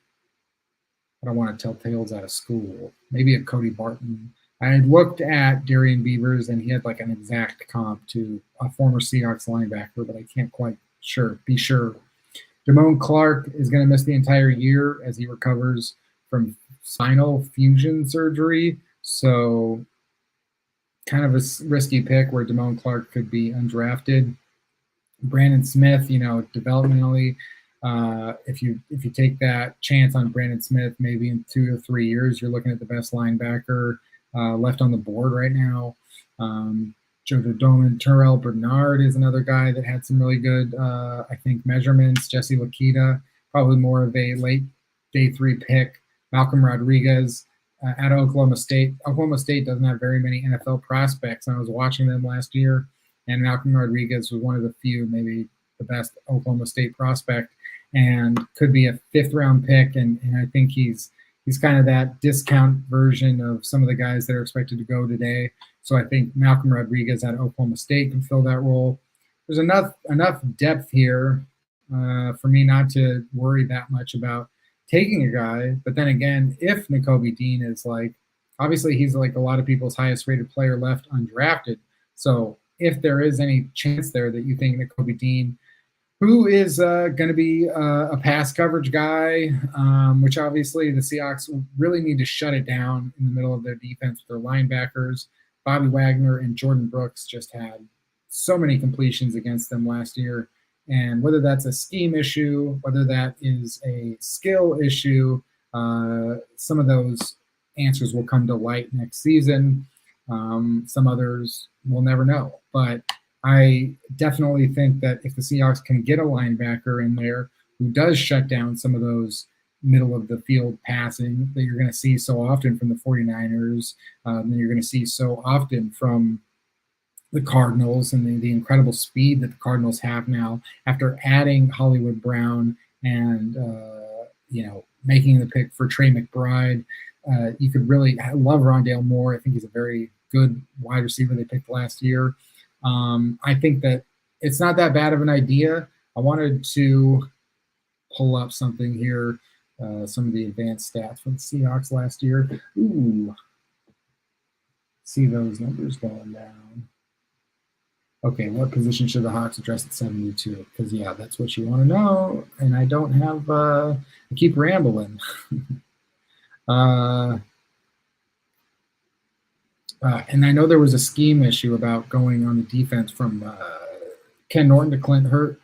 I don't want to tell tales out of school. Maybe a Cody Barton. I had looked at Darian Beavers, and he had like an exact comp to a former Seahawks linebacker, but I can't quite be sure. Damone Clark is going to miss the entire year as he recovers from spinal fusion surgery. So kind of a risky pick where Damone Clark could be undrafted. Brandon Smith, developmentally, if you take that chance on Brandon Smith, maybe in 2 or 3 years, you're looking at the best linebacker left on the board right now. Joe Doman, Terrell Bernard is another guy that had some really good, I think, measurements. Jesse Lakita, probably more of a late day 3 pick. Malcolm Rodriguez out of Oklahoma State. Oklahoma State doesn't have very many NFL prospects. I was watching them last year, and Malcolm Rodriguez was one of the few, maybe the best Oklahoma State prospect, and could be a 5th-round pick. And I think he's kind of that discount version of some of the guys that are expected to go today. So I think Malcolm Rodriguez at Oklahoma State can fill that role. There's enough depth here for me not to worry that much about taking a guy. But then again, if Nakobe Dean is obviously he's like a lot of people's highest rated player left undrafted. So if there is any chance there that you think Nakobe Dean, who is going to be a pass coverage guy, which obviously the Seahawks really need to shut it down in the middle of their defense with their linebackers. Bobby Wagner and Jordan Brooks just had so many completions against them last year. And whether that's a scheme issue, whether that is a skill issue, some of those answers will come to light next season. Some others we'll never know. But I definitely think that if the Seahawks can get a linebacker in there who does shut down some of those middle of the field passing that you're going to see so often from the 49ers, then you're going to see so often from the Cardinals and the incredible speed that the Cardinals have now after adding Hollywood Brown and, making the pick for Trey McBride. You could really love Rondale Moore. I think he's a very good wide receiver they picked last year. I think that it's not that bad of an idea. I wanted to pull up something here, some of the advanced stats for the Seahawks last year. Ooh, see those numbers going down. Okay, what position should the Hawks address at 72? Because, yeah, that's what you want to know. And I don't have I keep rambling. And I know there was a scheme issue about going on the defense from Ken Norton to Clint Hurt.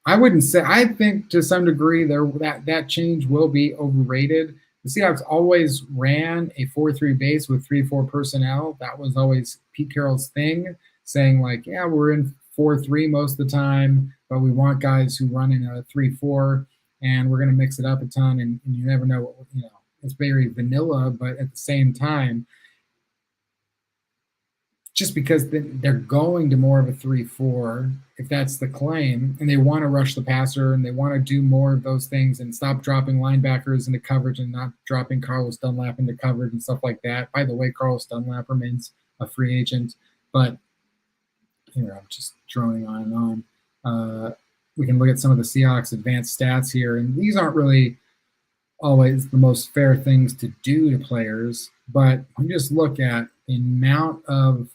I think to some degree that change will be overrated. The Seahawks always ran a 4-3 base with 3-4 personnel. That was always Pete Carroll's thing, saying we're in 4-3 most of the time, but we want guys who run in a 3-4, and we're going to mix it up a ton, and you never know, it's very vanilla, but at the same time, just because they're going to more of a 3-4, if that's the claim, and they want to rush the passer and they want to do more of those things and stop dropping linebackers into coverage and not dropping Carlos Dunlap into coverage and stuff like that. By the way, Carlos Dunlap remains a free agent, but here I'm just droning on and on. We can look at some of the Seahawks advanced stats here, and these aren't really always the most fair things to do to players, but we just look at the amount of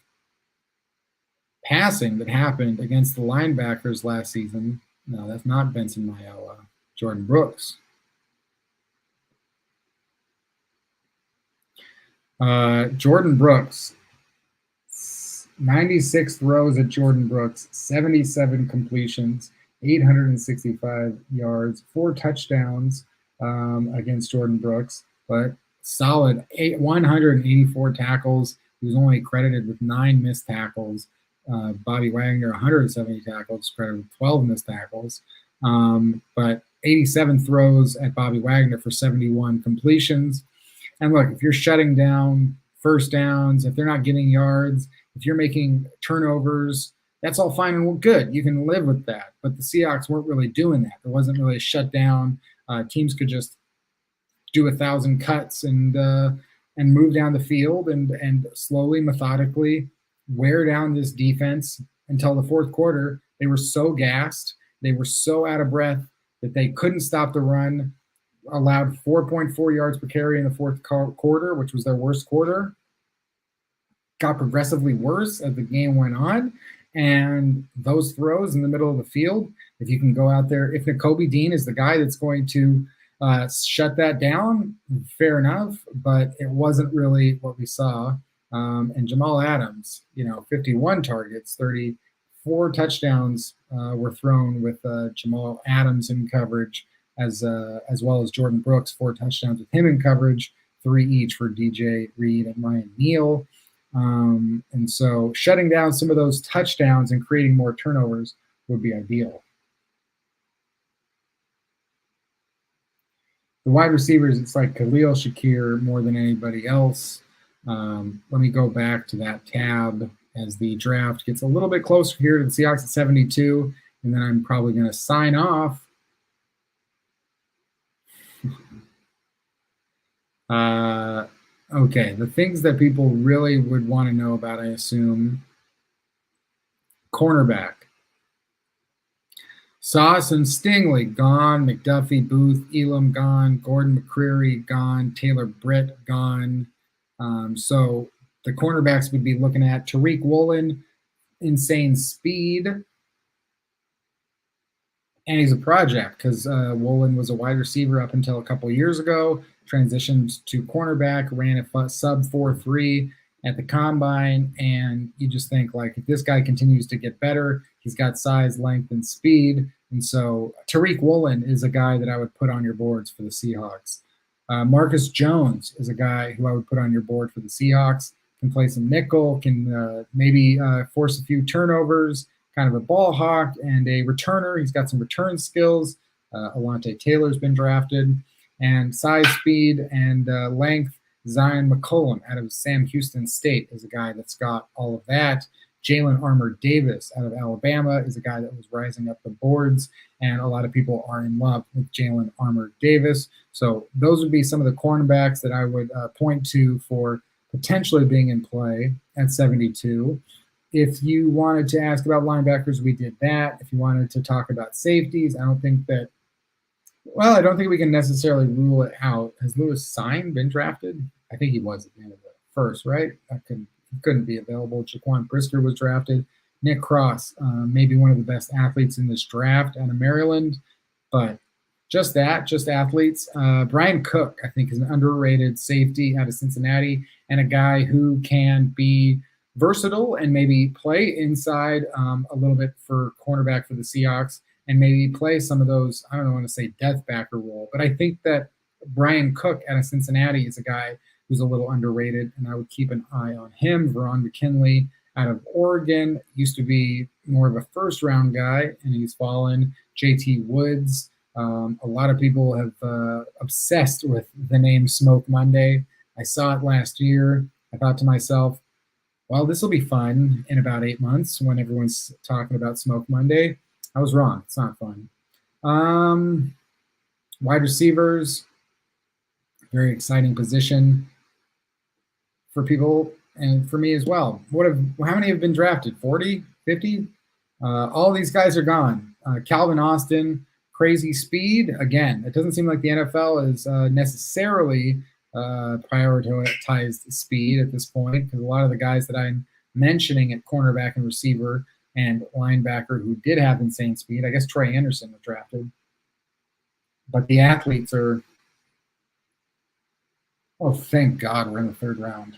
passing that happened against the linebackers last season. No, that's not Benson Mayowa. Jordan Brooks. Jordan Brooks. 96 throws at Jordan Brooks, 77 completions, 865 yards, 4 touchdowns against Jordan Brooks, but solid 184 tackles. He was only credited with 9 missed tackles. Bobby Wagner, 170 tackles, credited with 12 missed tackles. But 87 throws at Bobby Wagner for 71 completions. And look, if you're shutting down first downs, if they're not getting yards, if you're making turnovers, that's all fine and good. You can live with that. But the Seahawks weren't really doing that. There wasn't really a shutdown. Teams could just do 1,000 cuts and move down the field and slowly, methodically wear down this defense until the fourth quarter. They were so gassed, they were so out of breath that they couldn't stop the run. allowed 4.4 yards per carry in the fourth quarter, which was their worst quarter. Got progressively worse as the game went on. And those throws in the middle of the field, if you can go out there, if Nakobe Dean is the guy that's going to shut that down, fair enough, but it wasn't really what we saw. And Jamal Adams, 51 targets, 34 touchdowns were thrown with Jamal Adams in coverage, as well as Jordan Brooks, 4 touchdowns with him in coverage, 3 each for DJ Reed and Ryan Neal. And so shutting down some of those touchdowns and creating more turnovers would be ideal. The wide receivers, it's like Khalil Shakir more than anybody else. Let me go back to that tab as the draft gets a little bit closer here to the Seahawks at 72, and then I'm probably going to sign off. Okay, the things that people really would want to know about, I assume. Cornerback. Sauce and Stingley, gone. McDuffie, Booth, Elam, gone. Gordon McCreary, gone. Taylor Britt, gone. So the cornerbacks would be looking at Tariq Woolen, insane speed. And he's a project because Woolen was a wide receiver up until a couple years ago, transitioned to cornerback, ran a sub 4.3 at the combine, and you just think, like, if this guy continues to get better, he's got size, length, and speed. And so Tariq Woolen is a guy that I would put on your boards for the Seahawks. Marcus Jones is a guy who I would put on your board for the Seahawks. Can play some nickel, can maybe force a few turnovers, kind of a ball hawk and a returner. He's got some return skills. Alante Taylor's been drafted. And size, speed, and length, Zion McCollum out of Sam Houston State is a guy that's got all of that. Jalen Armour Davis out of Alabama is a guy that was rising up the boards, and a lot of people are in love with Jalen Armour Davis. So those would be some of the cornerbacks that I would point to for potentially being in play at 72. If you wanted to ask about linebackers, we did that. If you wanted to talk about safeties, I don't think we can necessarily rule it out. Has Lewis Sine been drafted? I think he was at the end of the first, right? Couldn't be available. Jaquan Brisker was drafted. Nick Cross, maybe one of the best athletes in this draft out of Maryland, but just athletes. Brian Cook, I think, is an underrated safety out of Cincinnati and a guy who can be versatile and maybe play inside a little bit for cornerback for the Seahawks and maybe play some of those, I don't want to say death backer role, but I think that Brian Cook out of Cincinnati is a guy who's a little underrated, and I would keep an eye on him. Veron McKinley out of Oregon used to be more of a first-round guy, and he's fallen. JT Woods. A lot of people have obsessed with the name Smoke Monday. I saw it last year. I thought to myself, well, this will be fun in about 8 months when everyone's talking about Smoke Monday. I was wrong. It's not fun. Wide receivers, very exciting position for people and for me as well. How many have been drafted? 40, 50? All these guys are gone. Calvin Austin, crazy speed. Again, it doesn't seem like the NFL is necessarily prioritized speed at this point, because a lot of the guys that I'm mentioning at cornerback and receiver and linebacker who did have insane speed, I guess Troy Anderson was drafted. But the athletes are, oh, thank God we're in the third round.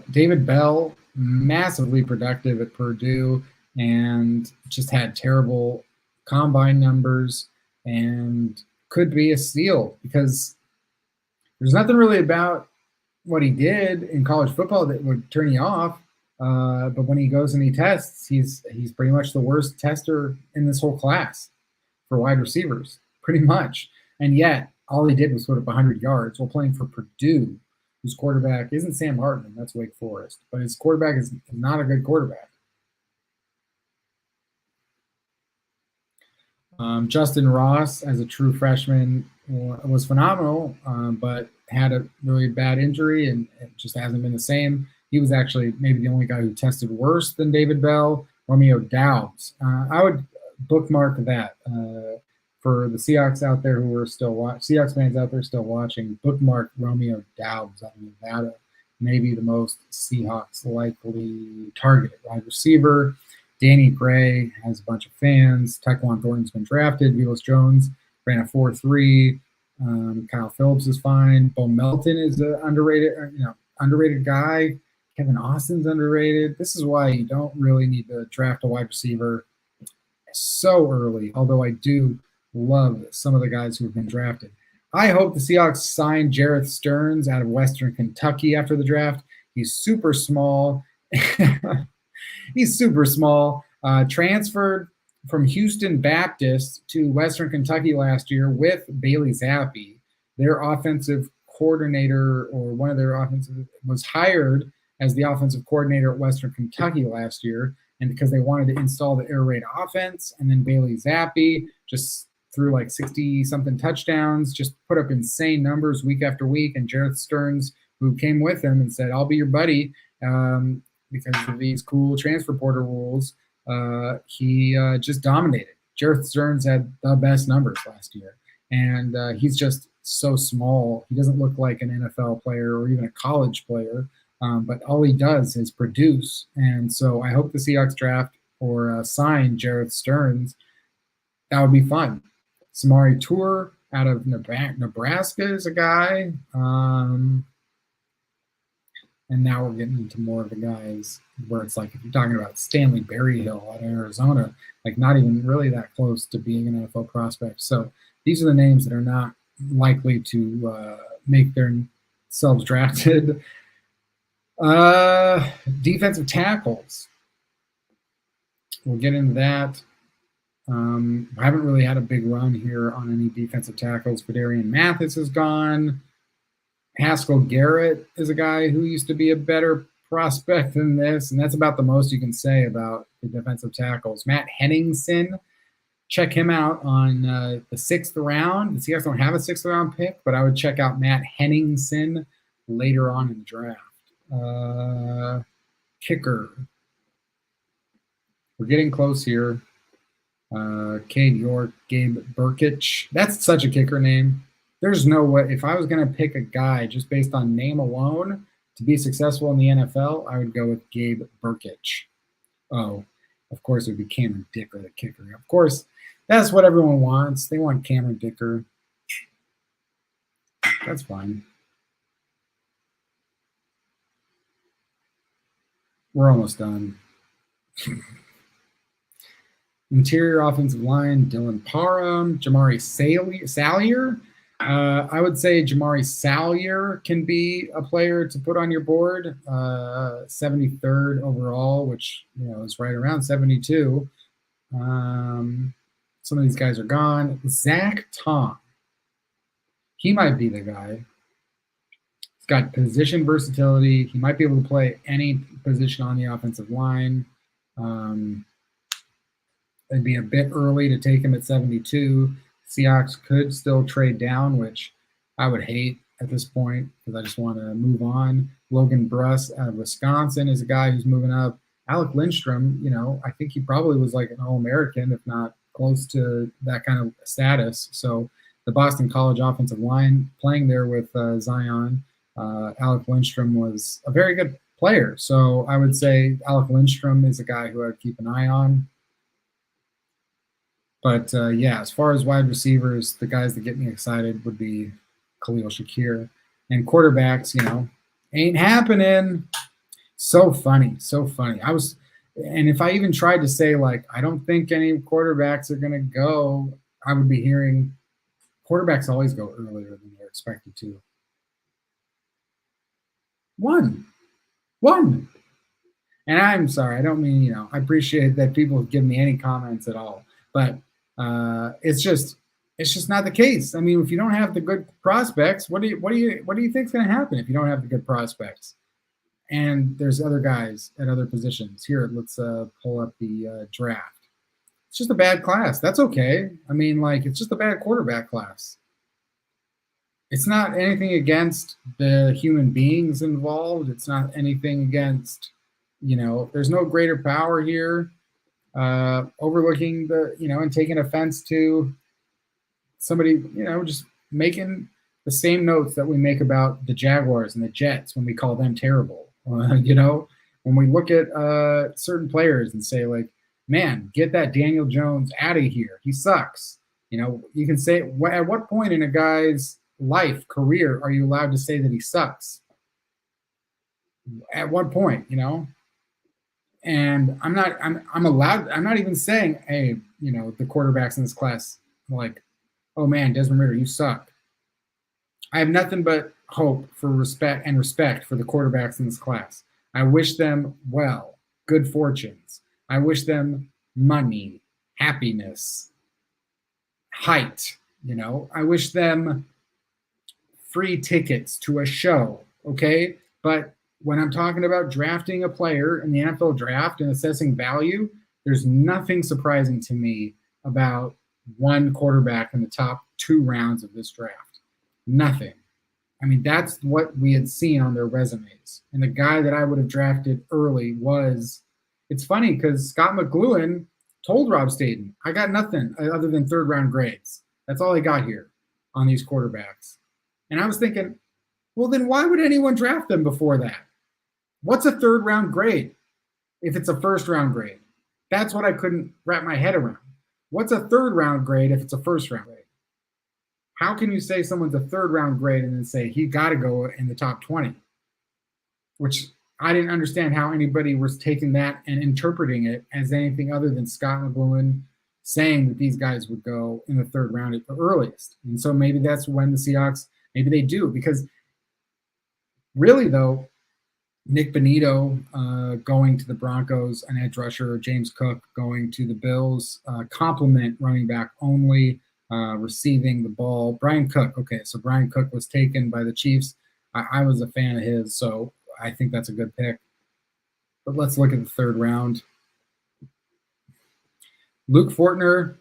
David Bell, massively productive at Purdue and just had terrible combine numbers and could be a steal because there's nothing really about what he did in college football that would turn you off. But when he goes and he tests, he's pretty much the worst tester in this whole class for wide receivers, pretty much. And yet, all he did was put up 100 yards while playing for Purdue, whose quarterback isn't Sam Hartman, that's Wake Forest. But his quarterback is not a good quarterback. Justin Ross, as a true freshman, was phenomenal, but had a really bad injury and it just hasn't been the same. He was actually maybe the only guy who tested worse than David Bell. Romeo Doubs. I would bookmark that. For the Seahawks out there who are still Seahawks fans out there still watching, bookmark Romeo Doubs out of Nevada, maybe the most Seahawks likely target. Wide receiver, Danny Gray has a bunch of fans. Tyquan Thornton's been drafted. Velus Jones ran a 4.3. Kyle Phillips is fine. Bo Melton is an underrated guy. Kevin Austin's underrated. This is why you don't really need to draft a wide receiver so early, although I do love some of the guys who have been drafted. I hope the Seahawks sign Jarrett Stearns out of Western Kentucky after the draft. He's super small. He's super small. Transferred from Houston Baptist to Western Kentucky last year with Bailey Zappi. Their offensive coordinator, or one of their offensive, was hired as the offensive coordinator at Western Kentucky last year, and because they wanted to install the air raid offense. And then Bailey Zappi just threw like 60-something touchdowns, just put up insane numbers week after week. And Jarrett Stearns, who came with him and said, "I'll be your buddy," because of these cool transfer portal rules, he just dominated. Jarrett Stearns had the best numbers last year. And he's just so small. He doesn't look like an NFL player or even a college player. But all he does is produce. And so I hope the Seahawks draft or sign Jarrett Stearns. That would be fun. Samari Toure out of Nebraska is a guy. And now we're getting into more of the guys where it's like, if you're talking about Stanley Berryhill out of Arizona, like not even really that close to being an NFL prospect. So these are the names that are not likely to make themselves drafted. Defensive tackles. We'll get into that. I haven't really had a big run here on any defensive tackles. Fedarian Mathis is gone. Haskell Garrett is a guy who used to be a better prospect than this, and that's about the most you can say about the defensive tackles. Matt Henningsen, check him out on the 6th round. The Seahawks don't have a 6th round pick, but I would check out Matt Henningsen later on in the draft. Kicker. We're getting close here. Cade York, Gabe Burkich. That's such a kicker name. There's no way. If I was going to pick a guy just based on name alone to be successful in the NFL, I would go with Gabe Burkich. Oh, of course, it would be Cameron Dicker, the kicker. Of course, that's what everyone wants. They want Cameron Dicker. That's fine. We're almost done. Interior offensive line, Dylan Parham, Jamari Salyer. I would say Jamari Salyer can be a player to put on your board. 73rd overall, which is right around 72. Some of these guys are gone. Zach Tom. He might be the guy. He's got position versatility. He might be able to play any position on the offensive line. It'd be a bit early to take him at 72. Seahawks could still trade down, which I would hate at this point because I just want to move on. Logan Bruss out of Wisconsin is a guy who's moving up. Alec Lindstrom, I think he probably was like an All-American, if not close to that kind of status. So the Boston College offensive line playing there with Zion, Alec Lindstrom was a very good player. So I would say Alec Lindstrom is a guy who I'd keep an eye on. But, as far as wide receivers, the guys that get me excited would be Khalil Shakir. And quarterbacks, ain't happening. So funny, so funny. And if I even tried to say, I don't think any quarterbacks are going to go, I would be hearing quarterbacks always go earlier than they're expected to. One. And I'm sorry, I don't mean, I appreciate that people give me any comments at all. But it's just not the case. I mean, if you don't have the good prospects, what do you think is going to happen if you don't have the good prospects? And there's other guys at other positions. Here, let's pull up the draft. It's just a bad class. That's okay. I mean, it's just a bad quarterback class. It's not anything against the human beings involved. It's not anything against, there's no greater power here. overlooking and taking offense to somebody, just making the same notes that we make about the Jaguars and the Jets when we call them terrible. When we look at certain players and say, like, man, get that Daniel Jones out of here. He sucks. You can say, at what point in a guy's life, career, are you allowed to say that he sucks? At what point, And I'm not even saying, hey, the quarterbacks in this class, like, oh man, Desmond Ritter, you suck. I have nothing but hope for respect for the quarterbacks in this class. I wish them well, good fortunes. I wish them money, happiness, height. I wish them free tickets to a show. Okay. But when I'm talking about drafting a player in the NFL draft and assessing value, there's nothing surprising to me about one quarterback in the top 2 rounds of this draft. Nothing. I mean, that's what we had seen on their resumes. And the guy that I would have drafted early was, it's funny because Scott McLuhan told Rob Staten, I got nothing other than 3rd round grades. That's all I got here on these quarterbacks. And I was thinking, well, then why would anyone draft them before that? What's a 3rd round grade if it's a 1st round grade? That's what I couldn't wrap my head around. What's a 3rd round grade if it's a 1st round grade? How can you say someone's a 3rd round grade and then say he got to go in the top 20? Which I didn't understand how anybody was taking that and interpreting it as anything other than Scott McLuhan saying that these guys would go in the 3rd round at the earliest. And so maybe that's when the Seahawks, maybe they do. Because really, though, Nick Bonito going to the Broncos, an edge rusher, James Cook going to the Bills, complement running back only, receiving the ball. Brian Cook, okay, so Brian Cook was taken by the Chiefs. I was a fan of his, so I think that's a good pick. But let's look at the 3rd round. Luke Fortner,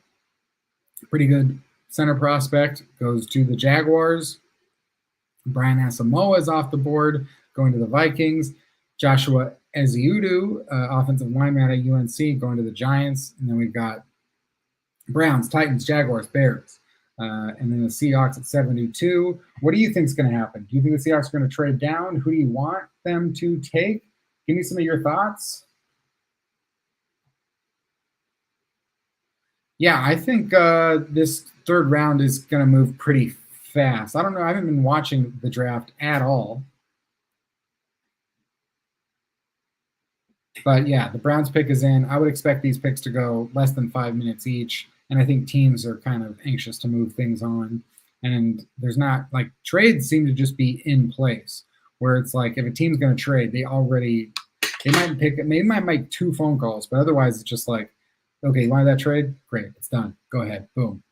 pretty good center prospect, goes to the Jaguars. Brian Asamoah is off the board, going to the Vikings. Joshua Ezeudu, offensive lineman at UNC, going to the Giants. And then we've got Browns, Titans, Jaguars, Bears. And then the Seahawks at 72. What do you think is going to happen? Do you think the Seahawks are going to trade down? Who do you want them to take? Give me some of your thoughts. Yeah, I think this 3rd round is going to move pretty fast. I don't know. I haven't been watching the draft at all. But yeah, the Browns pick is in. I would expect these picks to go less than 5 minutes each. And I think teams are kind of anxious to move things on. And there's not, like, trades seem to just be in place where it's like if a team's going to trade, they might make 2 phone calls, but otherwise it's just like, okay, you wanted that trade? Great, it's done. Go ahead. Boom.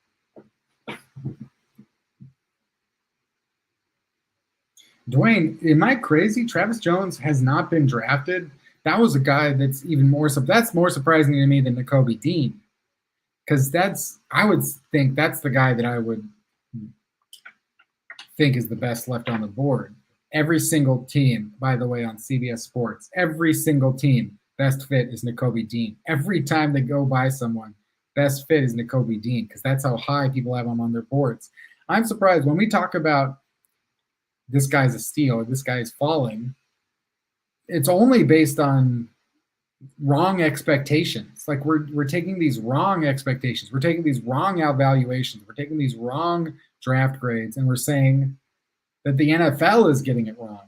Dwayne, am I crazy? Travis Jones has not been drafted. That was a guy that's that's more surprising to me than Nakobe Dean. Because I would think that's the guy that I would think is the best left on the board. Every single team, by the way, on CBS Sports, every single team, best fit is Nakobe Dean. Every time they go by someone, best fit is Nakobe Dean, because that's how high people have him on their boards. I'm surprised when we talk about this guy's a steal, this guy's falling, it's only based on wrong expectations. Like we're taking these wrong expectations. We're taking these wrong evaluations. We're taking these wrong draft grades, and we're saying that the NFL is getting it wrong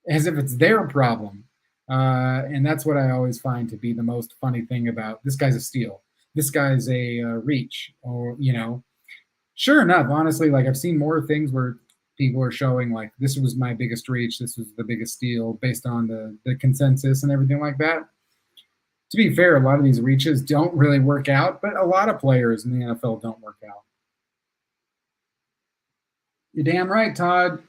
as if it's their problem. And that's what I always find to be the most funny thing about this guy's a steal. This guy's a reach, or, sure enough, honestly, like I've seen more things where people are showing like, this was my biggest reach. This was the biggest steal based on the consensus and everything like that. To be fair, a lot of these reaches don't really work out, but a lot of players in the NFL don't work out. You're damn right, Todd.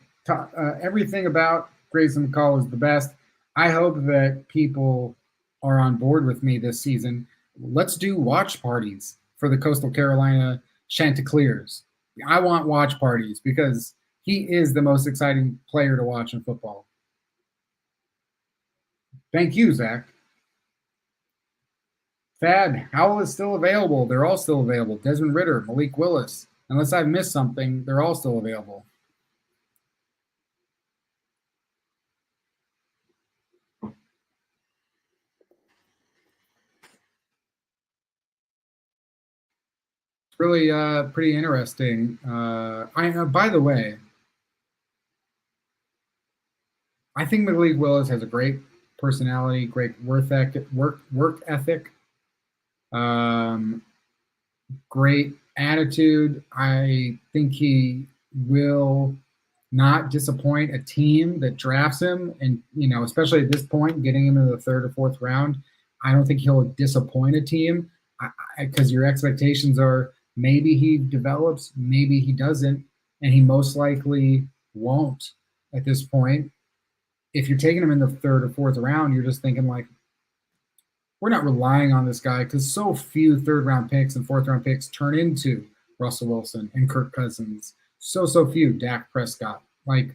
Everything about Grayson Mccall is the best. I hope that people are on board with me this season. Let's do watch parties for the Coastal Carolina Chanticleers. I want watch parties because he is the most exciting player to watch in football. Thank you, Zach. Thad, Howell is still available. They're all still available. Desmond Ritter, Malik Willis. Unless I've missed something, they're all still available. It's really pretty interesting. By the way, I think Malik Willis has a great personality, great work ethic, great attitude. I think he will not disappoint a team that drafts him, and especially at this point, getting him in the 3rd or 4th round. I don't think he'll disappoint a team because your expectations are maybe he develops, maybe he doesn't, and he most likely won't at this point. If you're taking him in the 3rd or 4th round, you're just thinking like, we're not relying on this guy because so few 3rd round picks and 4th round picks turn into Russell Wilson and Kirk Cousins. So few. Dak Prescott. Like,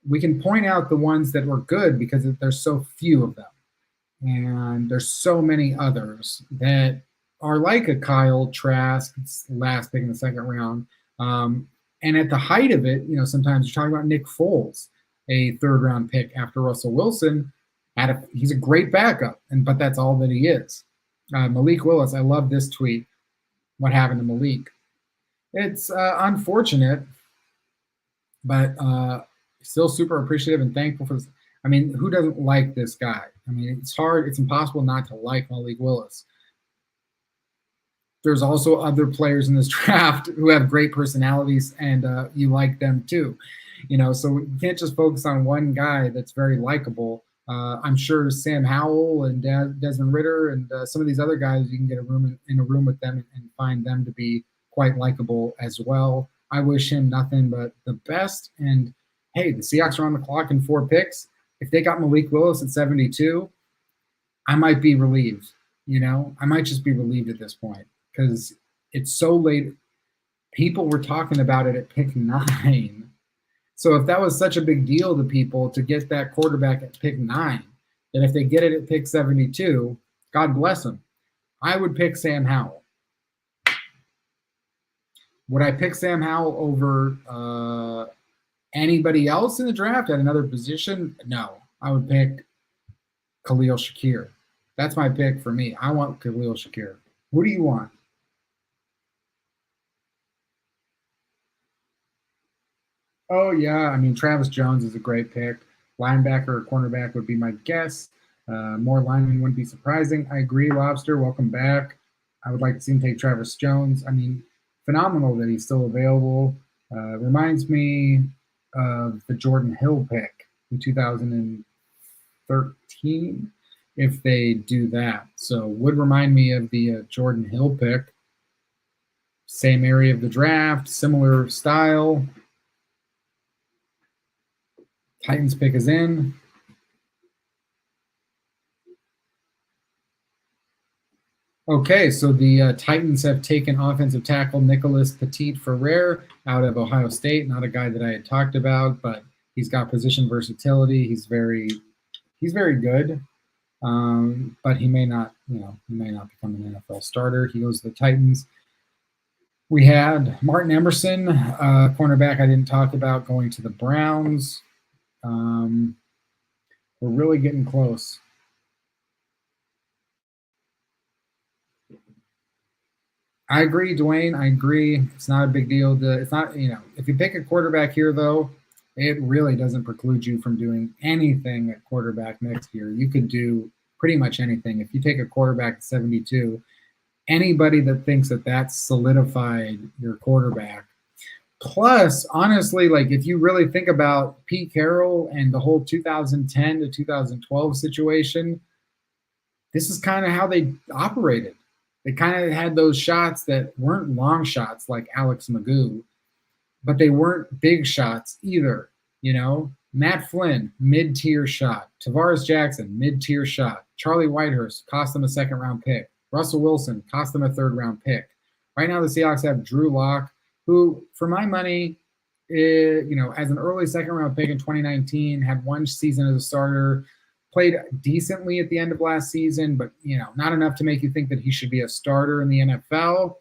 we can point out the ones that were good because there's so few of them. And there's so many others that are like a Kyle Trask, last pick in the 2nd round. And at the height of it, sometimes you're talking about Nick Foles, a 3rd round pick after Russell Wilson. He's a great backup, but that's all that he is. Malik Willis, I love this tweet. What happened to Malik? It's unfortunate, but still super appreciative and thankful for this. I mean, who doesn't like this guy? I mean, it's hard. It's impossible not to like Malik Willis. There's also other players in this draft who have great personalities, and you like them too. So you can't just focus on one guy that's very likable. I'm sure Sam Howell and Desmond Ritter and some of these other guys, you can get in a room with them and find them to be quite likable as well. I wish him nothing but the best. And hey, the Seahawks are on the clock in 4 picks. If they got Malik Willis at 72, I might be relieved. I might just be relieved at this point because it's so late. People were talking about it at pick 9. So if that was such a big deal to people to get that quarterback at pick 9, then if they get it at pick 72, God bless them. I would pick Sam Howell. Would I pick Sam Howell over anybody else in the draft at another position? No. I would pick Khalil Shakir. That's my pick for me. I want Khalil Shakir. Who do you want? Oh, yeah. I mean, Travis Jones is a great pick. Linebacker or cornerback would be my guess. More linemen wouldn't be surprising. I agree, Lobster. Welcome back. I would like to see him take Travis Jones. I mean, phenomenal that he's still available. Reminds me of the Jordan Hill pick in 2013, if they do that. So would remind me of the Jordan Hill pick. Same area of the draft, similar style. Titans pick is in. Okay, so the Titans have taken offensive tackle Nicholas Petit-Frere out of Ohio State. Not a guy that I had talked about, but he's got position versatility. He's very good, but he may not become an NFL starter. He goes to the Titans. We had Martin Emerson, cornerback I didn't talk about, going to the Browns. We're really getting close. I agree, Dwayne. I agree. It's not a big deal. It's not, if you pick a quarterback here, though, it really doesn't preclude you from doing anything at quarterback next year. You could do pretty much anything. If you take a quarterback at 72, anybody that thinks that that's solidified your quarterback. Plus, honestly, like if you really think about Pete Carroll and the whole 2010 to 2012 situation, this is kind of how they operated. They kind of had those shots that weren't long shots like Alex Magoo, but they weren't big shots either. Matt Flynn, mid-tier shot. Tavares Jackson, mid-tier shot. Charlie Whitehurst cost them a 2nd-round pick. Russell Wilson cost them a 3rd-round pick. Right now the Seahawks have Drew Lock, who, for my money, as an early 2nd-round pick in 2019, had one season as a starter. played decently at the end of last season, but not enough to make you think that he should be a starter in the NFL.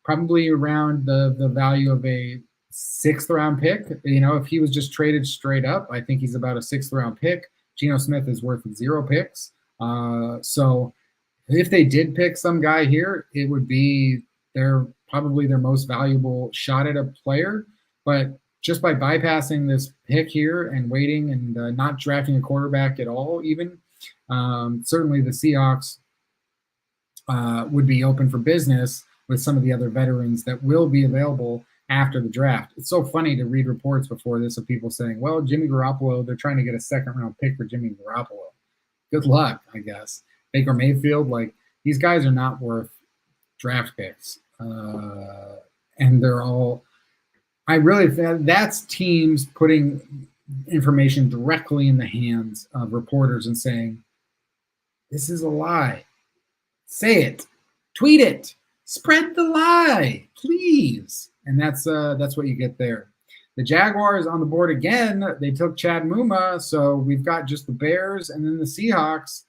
Probably around the value of a 6th round pick. If he was just traded straight up, I think he's about a 6th round pick. Geno Smith is worth 0 picks. So if they did pick some guy here, it would be probably their most valuable shot at a player. But just by bypassing this pick here and waiting and not drafting a quarterback at all, even, certainly the Seahawks would be open for business with some of the other veterans that will be available after the draft. It's so funny to read reports before this of people saying, well, Jimmy Garoppolo, they're trying to get a 2nd round pick for Jimmy Garoppolo. Good luck, I guess. Baker Mayfield, these guys are not worth draft picks. And they're all, that's teams putting information directly in the hands of reporters and saying, this is a lie. Say it, tweet it, spread the lie, please. And that's what you get there. The Jaguars on the board again. They took Chad Muma, so we've got just the Bears and then the Seahawks.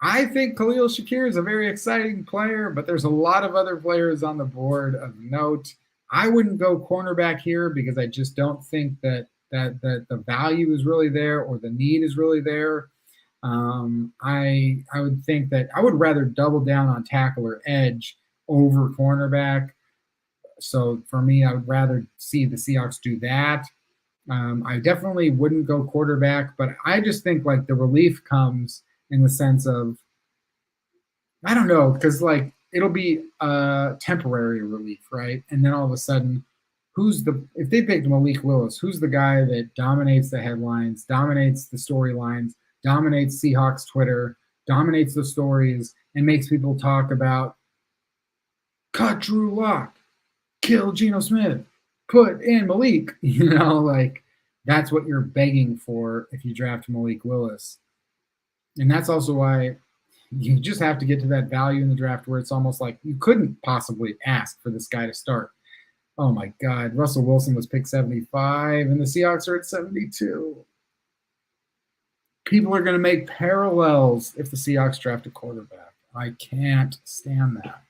I think Khalil Shakir is a very exciting player, but there's a lot of other players on the board of note. I wouldn't go cornerback here because I just don't think that the value is really there or the need is really there. I would think that I would rather double down on tackle or edge over cornerback. So for me, I would rather see the Seahawks do that. I definitely wouldn't go quarterback, but I just think the relief comes in the sense of, I don't know, because it'll be a temporary relief, right? And then all of a sudden, if they picked Malik Willis, who's the guy that dominates the headlines, dominates the storylines, dominates Seahawks Twitter, dominates the stories, and makes people talk about cut Drew Lock, kill Geno Smith, put in Malik. That's what you're begging for if you draft Malik Willis. And that's also why you just have to get to that value in the draft where it's almost like you couldn't possibly ask for this guy to start. Oh my God, Russell Wilson was picked 75 and the Seahawks are at 72. People are going to make parallels if the Seahawks draft a quarterback. I can't stand that.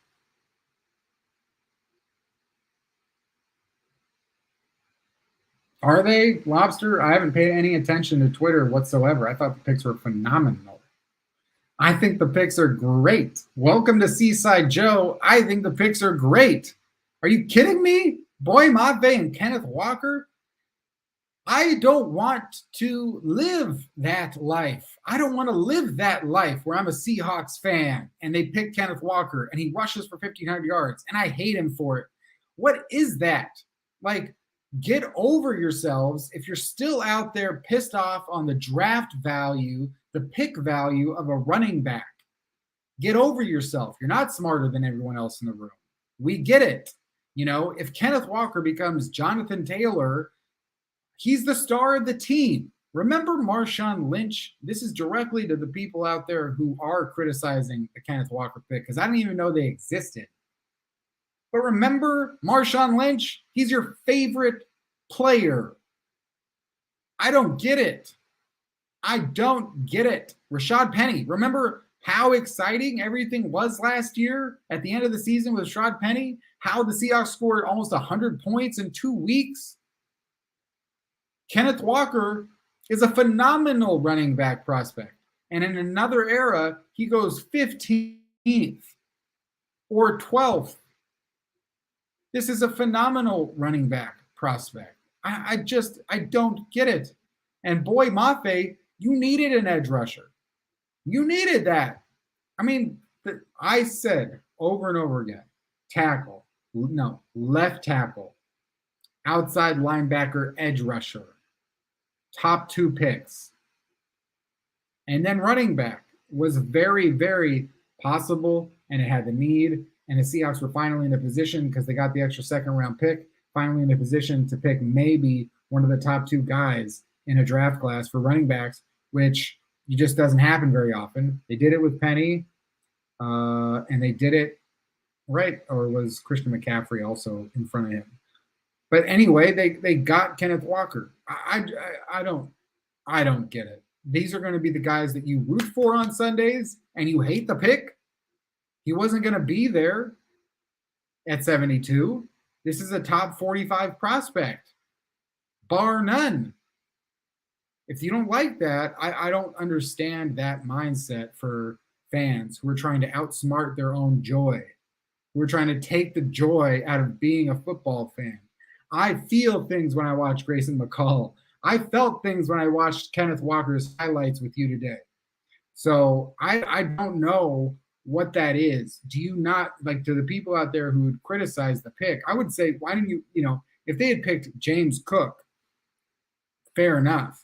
Are they, Lobster? I haven't paid any attention to Twitter whatsoever. I thought the picks were phenomenal. I think the picks are great. Welcome to Seaside Joe. I think the picks are great. Are you kidding me? Boy Mafe and Kenneth Walker? I don't want to live that life. I don't want to live that life where I'm a Seahawks fan and they pick Kenneth Walker and he rushes for 1,500 yards and I hate him for it. What is that? Get over yourselves if you're still out there pissed off on the draft value, the pick value of a running back. Get over yourself. You're not smarter than everyone else in the room. We get it. If Kenneth Walker becomes Jonathan Taylor, he's the star of the team. Remember Marshawn Lynch? This is directly to the people out there who are criticizing the Kenneth Walker pick because I didn't even know they existed. But remember Marshawn Lynch? He's your favorite player. I don't get it. I don't get it. Rashad Penny. Remember how exciting everything was last year at the end of the season with Rashad Penny? How the Seahawks scored almost 100 points in 2 weeks? Kenneth Walker is a phenomenal running back prospect. And in another era, he goes 15th or 12th. This is a phenomenal running back prospect. I don't get it. And boy, Mafe, you needed an edge rusher. You needed that. I said over and over again, left tackle, outside linebacker, edge rusher, top 2 picks. And then running back was very, very possible, and it had the need. And the Seahawks were finally in a position, because they got the extra 2nd round pick, finally in a position to pick maybe one of the top 2 guys in a draft class for running backs, which just doesn't happen very often. They did it with Penny, and they did it right, or was Christian McCaffrey also in front of him? But anyway, they got Kenneth Walker. I don't. I don't get it. These are going to be the guys that you root for on Sundays and you hate the pick. He wasn't going to be there at 72. This is a top 45 prospect, bar none. If you don't like that, I don't understand that mindset for fans who are trying to outsmart their own joy. We're trying to take the joy out of being a football fan. I feel things when I watch Grayson Mccall. I felt things when I watched Kenneth Walker's highlights with you today. So I don't know what that is. Do you not, like, to the people out there who would criticize the pick, I would say, why didn't you, if they had picked James Cook, fair enough.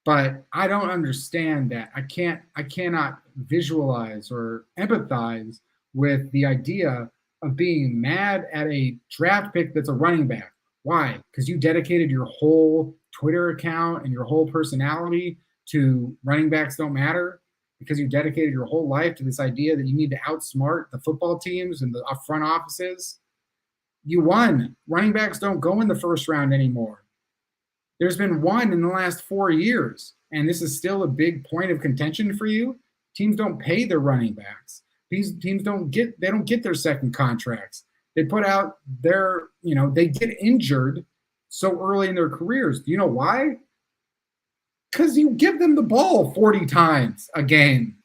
But I don't understand that. I cannot visualize or empathize with the idea of being mad at a draft pick that's a running back. Why? Because you dedicated your whole Twitter account and your whole personality to running backs don't matter? Because you dedicated your whole life to this idea that you need to outsmart the football teams and the front offices? You won. Running backs don't go in the first round anymore. There's been one in the last 4 years, and this is still a big point of contention for you. Teams don't pay their running backs. These teams don't get their second contracts. They put out their, they get injured so early in their careers. Do you know why? Because you give them the ball 40 times a game.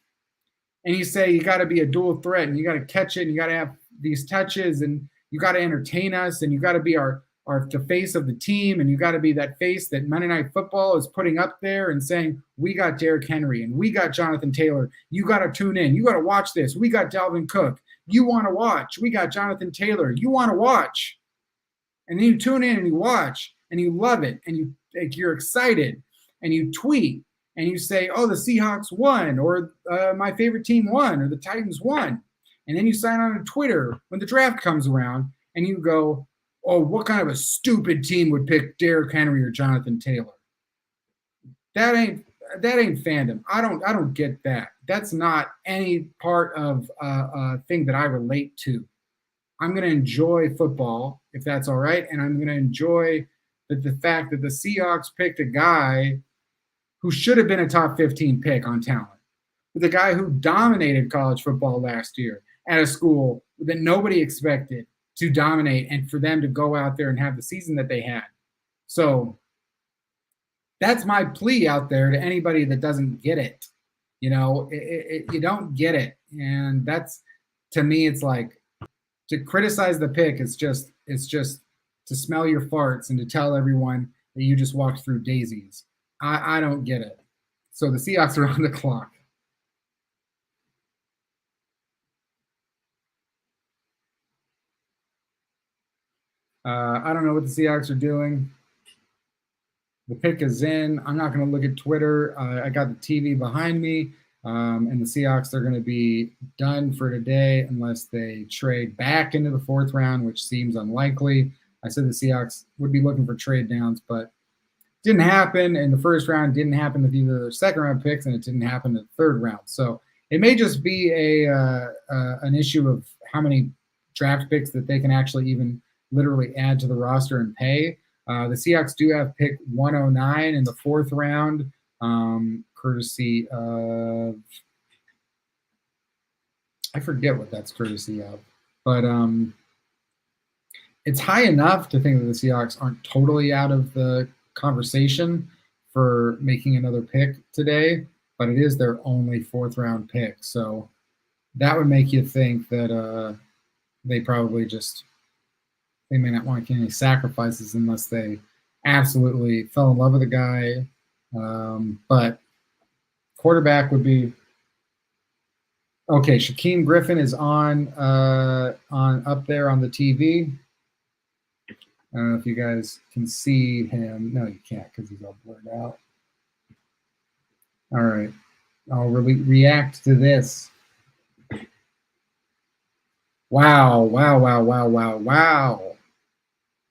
And you say you got to be a dual threat and you got to catch it and you got to have these touches and you got to entertain us and you got to be the face of the team, and you got to be that face that Monday Night Football is putting up there and saying, we got Derrick Henry and we got Jonathan Taylor. You got to tune in. You got to watch this. We got Dalvin Cook. You want to watch. We got Jonathan Taylor. You want to watch. And then you tune in and you watch and you love it and you're excited and you tweet and you say, oh, the Seahawks won, or my favorite team won, or the Titans won. And then you sign on to Twitter when the draft comes around and you go, oh, what kind of a stupid team would pick Derrick Henry or Jonathan Taylor? That ain't fandom. I don't get that. That's not any part of a thing that I relate to. I'm going to enjoy football, if that's all right, and I'm going to enjoy the fact that the Seahawks picked a guy who should have been a top 15 pick on talent, with a guy who dominated college football last year at a school that nobody expected to dominate, and for them to go out there and have the season that they had. So that's my plea out there to anybody that doesn't get it. You don't get it. And that's, to me, it's like, to criticize the pick is just to smell your farts and to tell everyone that you just walked through daisies. I don't get it. So the Seahawks are on the clock. I don't know what the Seahawks are doing. The pick is in. I'm not going to look at Twitter. I got the TV behind me, and the Seahawks are going to be done for today unless they trade back into the fourth round, which seems unlikely. I said the Seahawks would be looking for trade downs, but didn't happen in the first round, didn't happen with either their second round picks, and it didn't happen in the third round. So it may just be an issue of how many draft picks that they can actually even literally add to the roster and pay. The Seahawks do have pick 109 in the fourth round, courtesy of, I forget what that's courtesy of, but it's high enough to think that the Seahawks aren't totally out of the conversation for making another pick today, but it is their only fourth round pick. So that would make you think that they probably they may not want to get any sacrifices unless they absolutely fell in love with a guy. But quarterback would be okay. Shaquem Griffin is on up there on the TV. I don't know if you guys can see him. No, you can't because he's all blurred out. All right. I'll react to this. Wow.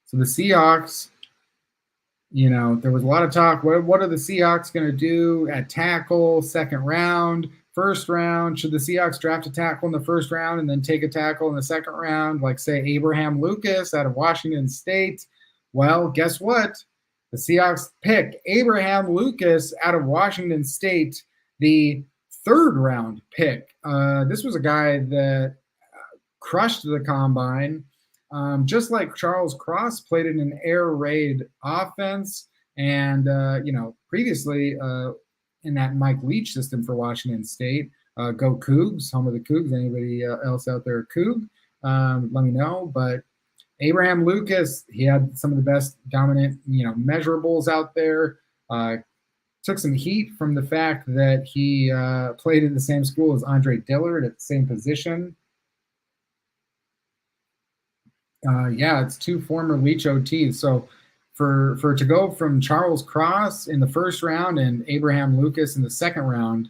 So the Seahawks, there was a lot of talk. What are the Seahawks going to do at tackle, second round, first round? Should the Seahawks draft a tackle in the first round and then take a tackle in the second round, like, say, Abraham Lucas out of Washington State? Well, guess what? the Seahawks pick Abraham Lucas out of Washington State, the 3rd round pick. This was a guy that crushed the combine. Just like Charles Cross, played in an air raid offense, and previously in that Mike Leach system for Washington State. Go Cougs, home of the Cougs. Anybody else out there, Coug? Let me know. But Abraham Lucas, he had some of the best dominant, measurables out there. Took some heat from the fact that he played in the same school as Andre Dillard at the same position. It's 2 former Leach OTs. So for to go from Charles Cross in the 1st round and Abraham Lucas in the 2nd round,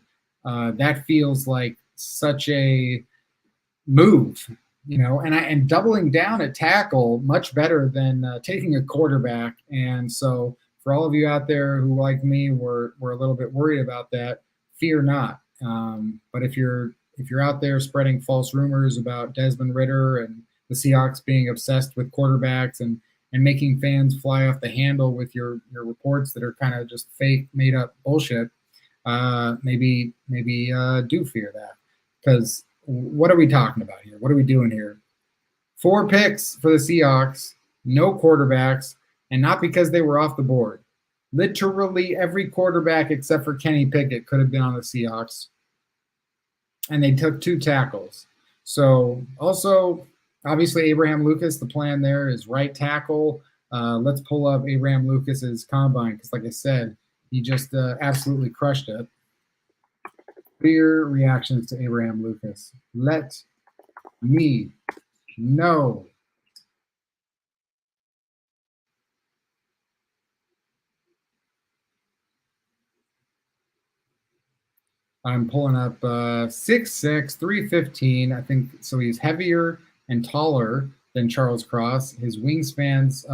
that feels like such a move, and doubling down at tackle much better than taking a quarterback. And so for all of you out there who, like me, were a little bit worried about that, fear not. But if you're out there spreading false rumors about Desmond Ritter and the Seahawks being obsessed with quarterbacks and making fans fly off the handle with your reports that are kind of just fake, made up bullshit, maybe do fear that. Because what are we talking about here? What are we doing here? 4 picks for the Seahawks, no quarterbacks, and not because they were off the board. Literally every quarterback except for Kenny Pickett could have been on the Seahawks. And they took 2 tackles. So also, obviously, Abraham Lucas, the plan there is right tackle. Let's pull up Abraham Lucas's combine because, like I said, he just absolutely crushed it. Clear reactions to Abraham Lucas. Let me know. I'm pulling up 6'6", 315. I think so. He's heavier and taller than Charles Cross. His wingspan's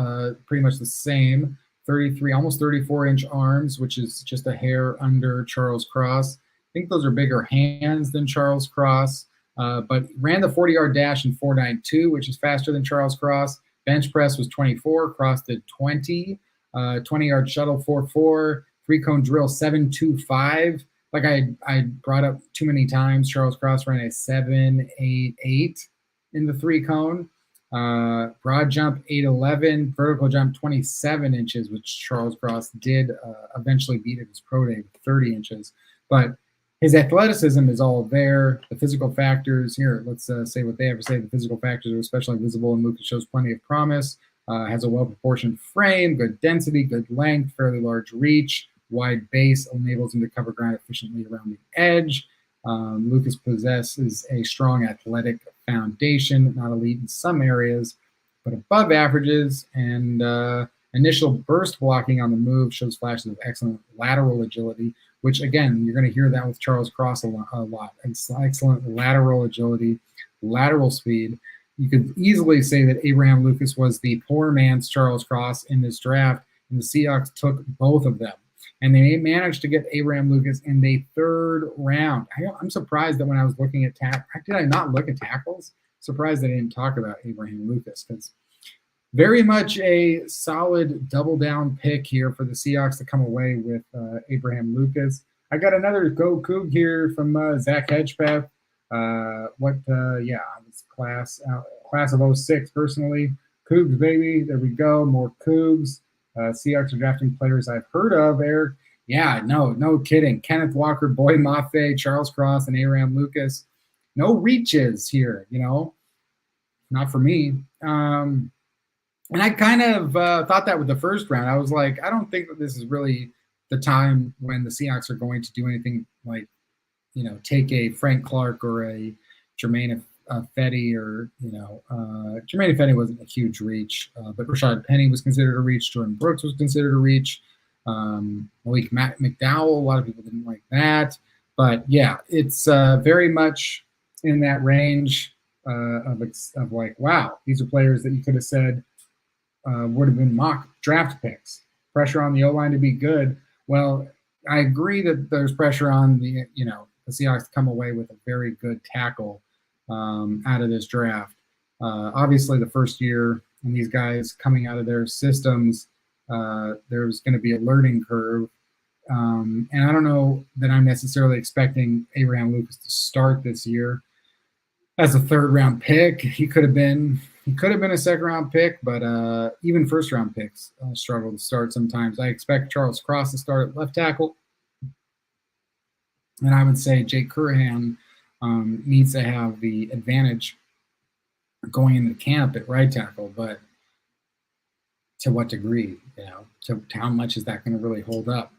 pretty much the same, 33, almost 34-inch arms, which is just a hair under Charles Cross. I think those are bigger hands than Charles Cross, but ran the 40-yard dash in 4.92, which is faster than Charles Cross. Bench press was 24, Cross did 20, 20-yard shuttle 4.4, 3-cone drill 7.25. Like I brought up too many times, Charles Cross ran a 7.88 in the 3-cone. Broad jump 8.11, vertical jump 27 inches, which Charles Cross did eventually beat at his pro day with 30 inches. But his athleticism is all there. The physical factors here, let's say what they have to say. The physical factors are especially visible, and Lucas shows plenty of promise. Has a well-proportioned frame, good density, good length, fairly large reach. Wide base enables him to cover ground efficiently around the edge. Lucas possesses a strong athletic foundation, not elite in some areas, but above averages, and initial burst blocking on the move shows flashes of excellent lateral agility, which, again, you're going to hear that with Charles Cross a lot. Excellent lateral agility, lateral speed. You could easily say that Abraham Lucas was the poor man's Charles Cross in this draft, and the Seahawks took both of them. And they managed to get Abraham Lucas in the 3rd round. I'm surprised that when I was looking at did I not look at tackles? Surprised I didn't talk about Abraham Lucas, because very much a solid double down pick here for the Seahawks to come away with Abraham Lucas. I got another Go Coug here from Zach Hedgepeth. This class of 06 personally. Cougs, baby. There we go. More Cougs. Seahawks are drafting players I've heard of, Eric. Yeah, no kidding. Kenneth Walker, Boy Mafe, Charles Cross, and Abraham Lucas. No reaches here, not for me. And I kind of thought that with the 1st round. I was like, I don't think that this is really the time when the Seahawks are going to do anything like, take a Frank Clark or a Jermaine Fetty, or Jermaine Fetty wasn't a huge reach, but Rashad Penny was considered a reach. Jordan Brooks was considered a reach. Malik McDowell, a lot of people didn't like that, but yeah, it's very much in that range of like, wow, these are players that you could have said would have been mock draft picks. Pressure on the O-line to be good. Well, I agree that there's pressure on the Seahawks to come away with a very good tackle out of this draft. Obviously, the first year and these guys coming out of their systems, there's going to be a learning curve. And I don't know that I'm necessarily expecting Abraham Lucas to start this year as a third-round pick. He could have been a second-round pick, but even first-round picks struggle to start sometimes. I expect Charles Cross to start at left tackle, and I would say Jake Curhan needs to have the advantage going into camp at right tackle, but to what degree? To how much is that going to really hold up?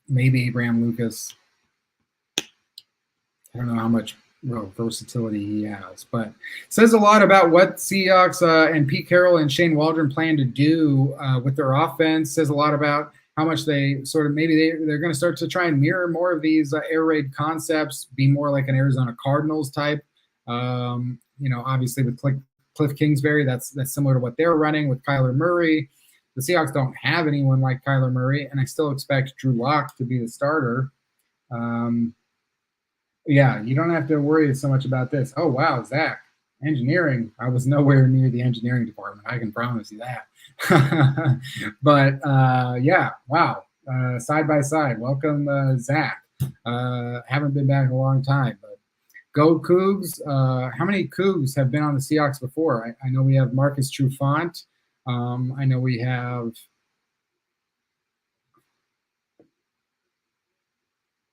Maybe Abraham Lucas, I don't know how much versatility he has, but it says a lot about what Seahawks and Pete Carroll and Shane Waldron plan to do with their offense. It says a lot about how much they sort of they're going to start to try and mirror more of these air raid concepts, be more like an Arizona Cardinals type. Obviously with Cliff Kingsbury, that's similar to what they're running with Kyler Murray. The Seahawks don't have anyone like Kyler Murray, and I still expect Drew Lock to be the starter. You don't have to worry so much about this. Oh, wow, Zach, engineering. I was nowhere near the engineering department. I can promise you that. But, wow, side by side. Welcome, Zach. Haven't been back in a long time, but go Cougs. How many Cougs have been on the Seahawks before? I know we have Marcus Trufant. I know we have –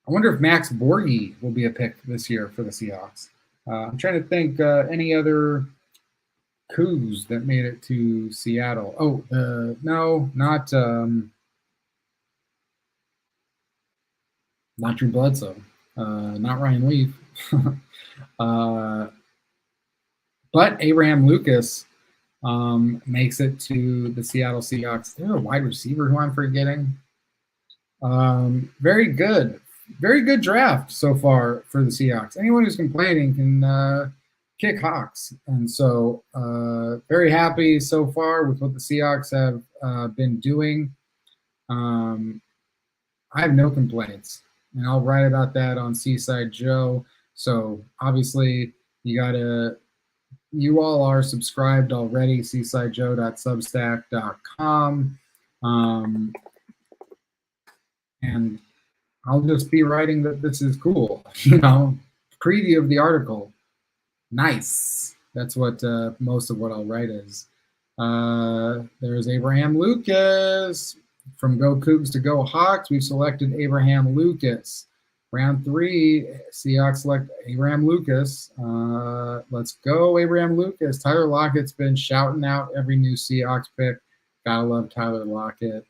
I wonder if Max Borghi will be a pick this year for the Seahawks. I'm trying to think any other Cougs that made it to Seattle. Oh, no, not Drew Bledsoe, not Ryan Leaf. But Abraham Lucas makes it to the Seattle Seahawks. They're a wide receiver who I'm forgetting. Very good draft so far for the Seahawks. Anyone who's complaining can kick Hawks. And so very happy so far with what the Seahawks have been doing. I have no complaints, and I'll write about that on Seaside Joe. So obviously you all are subscribed already, seasidejoe.substack.com. And I'll just be writing that this is cool, preview of the article. Nice. That's what most of what I'll write is. There's Abraham Lucas. From Go Cougs to Go Hawks, we've selected Abraham Lucas. Round 3, Seahawks select Abraham Lucas. Let's go, Abraham Lucas. Tyler Lockett's been shouting out every new Seahawks pick. Gotta love Tyler Lockett.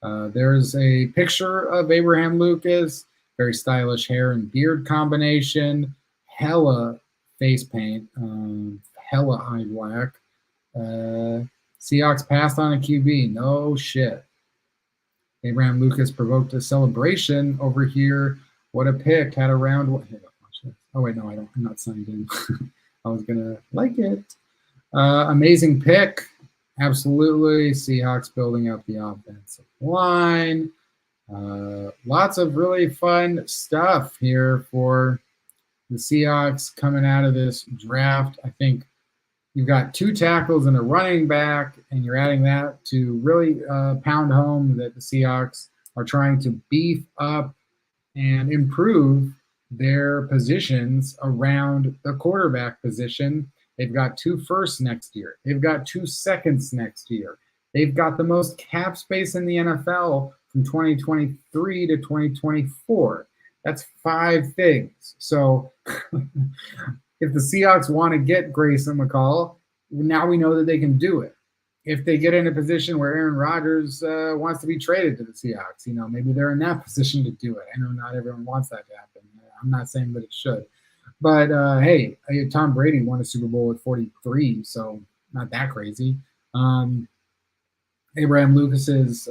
There's a picture of Abraham Lucas. Very stylish hair and beard combination. Hella face paint. Hella eye black. Seahawks passed on a QB. No shit. Abraham Lucas provoked a celebration over here. What a pick. Had a round one. Oh, wait, no, I don't. I'm not signed in. I was going to like it. Amazing pick. Absolutely. Seahawks building up the offensive line. Lots of really fun stuff here for the Seahawks coming out of this draft. I think you've got 2 tackles and a running back, and you're adding that to really pound home that the Seahawks are trying to beef up and improve their positions around the quarterback position. They've got 2 firsts next year. They've got 2 seconds next year. They've got the most cap space in the NFL from 2023 to 2024. That's 5 things. So if the Seahawks want to get Grayson Mccall, now we know that they can do it. If they get in a position where Aaron Rodgers wants to be traded to the Seahawks, maybe they're in that position to do it. I know not everyone wants that to happen. I'm not saying that it should. But, hey, Tom Brady won a Super Bowl with 43, so not that crazy. Abraham Lucas's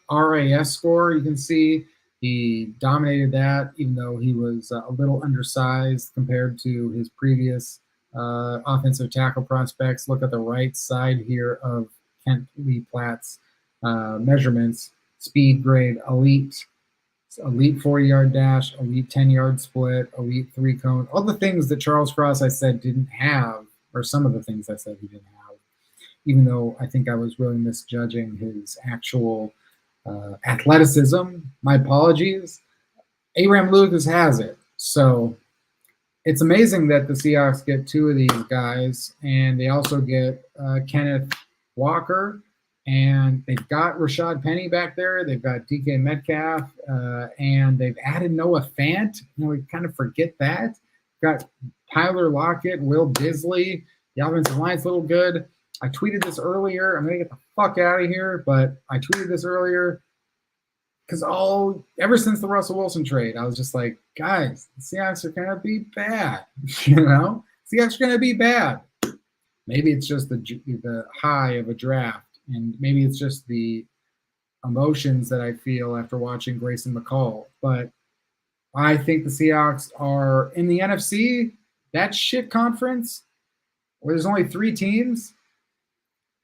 RAS score, you can see, he dominated that, even though he was a little undersized compared to his previous offensive tackle prospects. Look at the right side here of Kent Lee Platt's measurements. Speed grade, elite 40-yard dash, elite 10-yard split, elite 3-cone. All the things that Charles Cross, I said, didn't have, or some of the things I said he didn't have. even though I think I was really misjudging his actual athleticism. My apologies. Abraham Lucas has it. So it's amazing that the Seahawks get two of these guys, and they also get Kenneth Walker, and they've got Rashad Penny back there. They've got DK Metcalf, and they've added Noah Fant. We kind of forget that. Got Tyler Lockett, Will Disley. The offensive line's a little good. I tweeted this earlier. I'm going to get the fuck out of here, but I tweeted this earlier because ever since the Russell Wilson trade, I was just like, guys, the Seahawks are going to be bad. Seahawks are going to be bad. Maybe it's just the high of a draft, and maybe it's just the emotions that I feel after watching Grayson Mccall. But I think the Seahawks are in the NFC, that shit conference, where there's only 3 teams,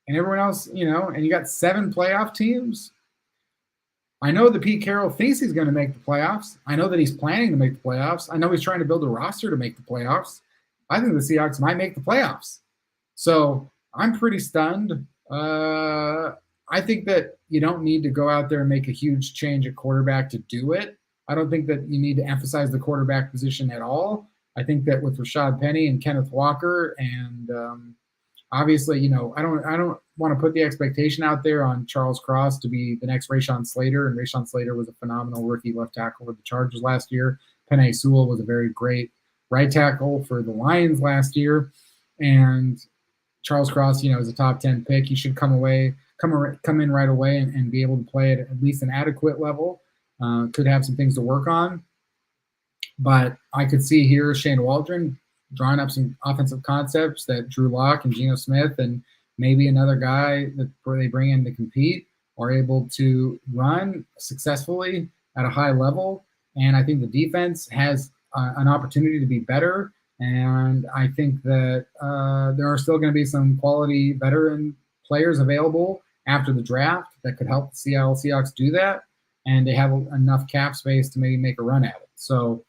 and everyone else, and you got 7 playoff teams. I know that Pete Carroll thinks he's going to make the playoffs. I know that he's planning to make the playoffs. I know he's trying to build a roster to make the playoffs. I think the Seahawks might make the playoffs. So I'm pretty stunned. I think that you don't need to go out there and make a huge change at quarterback to do it. I don't think that you need to emphasize the quarterback position at all. I think that with Rashad Penny and Kenneth Walker, and obviously, I don't want to put the expectation out there on Charles Cross to be the next Rashawn Slater, and Rashawn Slater was a phenomenal rookie left tackle with the Chargers last year. Penei Sewell was a very great right tackle for the Lions last year, and Charles Cross, is a top 10 pick. He should come in right away and be able to play at least an adequate level. Could have some things to work on. But I could see here Shane Waldron drawing up some offensive concepts that Drew Lock and Geno Smith and maybe another guy where they bring in to compete are able to run successfully at a high level. And I think the defense has an opportunity to be better. And I think that there are still going to be some quality veteran players available after the draft that could help the Seattle Seahawks do that. And they have enough cap space to maybe make a run at it. So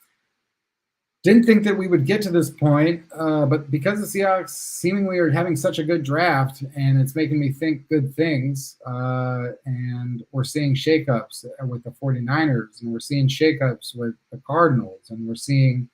didn't think that we would get to this point, but because the Seahawks seemingly are having such a good draft, and it's making me think good things, and we're seeing shakeups with the 49ers, and we're seeing shakeups with the Cardinals, and we're seeing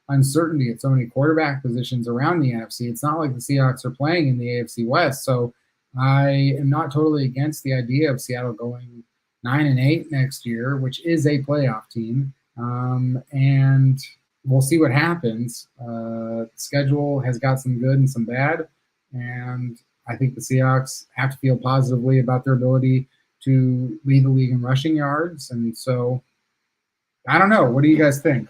uncertainty at so many quarterback positions around the NFC. It's not like the Seahawks are playing in the AFC West, so I am not totally against the idea of Seattle going 9-8 next year, which is a playoff team, and we'll see what happens. The schedule has got some good and some bad, and I think the Seahawks have to feel positively about their ability to lead the league in rushing yards. And so, I don't know. What do you guys think?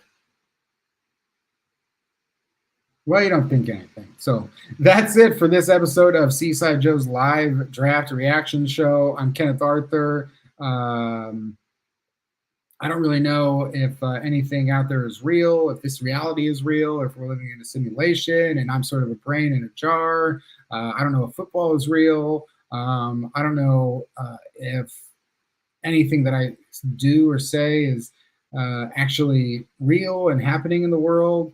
Well, you don't think anything. So that's it for this episode of Seaside Joe's live draft reaction show. I'm Kenneth Arthur. I don't really know if anything out there is real, if this reality is real, if we're living in a simulation and I'm sort of a brain in a jar. I don't know if football is real. I don't know if anything that I do or say is actually real and happening in the world.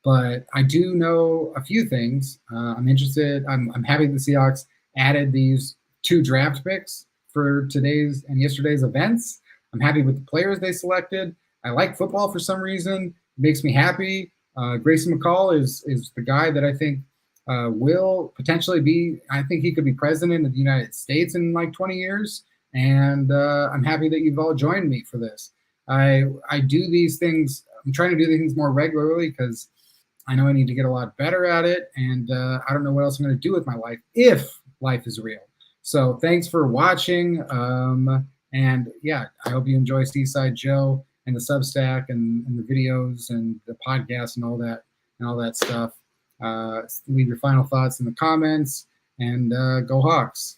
But I do know a few things. I'm interested. I'm happy the Seahawks added these 2 draft picks for today's and yesterday's events. I'm happy with the players they selected. I like football for some reason. It makes me happy. Grayson Mccall is the guy that I think will potentially be, I think he could be president of the United States in like 20 years. And I'm happy that you've all joined me for this. I do these things. I'm trying to do these things more regularly because I know I need to get a lot better at it. And I don't know what else I'm going to do with my life if life is real. So thanks for watching. And yeah, I hope you enjoy Seaside Joe and the Substack and the videos and the podcast and all that stuff. Leave your final thoughts in the comments, and go Hawks.